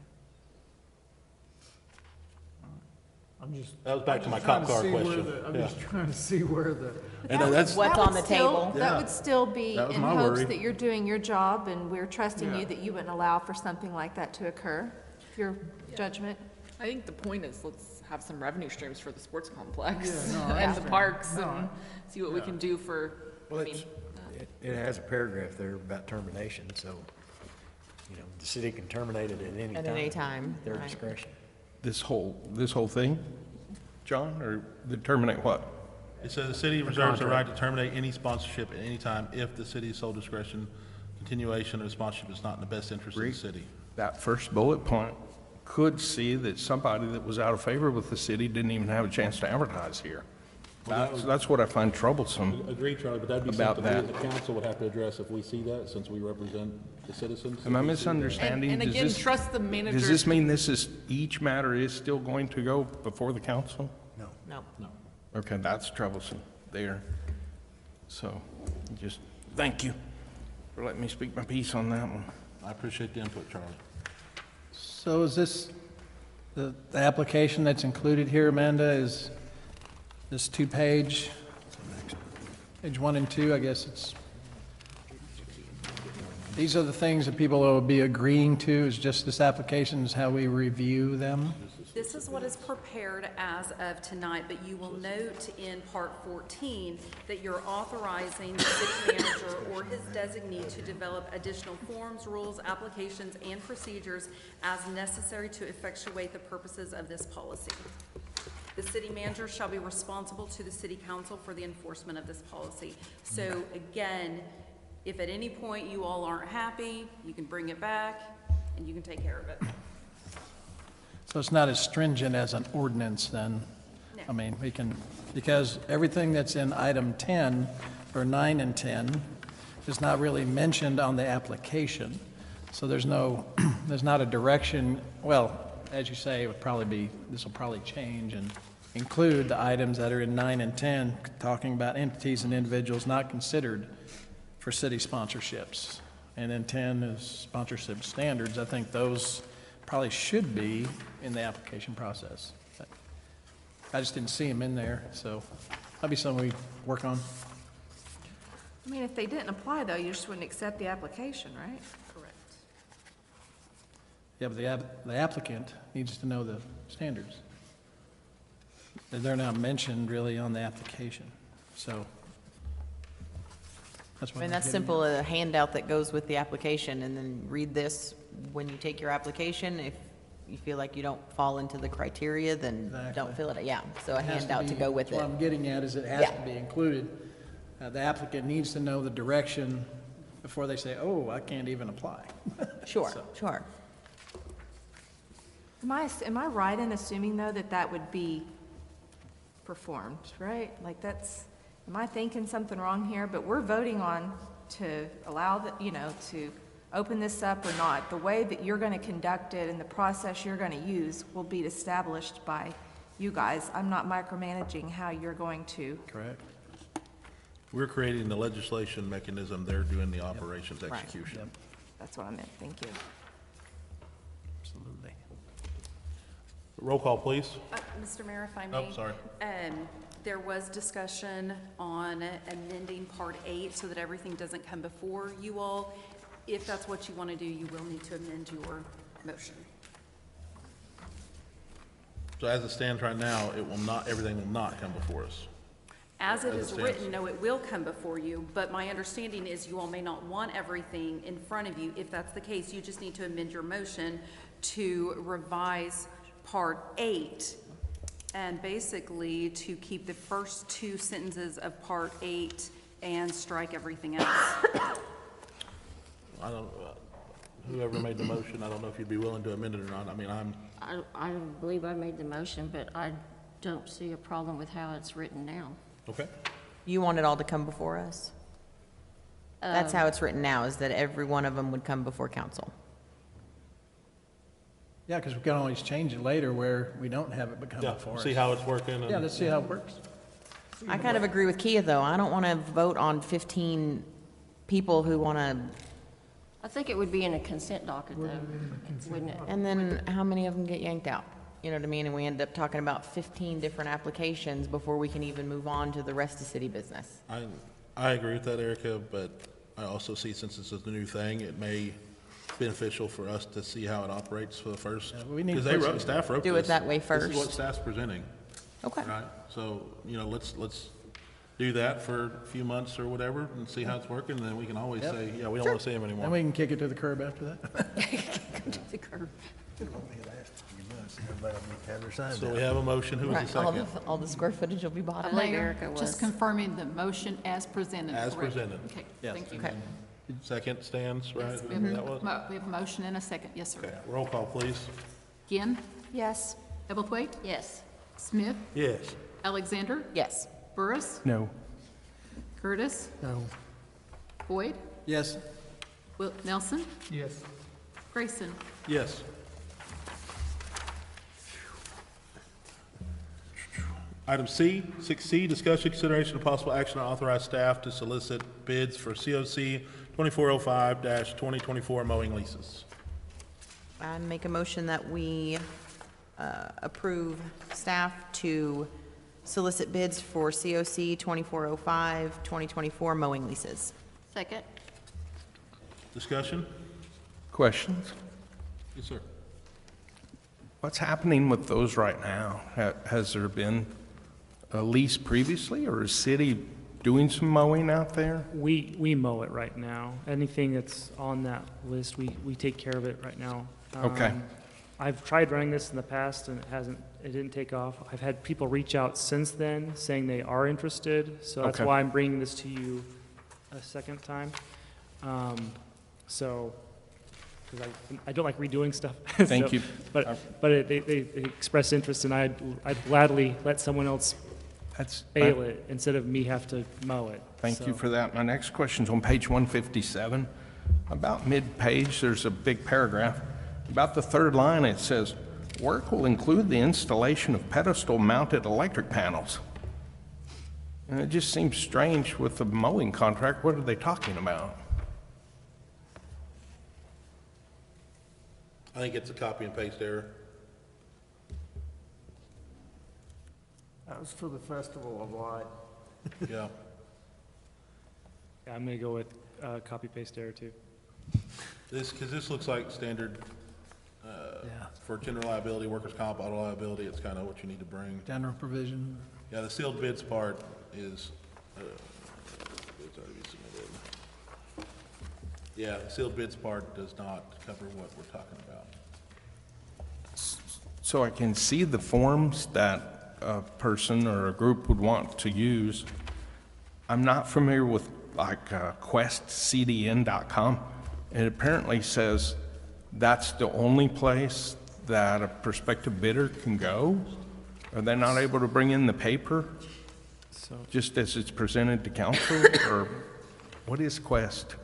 I'm just. That was back to my I'm just trying cop car see where question. the- I'm Yeah. just trying to see where the, And that's, What's on the table? That would still be That was in my hopes worry. that you're doing your job, and we're trusting Yeah. you that you wouldn't allow for something like that to occur. Your judgment. I think the point is, let's have some revenue streams for the sports complex Yeah, no, I and the understand. parks No, and see what we can do for, Well, I mean, it has a paragraph there about termination, so, the city can terminate it at any time. At any time, Their right. discretion. This whole thing, John, or terminate what? it says the city reserves the right to terminate any sponsorship at any time if the city's sole discretion continuation of the sponsorship is not in the best interest of the city. That first bullet point could see that somebody that was out of favor with the city didn't even have a chance to advertise here. That's what I find troublesome. Agreed, Charlie, but that'd be About something we as that. a council would have to address if we see that, since we represent the citizens. Am I If we see that. misunderstanding? and Does again, this- trust the manager. Does this mean each matter is still going to go before the council? No. No. No. Okay, that's troublesome there. So, thank you for letting me speak my piece on that one. I appreciate the input, Charlie. So is this, the application that's included here, Amanda, is this page 1 and 2, I guess it's, These are the things that people will be agreeing to, is just this application is how we review them? This is what is prepared as of tonight, but you will note in Part 14 that you're authorizing the city manager or his designee to develop additional forms, rules, applications, and procedures as necessary to effectuate the purposes of this policy. The city manager shall be responsible to the city council for the enforcement of this policy. So again, if at any point you all aren't happy, you can bring it back and you can take care of it. So it's not as stringent as an ordinance then? No. I mean, we can, because everything that's in item 10, or 9 and 10, is not really mentioned on the application. So there's no, there's not a direction, well, as you say, it would probably be, this will probably change and include the items that are in 9 and 10, talking about entities and individuals not considered for city sponsorships. And then 10 is sponsorship standards. I think those probably should be in the application process. I just didn't see them in there, so that'd be something we work on. I mean, if they didn't apply, though, you just wouldn't accept the application, right? Correct. Yeah, but the applicant needs to know the standards. They're not mentioned really on the application, so. That's I what mean, I'm that's getting at. simple, a handout that goes with the application, and then read this when you take your application. If you feel like you don't fall into the criteria, then don't Exactly. fill it, yeah, so a It has handout to be- go with What it. I'm getting at is it has Yeah. to be included. The applicant needs to know the direction before they say, oh, I can't even apply. Sure, So- sure. Am I right in assuming, though, that that would be performed, right? Like that's, am I thinking something wrong here? But we're voting on to allow the, to open this up or not. The way that you're going to conduct it and the process you're going to use will be established by you guys. I'm not micromanaging how you're going to. Correct. We're creating the legislation mechanism, they're doing the operations Right. execution. That's what I meant. Thank you. Absolutely. Roll call, please. Mr. Mayor, if I Oh, may. sorry. There was discussion on amending Part 8 so that everything doesn't come before you all. If that's what you want to do, you will need to amend your motion. So as it stands right now, it will not, everything will not come before us. As it As it is stands. written, no, it will come before you, but my understanding is you all may not want everything in front of you. If that's the case, you just need to amend your motion to revise Part 8 and basically to keep the first two sentences of Part 8 and strike everything else. I don't, whoever made the motion, I don't know if you'd be willing to amend it or not. I mean, I believe I made the motion, but I don't see a problem with how it's written now. okay. You want it all to come before us? That's how it's written now, is that every one of them would come before council. Yeah, because we can always change it later where we don't have it become Yeah, before us. see how it's working. Yeah, let's see how it works. I kind of agree with Kia, though. I don't want to vote on 15 people who want to, I think it would be in a consent docket, though, wouldn't it? and then how many of them get yanked out? You know what I mean? And we end up talking about 15 different applications before we can even move on to the rest of city business. I agree with that, Erica, but I also see since this is the new thing, it may be beneficial for us to see how it operates for the first. we need to Because put some- staff wrote Do it this. that way This first. is what staff's presenting. Okay. Right? So, let's do that for a few months or whatever and see how it's working, and then we can always Yep. say, yeah, we don't want to see him anymore. And we can kick it to the curb after that. The curve. So we have a motion, who was the Right, second? all the square footage will be bought. I believe Erica was. Just confirming the motion as presented. As correct? presented. Okay, Yes. thank you. Okay. Second stands, right? Yes, we have That was- we have a motion and a second. Yes, sir. Okay, roll call, please. Ginn, Yes. Ebelthwaite, Yes. Smith, Yes. Alexander, Yes. Burris, No. Curtis, No. Boyd, Yes. Nelson, Yes. Grayson. Yes. Item C, 6C, discussion, consideration, of possible action to authorize staff to solicit bids for COC 2405-2024 mowing leases. I make a motion that we approve staff to solicit bids for COC 2405, 2024 mowing leases. Second? Discussion? Questions? Yes, sir. What's happening with those right now? Has there been a lease previously, or is city doing some mowing out there? We mow it right now. Anything that's on that list, we take care of it right now. Okay. I've tried running this in the past and it didn't take off. I've had people reach out since then saying they are interested, so that's Okay. why I'm bringing this to you a second time. So, because I don't like redoing stuff. Thank you. But they expressed interest, and I'd gladly let someone else bale it instead of me have to mow it. Thank you for that. My next question's on page 157. About mid-page, there's a big paragraph. About the third line, it says, work will include the installation of pedestal-mounted electric panels. And it just seems strange with the mowing contract. What are they talking about? I think it's a copy and paste error. That was for the Festival of Light. Yeah. Yeah, I'm gonna go with copy paste error too. Because this looks like standard, for general liability, workers' comp, auto liability, it's kind of what you need to bring. General provision. Yeah, the sealed bids part is, bids already submitted. Yeah, the sealed bids part does not cover what we're talking about. So I can see the forms that a person or a group would want to use. I'm not familiar with like questcdn.com. It apparently says that's the only place that a prospective bidder can go. Are they not able to bring in the paper just as it's presented to council? Or what is Quest?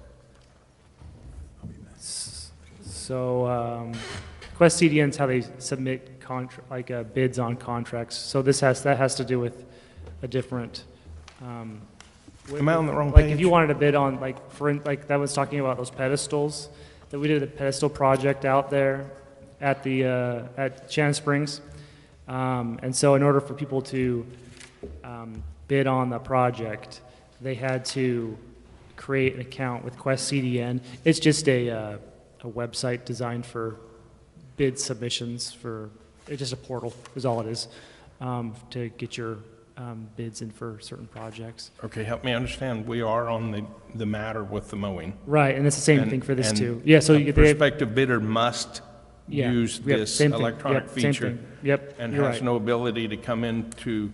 So, Quest CDN is how they submit bids on contracts. So that has to do with a different. Am I on the wrong Like page? if you wanted to bid on that was talking about those pedestals, that we did a pedestal project out there at the at Shannon Springs, and so in order for people to bid on the project, they had to create an account with Quest CDN. It's just a website designed for bid submissions it's just a portal is all it is, to get your bids in for certain projects. Okay, help me understand. We are on the matter with the mowing. Right, and it's the same thing for this too. Yeah, so a prospective bidder must use this same thing. electronic Yep, same feature. thing. Yep, And you're has right. no ability to come into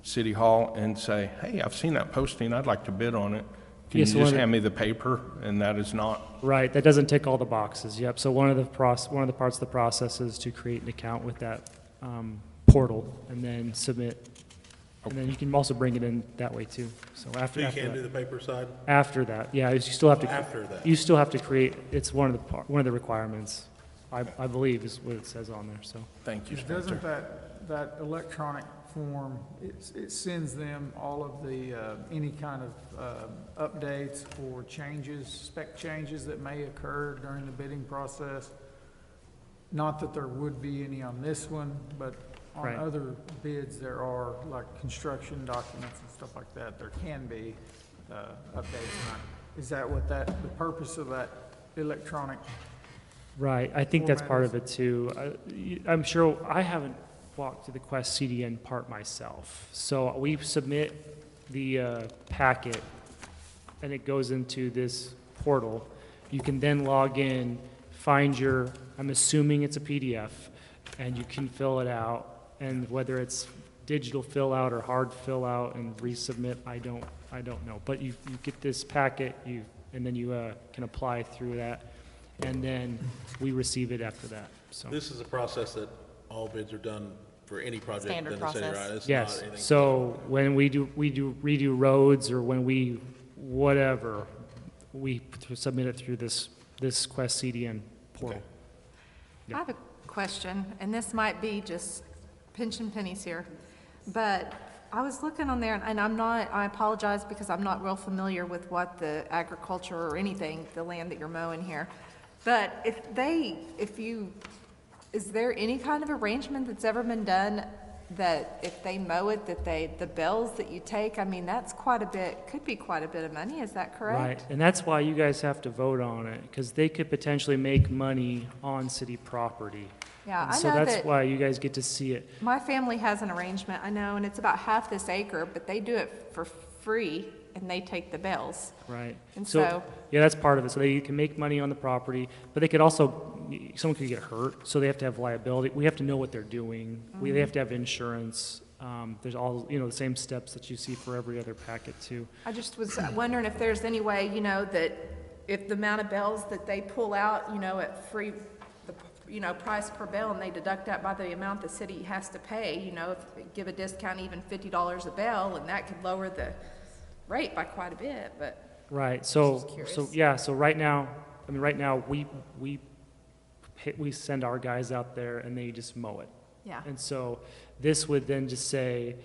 City Hall and say, hey, I've seen that posting, I'd like to bid on it. Can Yes, you one just of the- hand me the paper? And that is not, Right, that doesn't tick all the boxes, yep. So one of the parts of the process is to create an account with that portal and then submit. And then you can also bring it in that way too. So So after you after can't do that. the paper side? After that, yeah, you still have to. After that. You still have to create, it's one of the requirements, I believe is what it says on there, so. thank you, Doesn't Spencer. that electronic form, it sends them all of the, any kind of updates or changes, spec changes that may occur during the bidding process? Not that there would be any on this one, but on Right. other bids, there are, like construction documents and stuff like that, there can be updates. Is that what the purpose of that electronic? Right, I think that's format part is- of it too. I'm sure, I haven't walked through the Quest CDN part myself. So we submit the packet and it goes into this portal. You can then log in, find I'm assuming it's a PDF, and you can fill it out. And whether it's digital fill out or hard fill out and resubmit, I don't know. But you get this packet, and then you can apply through that, and then we receive it after that, so. This is a process that all bids are done for any project Standard in the city, process. right? It's Yes, not anything- so when we redo roads, or when we, whatever, we submit it through this Quest CDN portal. I have a question, and this might be just pinching pennies here, but I was looking on there, and I apologize because I'm not real familiar with what the agriculture or anything, the land that you're mowing here. But is there any kind of arrangement that's ever been done that if they mow it, that the bells that you take, I mean, that's quite a bit, could be quite a bit of money, is that correct? Right, and that's why you guys have to vote on it, because they could potentially make money on city property. Yeah, And I so know that's that why you guys get to see it. my family has an arrangement, I know, and it's about half this acre, but they do it for free, and they take the bells. Right. And So, so, yeah, that's part of it. So they can make money on the property, but they could also, someone could get hurt, so they have to have liability. We have to know what they're doing. They have to have insurance. There's all, the same steps that you see for every other packet too. I just was wondering if there's any way, that if the amount of bells that they pull out, at free, price per bell, and they deduct that by the amount the city has to pay, if they give a discount, even $50 a bell, and that could lower the rate by quite a bit, but. Right. Just So curious. yeah. So right now, we send our guys out there and they just mow it. Yeah. And so this would then just say,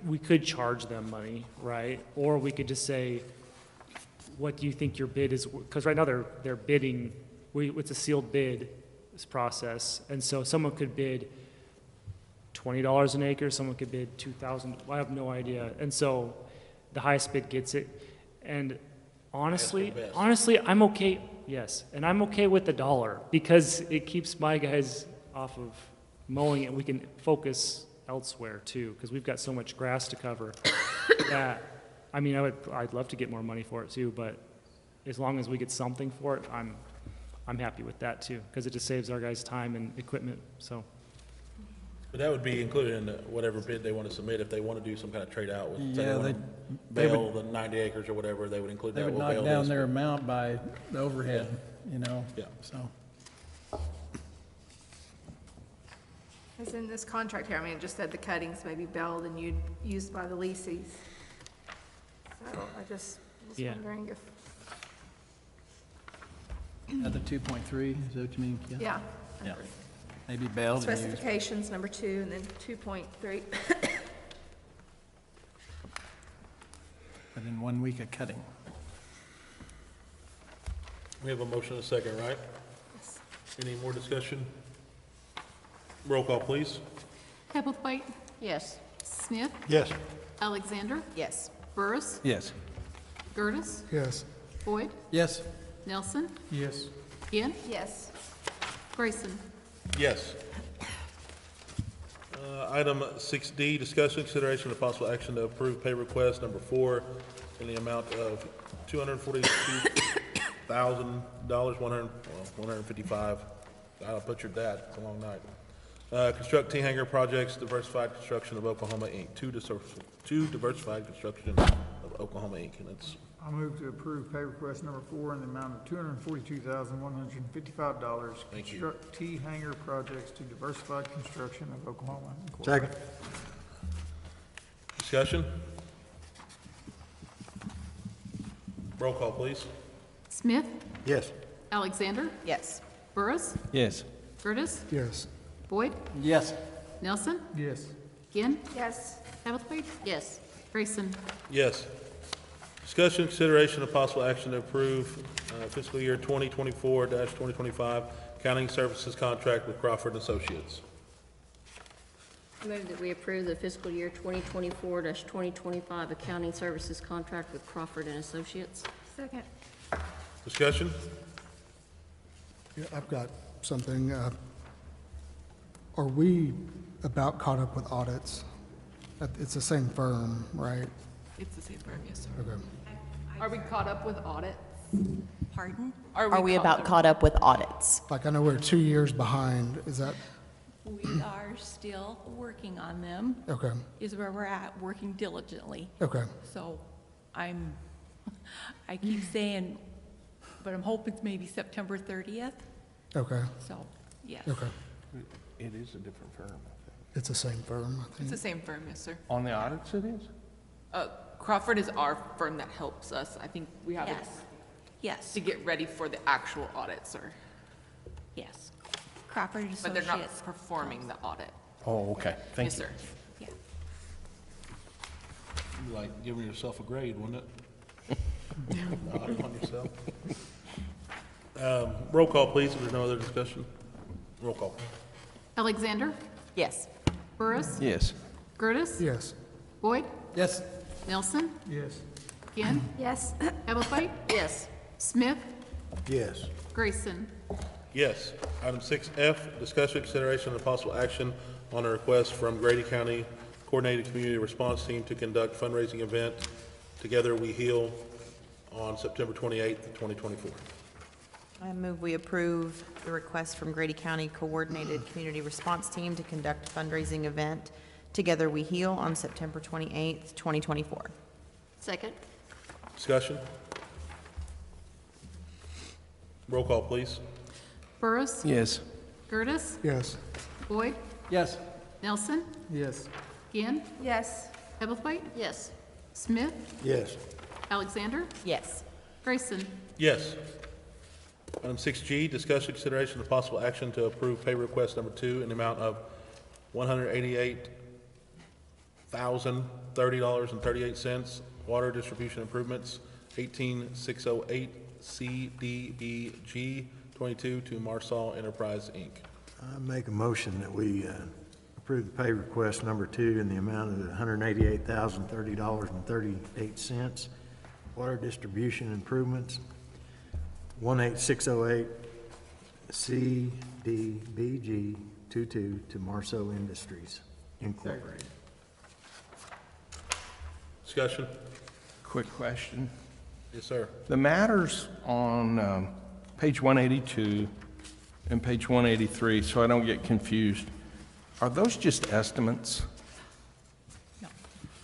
we could charge them money, right? Or we could just say, what do you think your bid is? Because right now they're bidding. It's a sealed bid, this process, and so someone could bid $20 an acre, someone could bid $2,000. I have no idea, and so the highest bid gets it. And honestly, I'm okay. Yes, and I'm okay with the dollar because it keeps my guys off of mowing it. We can focus elsewhere too because we've got so much grass to cover. That I'd love to get more money for it too, but as long as we get something for it, I'm happy with that too because it just saves our guys time and equipment. So. But that would be included in whatever bid they want to submit if they want to do some kind of trade out with, say Yeah, they want to they bail the 90 acres or whatever, they would include They that. would We'll knock bail down this. their amount by the overhead, Yeah. so. As in this contract here, it just said the cuttings may be belled and used by the leases. So I just was Yeah. wondering if, At the 2.3, is that what you mean? yeah. Yeah. Maybe bailed and used. Specifications, number 2, and then 2.3. Within 1 week of cutting. We have a motion and a second, right? Any more discussion? Roll call, please. Hebblethwaite, Yes. Smith, Yes. Alexander, Yes. Burris, Yes. Gertis, Yes. Boyd, Yes. Nelson, Yes. Ginn, Yes. Grayson. Yes. Item 6D, discussion, consideration, of possible action to approve pay request number 4 in the amount of $242,000, 155. I butchered that. It's a long night. Construct T-hanger projects, Diversified Construction of Oklahoma, Inc. To Diversified Construction of Oklahoma, Inc. And it's I move to approve pay request number 4 in the amount of $242,155. Thank you. Construct T-hanger projects to Diversified Construction of Oklahoma Incorporated. Second. discussion. Roll call, please. Smith, Yes. Alexander, Yes. Burris, Yes. Gertis, Yes. Boyd, Yes. Nelson, Yes. Ginn, Yes. Hebblethwaite, Yes. Grayson. Yes. Discussion, consideration of possible action to approve fiscal year 2024-2025 accounting services contract with Crawford Associates. I move that we approve the fiscal year 2024-2025 accounting services contract with Crawford and Associates. Second. Discussion? Yeah, I've got something. Are we about caught up with audits? It's the same firm, right? It's the same firm, yes, sir. Okay. Are we caught up with audit? Pardon? Are we about caught up with audits? Like, I know we're 2 years behind. Is that, We are still working on them. okay, Is where we're at, working diligently. okay. So I keep saying, but I'm hoping it's maybe September 30th. Okay, So, yes. okay. It is a different firm, I think. It's the same firm, I It's think. the same firm, yes, sir. On the audits it is? Crawford is our firm that helps us. I think we have it Yes. Yes. to get ready for the actual audit, sir. Yes. Crawford But they're not Associates. performing the audit. Oh, okay, thank Yes, you. sir. Yeah. You like giving yourself a grade, wouldn't it? Audit on yourself. Roll call, please, if there's no other discussion. Roll call. Alexander, Yes. Burris. Yes. Curtis. Yes. Boyd. Yes. Nelson. Yes. Ginn. Yes. Evelfeit. Yes. Smith. Yes. Grayson. Yes. Item 6F, discussion, consideration, and possible action on a request from Grady County Coordinated Community Response Team to conduct fundraising event Together We Heal on September 28th, 2024. I move we approve the request from Grady County Coordinated Community Response Team to conduct a fundraising event Together We Heal on September 28th, 2024. Second. Discussion? Roll call, please. Burris. Yes. Curtis. Yes. Boyd. Yes. Nelson. Yes. Ginn. Yes. Evelfeit. Yes. Smith. Yes. Alexander. Yes. Grayson. Yes. Item 6G, discussion, consideration, and possible action to approve pay request number 2 in the amount of $188,030.38, water distribution improvements, 18608 CDBG 22 to Marsall Enterprise, Inc. I make a motion that we approve the pay request number 2 in the amount of $188,030.38, water distribution improvements, 18608 CDBG 22 to Marceau Industries Incorporated. Discussion? Quick question. Yes, sir. The matters on page 182 and page 183, so I don't get confused, are those just estimates? No.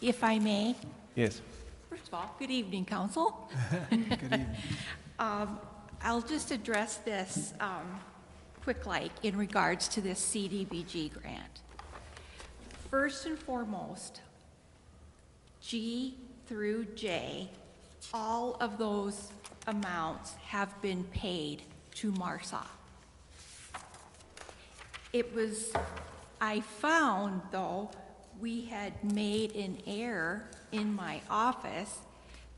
If I may, Yes. first of all, good evening, council. Good evening. I'll just address this quick like in regards to this CDBG grant. First and foremost, G through J, all of those amounts have been paid to Marsall. I found though, we had made an error in my office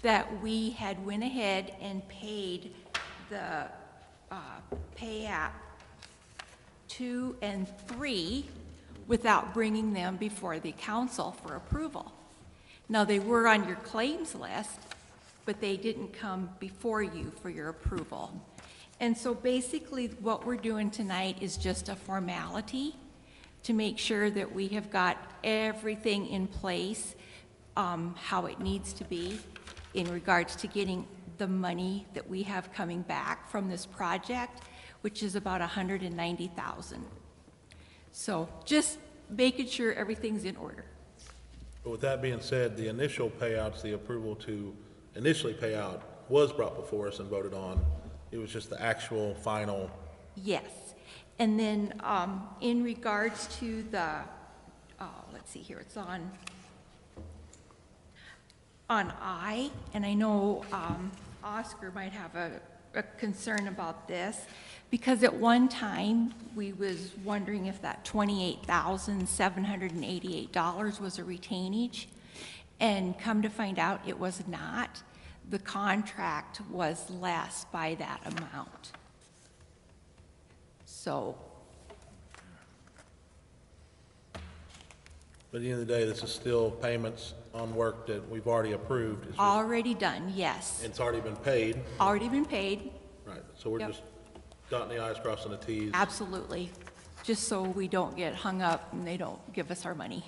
that we had went ahead and paid the pay app 2 and 3 without bringing them before the council for approval. Now, they were on your claims list, but they didn't come before you for your approval. And so basically what we're doing tonight is just a formality to make sure that we have got everything in place how it needs to be in regards to getting the money that we have coming back from this project, which is about $190,000. So just making sure everything's in order. But with that being said, the initial payouts, the approval to initially pay out was brought before us and voted on. It was just the actual final. Yes. And then in regards to the, let's see here, it's on I, and I know Oscar might have a concern about this, because at one time we was wondering if that $28,788 was a retainage, and come to find out it was not. The contract was less by that amount. So. But at the end of the day, this is still payments on work that we've already approved. It's just- Already done, yes. It's already been paid. Already been paid, Right, so we're Yep. just dotting the i's, crossing the t's. absolutely. Just so we don't get hung up and they don't give us our money.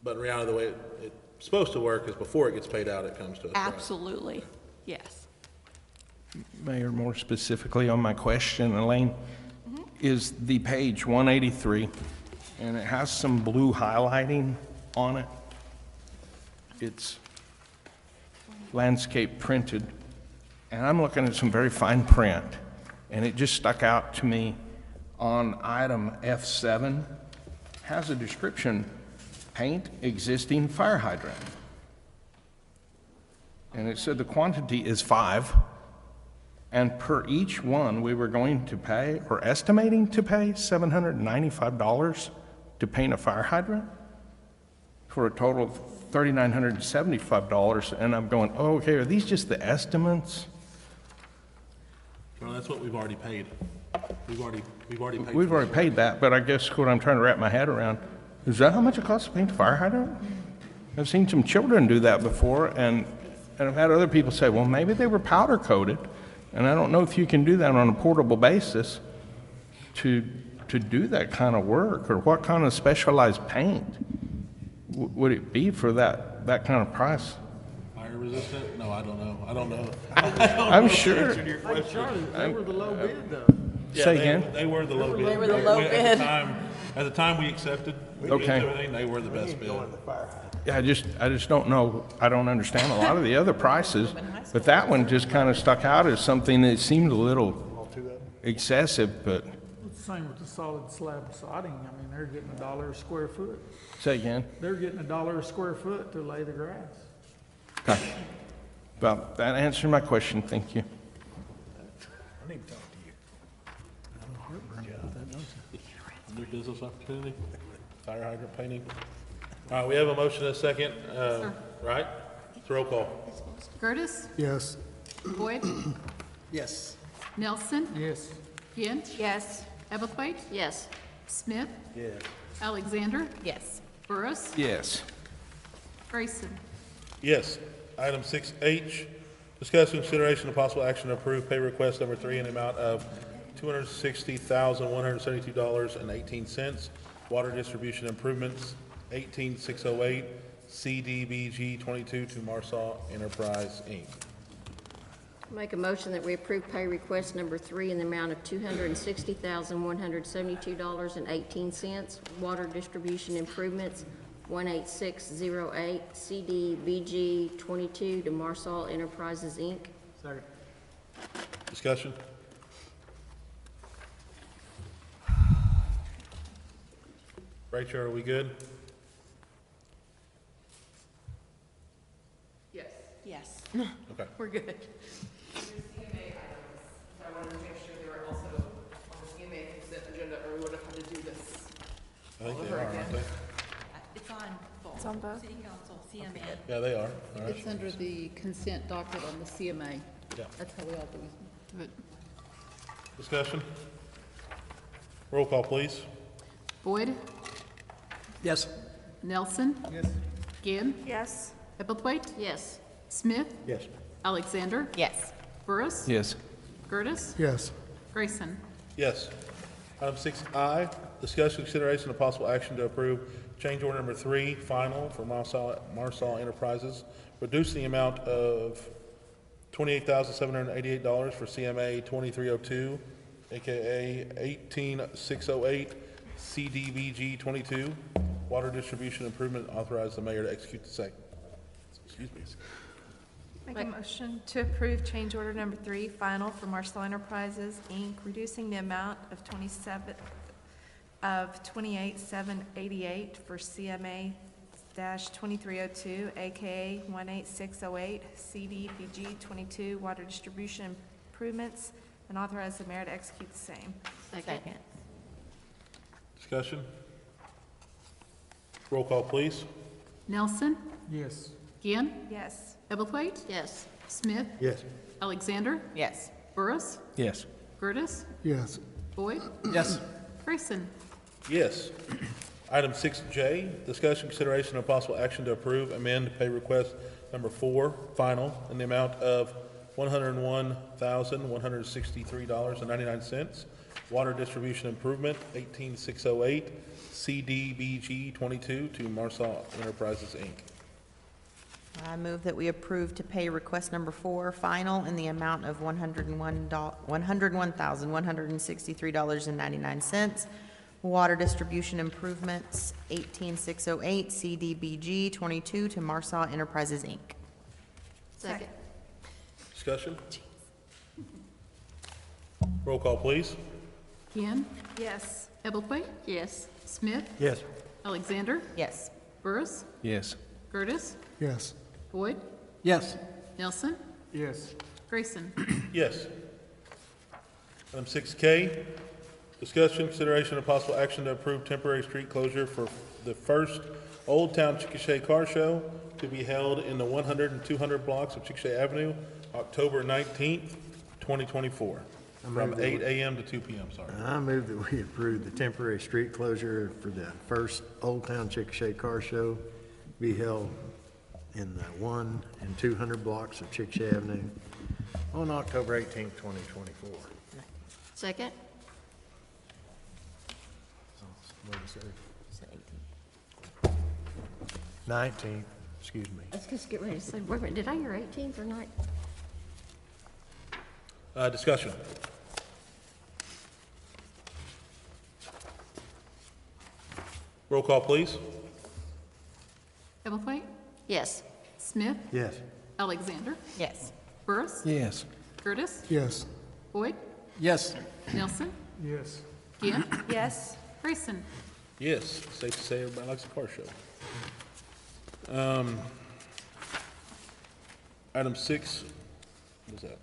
But in reality, the way it's supposed to work is before it gets paid out, it comes to us. right? Absolutely, yes. Mayor, more specifically on my question, Elaine, is the page 183, and it has some blue highlighting on it. It's landscape printed, and I'm looking at some very fine print, and it just stuck out to me on item F7, has a description, paint existing fire hydrant. And it said the quantity is 5, and per each one, we were going to pay, or estimating to pay, $795 to paint a fire hydrant for a total of $3,975. And I'm going, oh, okay, are these just the estimates? Well, that's what we've already paid. We've already paid. We've already paid that, but I guess what I'm trying to wrap my head around Is that how much it costs to paint a fire hydrant? I've seen some children do that before, and I've had other people say, well, maybe they were powder coated, and I don't know if you can do that on a portable basis to do that kind of work, or what kind of specialized paint would it be for that kind of price? Fire resistant? No, I don't know. I don't know. I'm sure. They were the low bid, though. Yeah, Say again? They were the low bid. They were the low bid. At the time we accepted Okay. everything, they were the best bid. Yeah, I just don't know. I don't understand a lot of the other prices, but that one just kind of stuck out as something that seemed a little excessive, but. It's the same with the solid slab siding. I mean, they're getting $1 a square foot. Say again? They're getting $1 a square foot to lay the grass. Okay. Well, that answered my question. Thank you. I need to talk to you. New business opportunity, fire hydrant painting. All right, we have a motion and a second, right? It's roll call. Gertis, Yes. Boyd, Yes. Nelson, Yes. Gint, Yes. Ebblethwaite, Yes. Smith, Yes. Alexander, Yes. Burris, Yes. Grayson. Yes. Item 6H, discuss consideration of possible action to approve pay request number 3 in the amount of $260,172.18. Water distribution improvements, 18608 CDBG 22 to Marsall Enterprise, Inc. Make a motion that we approve pay request number 3 in the amount of $260,172.18. Water distribution improvements, 18608 CDBG 22 to Marsall Enterprises, Inc. Second. Discussion? Rachel, are we good? Yes, Yes. Okay. we're good. I wanted to make sure they were also on the CMA consent agenda, or we would have had to do this. I think they are, aren't they? It's on both. It's on both? City Council, CMA. Yeah, they are. All right. It's under the consent docket on the CMA. Yeah. That's how we all do it. Discussion? Roll call, please. Boyd, Yes. Nelson, Yes. Ginn, Yes. Ebblethwaite, Yes. Smith, Yes. Alexander, Yes. Burris, Yes. Gertis, Yes. Grayson. Yes. Item 6I, discussion consideration of possible action to approve change order number 3, final for Marsall Enterprises, reduce the amount of $28,788 for CMA 2302, AKA 18608 CDBG 22, water distribution improvement, authorize the mayor to execute the same. Excuse me. Make a motion to approve change order number 3, final for Marsall Enterprises, Inc., reducing the amount of $28,788 for CMA 2302, AKA 18608 CDBG 22, water distribution improvements, and authorize the mayor to execute the same. Second. Discussion? Roll call, please. Nelson, Yes. Ginn, Yes. Ebblethwaite, Yes. Smith, Yes. Alexander, Yes. Burris, Yes. Gertis, Yes. Boyd, Yes. Grayson. Yes. Item 6J, discussion consideration of possible action to approve amend pay request number 4, final, in the amount of $101,163.99. Water distribution improvement, 18608 CDBG 22 to Marsall Enterprises, Inc. I move that we approve to pay request number 4, final, in the amount of $101,163.99. Water distribution improvements, 18608 CDBG 22 to Marsall Enterprises, Inc. Second. Discussion? Roll call, please. Ginn, Yes. Ebblethwaite, Yes. Smith, Yes. Alexander, Yes. Burris, Yes. Gertis, Yes. Boyd, Yes. Nelson, Yes. Grayson. Yes. Item 6K, discussion, consideration, and possible action to approve temporary street closure for the first Old Town Chickasha Car Show to be held in the 100 and 200 blocks of Chickasha Avenue, October 19th, 2024. from 8 a.m. to 2 p.m., sorry. I move that we approve the temporary street closure for the first Old Town Chickasha Car Show be held in the 1 and 200 blocks of Chickasha Avenue on October 18th, 2024. Second? What is it? 19th, excuse me. I was just getting ready to say, wait a minute, did I hear 18th or not? Discussion. Roll call, please. Ebblethwaite? Yes. Smith? Yes. Alexander? Yes. Burris? Yes. Curtis? Yes. Boyd? Yes. Nelson? Yes. Ginn? Yes. Grayson? Yes, safe to say everybody likes a car show. Item 6, what is that?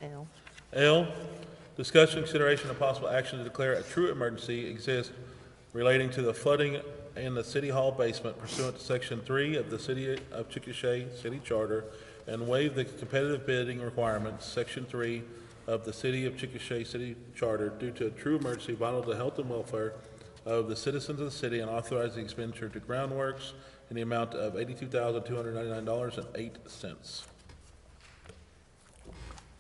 L. L, discussion, consideration, and possible action to declare a true emergency exists relating to the flooding in the City Hall basement pursuant to Section 3 of the City of Chickasha City Charter and waive the competitive bidding requirements, Section 3 of the City of Chickasha City Charter due to a true emergency vital to the health and welfare of the citizens of the city and authorize the expenditure to groundworks in the amount of $82,299.08.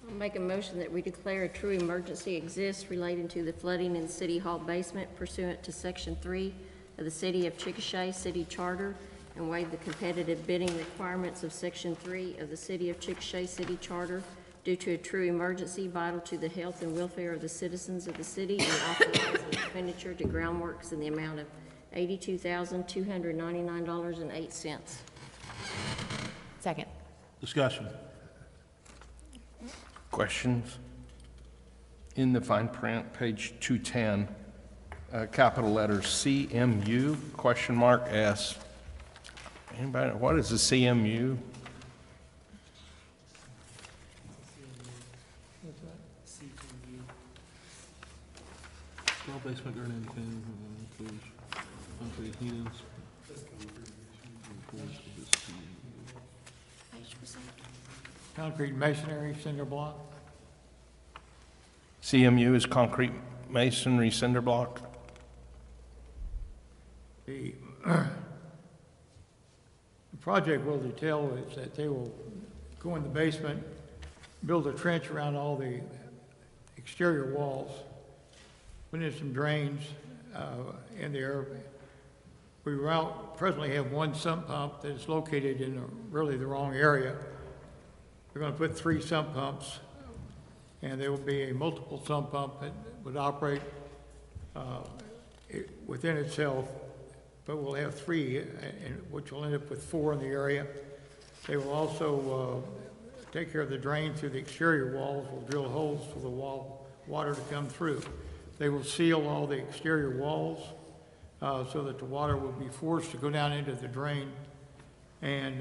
I'll make a motion that we declare a true emergency exists relating to the flooding in City Hall basement pursuant to Section 3 of the City of Chickasha City Charter and waive the competitive bidding requirements of Section 3 of the City of Chickasha City Charter due to a true emergency vital to the health and welfare of the citizens of the city and authorize the expenditure to groundworks in the amount of $82,299.08. Second. Discussion. Questions? In the fine print, page 210, capital letters CMU, question mark S. Anybody, what is a CMU? Small basement garden includes concrete heatings. Concrete masonry, cinder block. CMU is concrete masonry cinder block. The project will detail is that they will go in the basement, build a trench around all the exterior walls, put in some drains in there. We presently have one sump pump that is located in really the wrong area. We're going to put 3 sump pumps, and there will be a multiple sump pump that would operate within itself, but we'll have 3, which will end up with 4 in the area. They will also take care of the drain through the exterior walls. We'll drill holes for the water to come through. They will seal all the exterior walls so that the water will be forced to go down into the drain and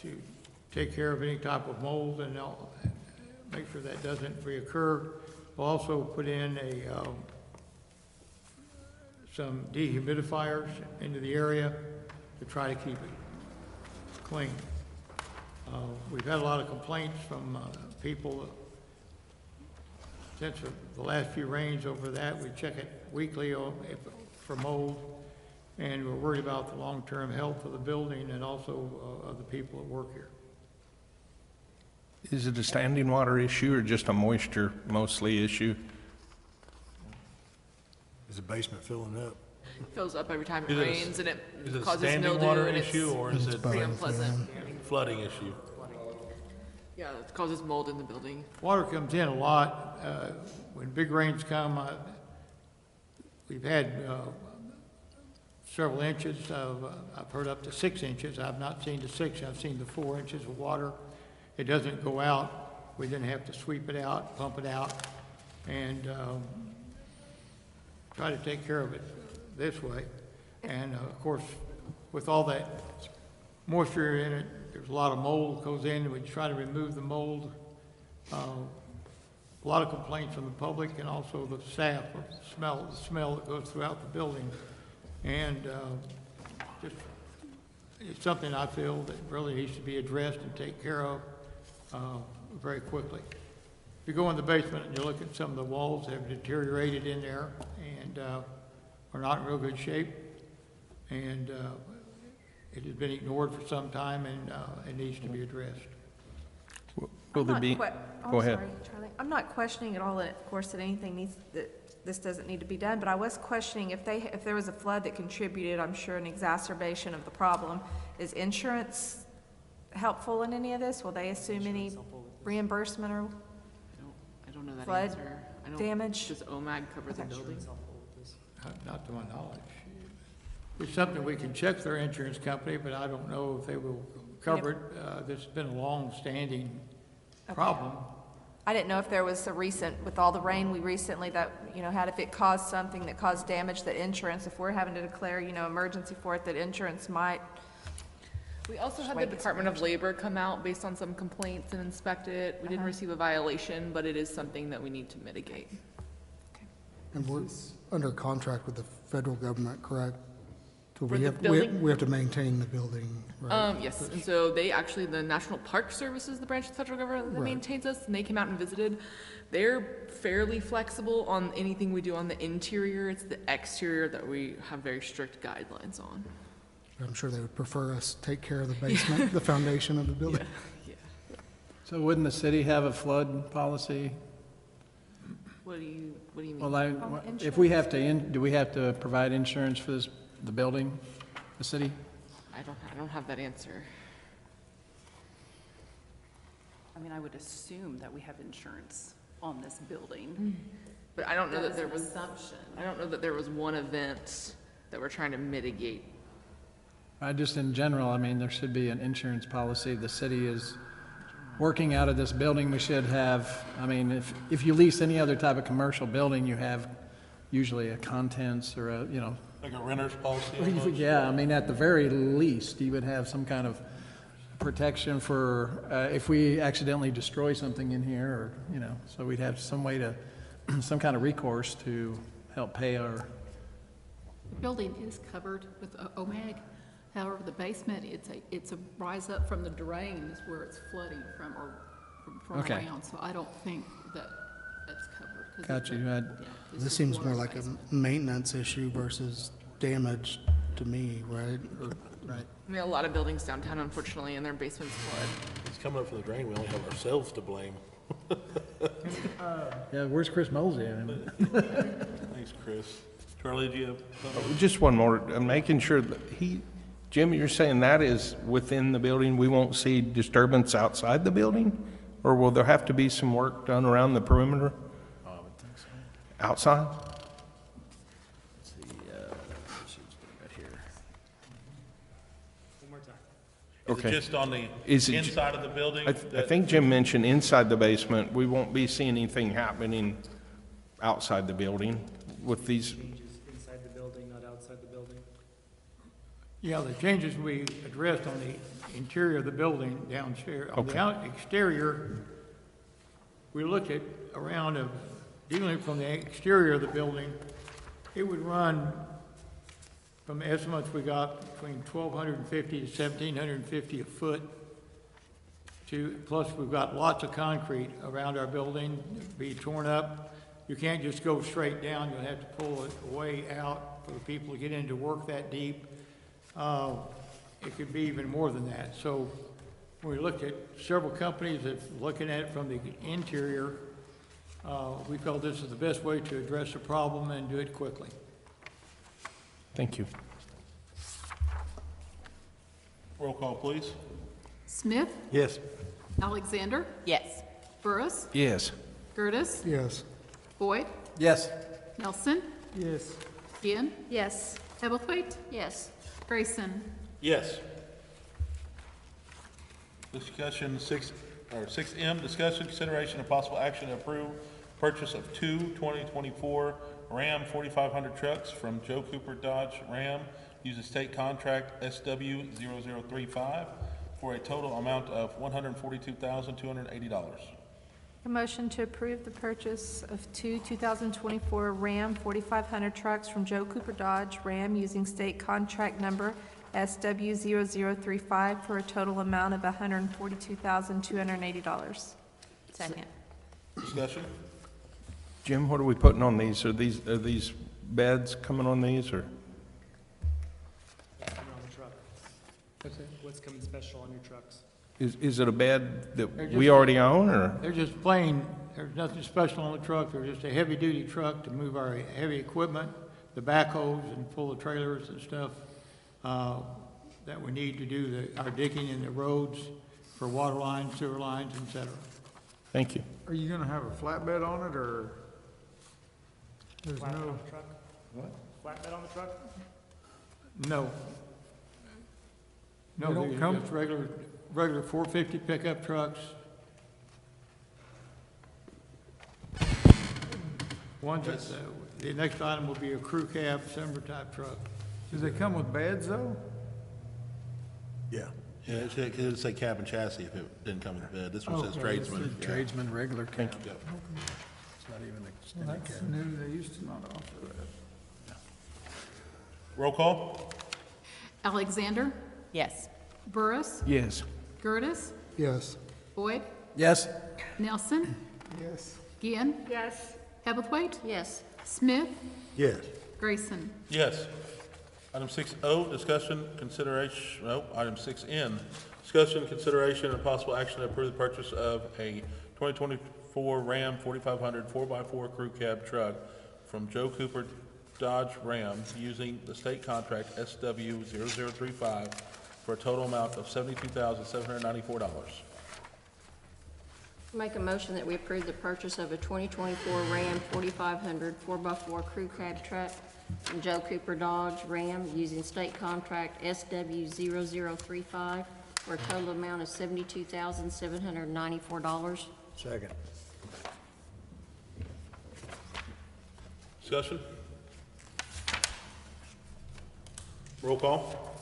to take care of any type of mold and make sure that doesn't reoccur. We'll also put in some dehumidifiers into the area to try to keep it clean. We've had a lot of complaints from people since the last few rains over that. We check it weekly for mold, and we're worried about the long-term health of the building and also of the people that work here. Is it a standing water issue or just a moisture mostly issue? Is the basement filling up? It fills up every time it Is it a- rains and it Is it a causes standing mildew water and issue or is it pretty unpleasant. flooding issue? Yeah, it causes mold in the building. Water comes in a lot. When big rains come, we've had several inches of, I've heard up to 6 inches. I've not seen the 6, I've seen the 4 inches of water. It doesn't go out. We then have to sweep it out, pump it out, and try to take care of it this way. And of course, with all that moisture in it, there's a lot of mold that goes in, and we try to remove the mold. A lot of complaints from the public and also the staff of the smell that goes throughout the building. And just, it's something I feel that really needs to be addressed and taken care of very quickly. you go in the basement and you look at some of the walls, they've deteriorated in there and are not in real good shape. And it has been ignored for some time, and it needs to be addressed. Will there be? Go ahead. Sorry, Charlie. I'm not questioning at all, of course, that anything needs, that this doesn't need to be done, but I was questioning if there was a flood that contributed, I'm sure, an exacerbation of the problem. Is insurance helpful in any of this? Will they assume any reimbursement or I don't know that flood answer. damage? Does OMAG cover the building? Not to my knowledge. It's something we can check their insurance company, but I don't know if they will cover it. This has been a long-standing problem. I didn't know if there was a recent, with all the rain we recently that, had, if it caused something that caused damage, that insurance, if we're having to declare, emergency for it, that insurance might. We also had the Department of Labor come out based on some complaints and inspect it. We didn't receive a violation, but it is something that we need to mitigate. And we're under contract with the federal government, correct? So For we the have, building? we have to maintain the building, right? Yes, and so they actually, the National Park Service is the branch of the federal government that Right. maintains us, and they came out and visited. They're fairly flexible on anything we do on the interior. It's the exterior that we have very strict guidelines on. I'm sure they would prefer us take care of the basement, the foundation of the building. So wouldn't the city have a flood policy? What do you mean? Well, if we have to, do we have to provide insurance for the building, the city? I don't have that answer. I mean, I would assume that we have insurance on this building. But I don't know that there was, assumption. I don't know that there was one event that we're trying to mitigate. Just in general, I mean, there should be an insurance policy. The city is working out of this building. We should have, I mean, if you lease any other type of commercial building, you have usually a contents or Like a renter's policy almost? Yeah, I mean, at the very least, you would have some kind of protection for, if we accidentally destroy something in here, or, so we'd have some way to, some kind of recourse to help pay our. The building is covered with OMAG. However, the basement, it's a rise up from the drain is where it's flooding from, or from Okay. around. So I don't think that that's covered. 'Cause Got you. it's This just seems water more like a basement. maintenance issue versus damage to me, right? Right. I mean, a lot of buildings downtown, unfortunately, and their basements flood. It's coming up from the drain, we only have ourselves to blame. Yeah, where's Chris Mosey? Thanks, Chris. Charlie, do you have something? Just one more, making sure that Jim, you're saying that is within the building, we won't see disturbance outside the building? Or will there have to be some work done around the perimeter? I would think so. Outside? Let's see, right here. One more time. Is it Okay. just on the Is it inside of the building? I think Jim mentioned inside the basement, we won't be seeing anything happening outside the building with these. Changes inside the building, not outside the building. Yeah, the changes we addressed on the interior of the building downstairs. On the Okay. exterior, we looked at around dealing from the exterior of the building, it would run, from the estimates we got, between 1,250 to 1,750 a foot. Plus, we've got lots of concrete around our building, be torn up. You can't just go straight down, you'll have to pull it way out for the people to get in to work that deep. It could be even more than that. So when we looked at several companies that looking at it from the interior, we felt this is the best way to address the problem and do it quickly. Thank you. Roll call, please. Smith? Yes. Alexander? Yes. Burris? Yes. Gertis? Yes. Boyd? Yes. Nelson? Yes. Ian? Yes. Ebelthwaite? Yes. Grayson? Yes. Discussion 6M, discussion, consideration, and possible action to approve purchase of two 2024 Ram 4500 trucks from Joe Cooper Dodge Ram using state contract SW0035 for a total amount of $142,280. A motion to approve the purchase of two 2024 Ram 4500 trucks from Joe Cooper Dodge Ram using state contract number SW0035 for a total amount of $142,280. Second. Discussion? Jim, what are we putting on these? Are these beds coming on these, or? On the truck. What's coming special on your trucks? Is it a bed that They're we just- already own, or? They're just plain, there's nothing special on the truck, they're just a heavy-duty truck to move our heavy equipment, the backhoes and pull the trailers and stuff, that we need to do our digging in the roads for water lines, sewer lines, et cetera. Thank you. Are you gonna have a flatbed on it, or there's Flatbed no? on the truck? What? Flatbed on the truck? No. They No, don't they're come- just regular 450 pickup trucks. The next item will be a crew cab, December type truck. Do they come with beds, though? Yeah. Yeah, it'd say cab and chassis if it didn't come with bed. This one says Okay, tradesman. this is tradesman, regular cab. Yep. It's not even extended That's new, they used to not offer that. Roll call? Alexander, Yes. Burris, Yes. Gertis, Yes. Boyd, Yes. Nelson, Yes. Ginn. Yes. Hebblethwaite, Yes. Smith, Yes. Grayson. Yes. Item 6O, discussion, consideration, item 6N, discussion, consideration, and possible action to approve the purchase of a 2024 Ram 4500 4x4 crew cab truck from Joe Cooper Dodge Ram using the state contract SW0035 for a total amount of $72,794. Make a motion that we approve the purchase of a 2024 Ram 4500 4x4 crew cab truck from Joe Cooper Dodge Ram using state contract SW0035 for a total amount of $72,794. Second. Discussion? Roll call?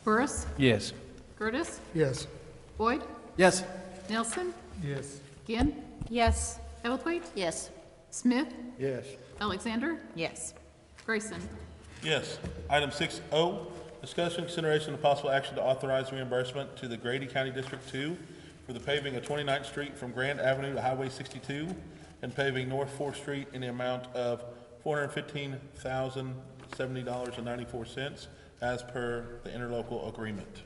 Burris, Yes. Gertis, Yes. Boyd, Yes. Nelson, Yes. Ginn, Yes. Hebblethwaite, Yes. Smith, Yes. Alexander, Yes. Grayson. Yes. Item 6O, discussion, consideration, and possible action to authorize reimbursement to the Grady County District 2 for the paving of 29th Street from Grand Avenue to Highway 62 and paving North 4th Street in the amount of $415,070.94 as per the interlocal agreement.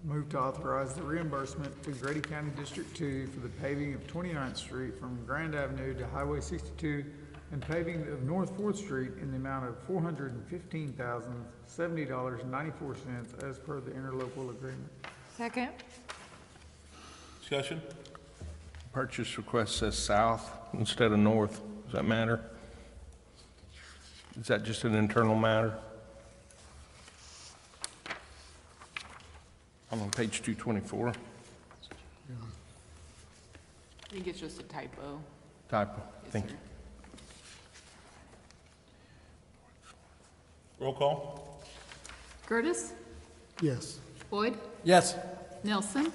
Move to authorize the reimbursement to Grady County District 2 for the paving of 29th Street from Grand Avenue to Highway 62 and paving of North 4th Street in the amount of $415,070.94 as per the interlocal agreement. Second? Discussion? Purchase request says south instead of north. Does that matter? Is that just an internal matter? I'm on page 224. I think it's just a typo. Typo. Thank you. Roll call? Gertis, Yes. Boyd, Yes. Nelson,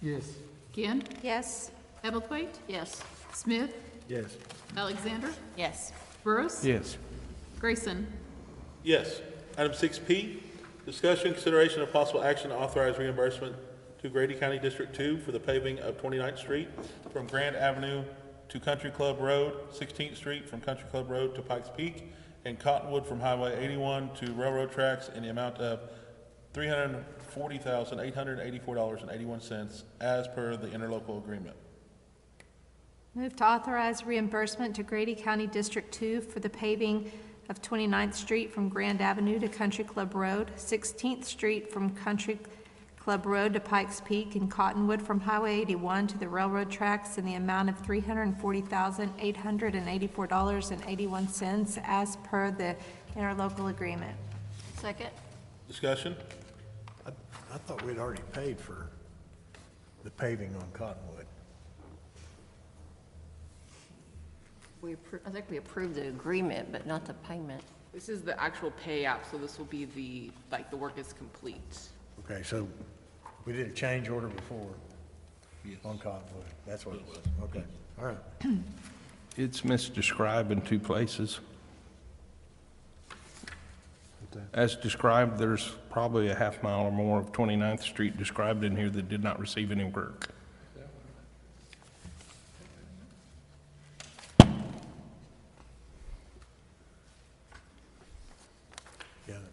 Yes. Ginn, Yes. Hebblethwaite, Yes. Smith, Yes. Alexander, Yes. Burris, Yes. Grayson. Yes. Item 6P, discussion, consideration, and possible action to authorize reimbursement to Grady County District 2 for the paving of 29th Street from Grand Avenue to Country Club Road, 16th Street from Country Club Road to Pikes Peak, and Cottonwood from Highway 81 to railroad tracks in the amount of $340,884.81 as per the interlocal agreement. Move to authorize reimbursement to Grady County District 2 for the paving of 29th Street from Grand Avenue to Country Club Road, 16th Street from Country Club Road to Pikes Peak, and Cottonwood from Highway 81 to the railroad tracks in the amount of $340,884.81 as per the interlocal agreement. Second? Discussion? I thought we'd already paid for the paving on Cottonwood. I think we approved the agreement, but not the payment. This is the actual pay app, so this will be the work is complete. Okay, so we did a change order before on Cottonwood. That's what it was. Okay, all right. It's misdescribed in two places. As described, there's probably a half mile or more of 29th Street described in here that did not receive any work.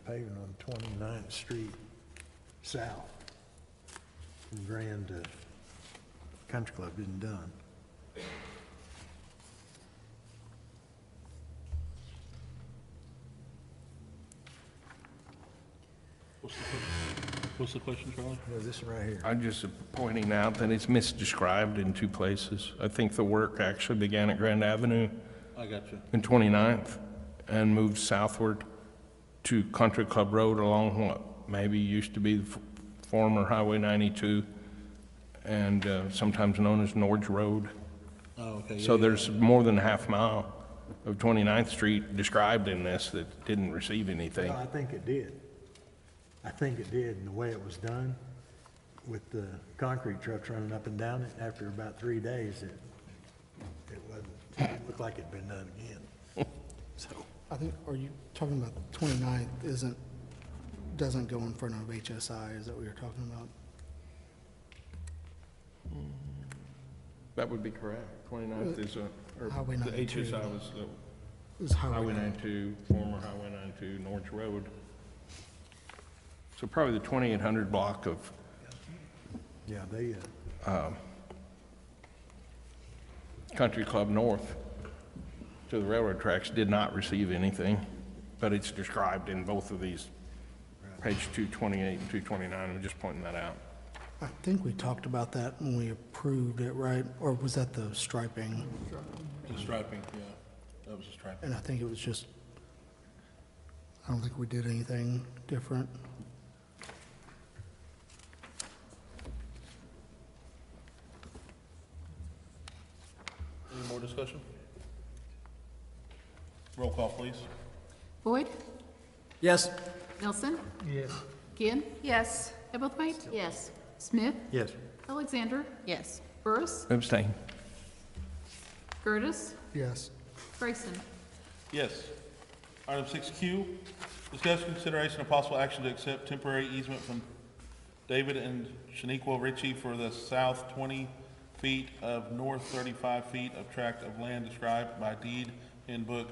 paving on 29th Street South from Grand to Country Club isn't done. What's the question, Charlie? This right here. I'm just pointing out that it's misdescribed in two places. I think the work actually began at Grand Avenue I got you. and 29th and moved southward to Country Club Road along what maybe used to be the former Highway 92 and sometimes known as Norge Road. Oh, okay. So yeah, there's more than a half mile of 29th Street described in this that didn't receive anything. Well, I think it did. I think it did, and the way it was done, with the concrete trucks running up and down it, after about 3 days, it looked like it'd been done again. So, I think, are you talking about the 29th doesn't go in front of HSI, is that what you're talking about? That would be correct. 29th is or Highway the 92. HSI was It was Highway Highway 92, former Highway 92, Norge Road. So probably the 2800 block of yeah, they, Country Club North to the railroad tracks did not receive anything, but it's described in both of these, page 228 and 229. I'm just pointing that out. I think we talked about that when we approved it, right? Or was that the striping? The striping, yeah. That was the striping. And I think it was just, I don't think we did anything different. Any more discussion? Roll call, please. Boyd? Yes. Nelson? Yes. Ginn? Yes. Ebelthwaite? Yes. Smith? yes. Alexander? Yes. Burris? Abstain. Gertis? Yes. Grayson? Yes. Item 6Q, discuss consideration of possible action to accept temporary easement from David and Shaniqua Ritchie for the south 20 feet of north 35 feet of tract of land described by deed in book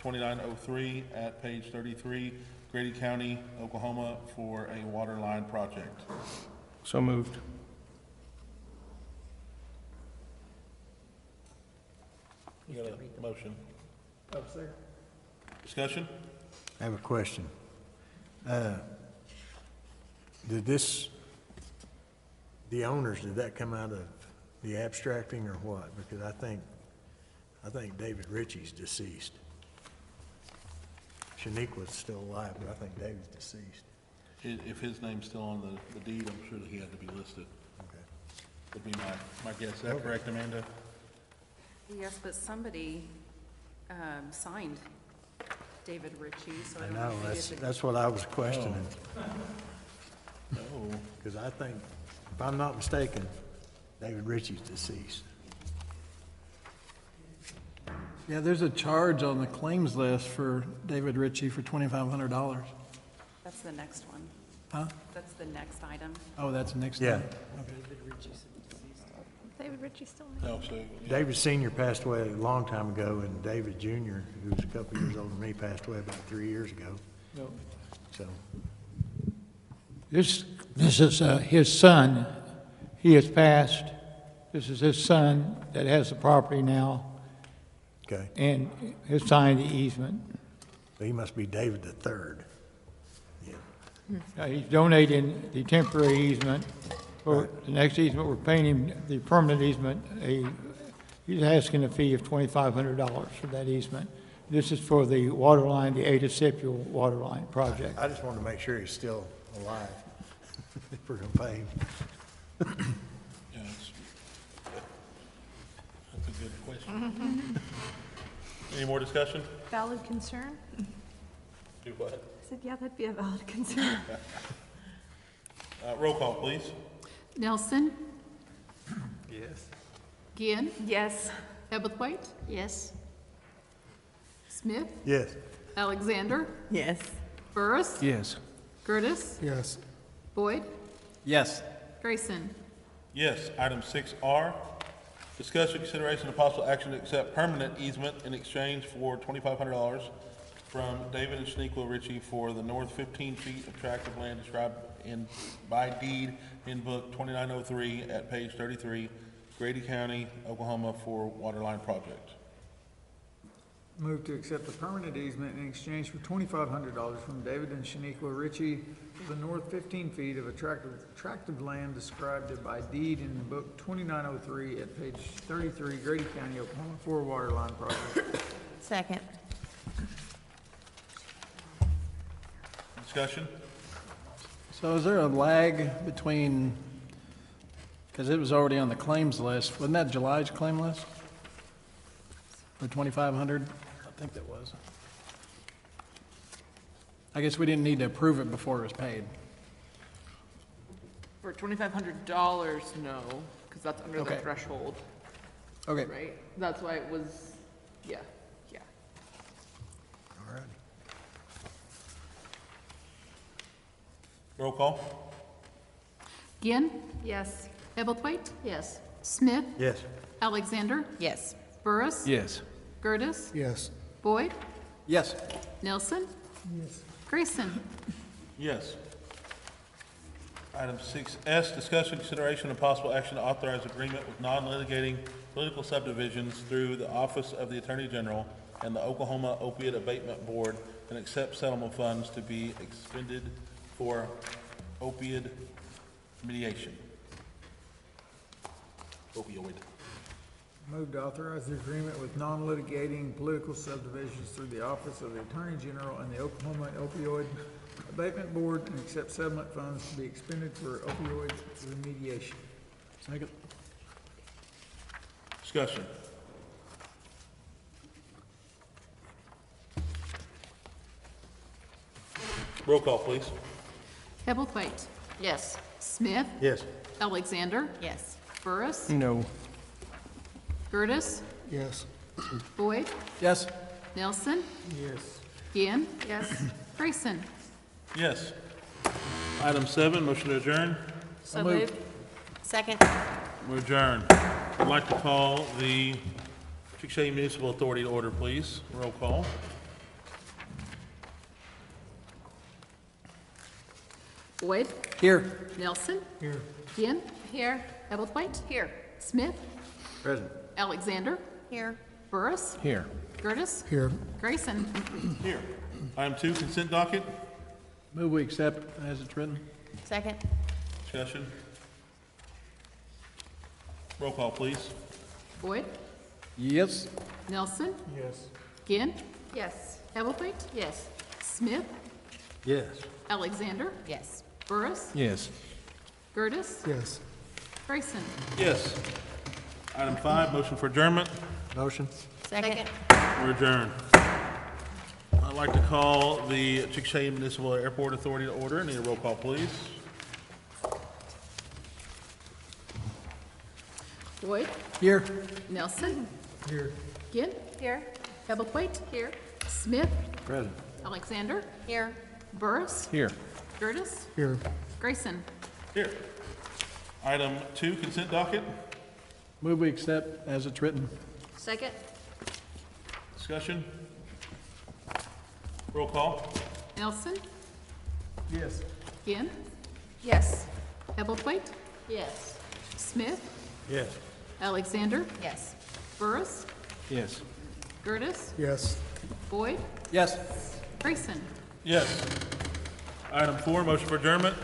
2903 at page 33, Grady County, Oklahoma, for a water line project. So moved. You got a motion? Discussion? I have a question. Did the owners, did that come out of the abstracting or what? Because I think David Ritchie's deceased. Shaniqua's still alive, but I think David's deceased. If his name's still on the deed, I'm sure that he had to be listed. Okay. Would be my guess. Is that correct, Amanda? Yes, but somebody signed David Ritchie, so I I don't know. know, maybe it's a- that's what I was questioning. No. Because I think, if I'm not mistaken, David Ritchie's deceased. Yeah, there's a charge on the claims list for David Ritchie for $2,500. That's the next one. Huh? That's the next item. Oh, that's next Yeah. time. David Ritchie still No, so, yeah. David Senior passed away a long time ago, and David Junior, who was a couple years older than me, passed away about 3 years ago. So, This is his son. He has passed. This is his son that has the property now okay. and has signed the easement. So he must be David the Third. He's donating the temporary easement. For the next easement, we're paying him the permanent easement. He's asking a fee of $2,500 for that easement. This is for the water line, the Ada Sepial water line project. I just wanted to make sure he's still alive, if we're gonna pay him. Yeah, that's a good question. Any more discussion? Valid concern? Do what? I said, yeah, that'd be a valid concern. Roll call, please. Nelson? Yes. Ginn? Yes. Ebelthwaite? Yes. Smith? Yes. Alexander? Yes. Burris? Yes. Gertis? Yes. Boyd? Yes. Grayson? Yes. Item 6R, discussion consideration of possible action to accept permanent easement in exchange for $2,500 from David and Shaniqua Ritchie for the north 15 feet of tract of land described by deed in book 2903 at page 33, Grady County, Oklahoma, for waterline project. Move to accept the permanent easement in exchange for $2,500 from David and Shaniqua Ritchie for the north 15 feet of a tract of land described by deed in book 2903 at page 33, Grady County, Oklahoma, for a waterline project. Second. Discussion? So is there a lag between, because it was already on the claims list, wasn't that July's claim list? For 2,500? I think that was. I guess we didn't need to approve it before it was paid. For $2,500, no, because that's under the Okay. threshold, Okay. right? That's why it was, yeah. All right. Roll call? Ginn, Yes. Ebelthwaite, Yes. Smith, Yes. Alexander, Yes. Burris, Yes. Gertis, Yes. Boyd, Yes. Nelson, Yes. Grayson. Yes. Item 6S, discussion, consideration, and possible action to authorize agreement with non-litigating political subdivisions through the Office of the Attorney General and the Oklahoma Opiate Abatement Board and accept settlement funds to be expended for opioid mediation. Opioid. Move to authorize the agreement with non-litigating political subdivisions through the Office of the Attorney General and the Oklahoma Opioid Abatement Board and accept settlement funds to be expended for opioid remediation. Second. Discussion. Roll call, please. Ebelthwaite, Yes. Smith, Yes. Alexander, Yes. Burris, No. Gertis, Yes. Boyd, Yes. Nelson, Yes. Ginn, Yes. Grayson. Yes. Item 7, motion to adjourn. So moved. Second. We adjourn. I'd like to call the Chickasha Municipal Authority to order, please. Roll call. Boyd, Here. Nelson, Here. Ginn, Here. Ebelthwaite, Here. Smith, Present. Alexander, Here. Burris, Here. Gertis, Here. Grayson. Here. Item 2, consent docket. Move we accept as it's written. Second. Discussion. Roll call, please. Boyd, Yes. Nelson, Yes. Ginn, Yes. Ebelthwaite, Yes. Smith, Yes. Alexander, Yes. Burris, Yes. Gertis, Yes. Grayson. Yes. Item 5, motion for adjournment. Motion. Second. We're adjourned. I'd like to call the Chickasha Municipal Airport Authority to order. Need a roll call, please. Boyd, Here. Nelson, Here. Ginn, Here. Ebelthwaite, Here. Smith, Present. Alexander, Here. Burris, Here. Gertis, Here. Grayson. Here. Item 2, consent docket. Move we accept as it's written. Second. Discussion. Roll call. Nelson, Yes. Ginn, Yes. Ebelthwaite, Yes. Smith, Yes. Alexander, Yes. Burris, Yes. Gertis, Yes. Boyd, Yes. Grayson. Yes. Item 4, motion for adjournment.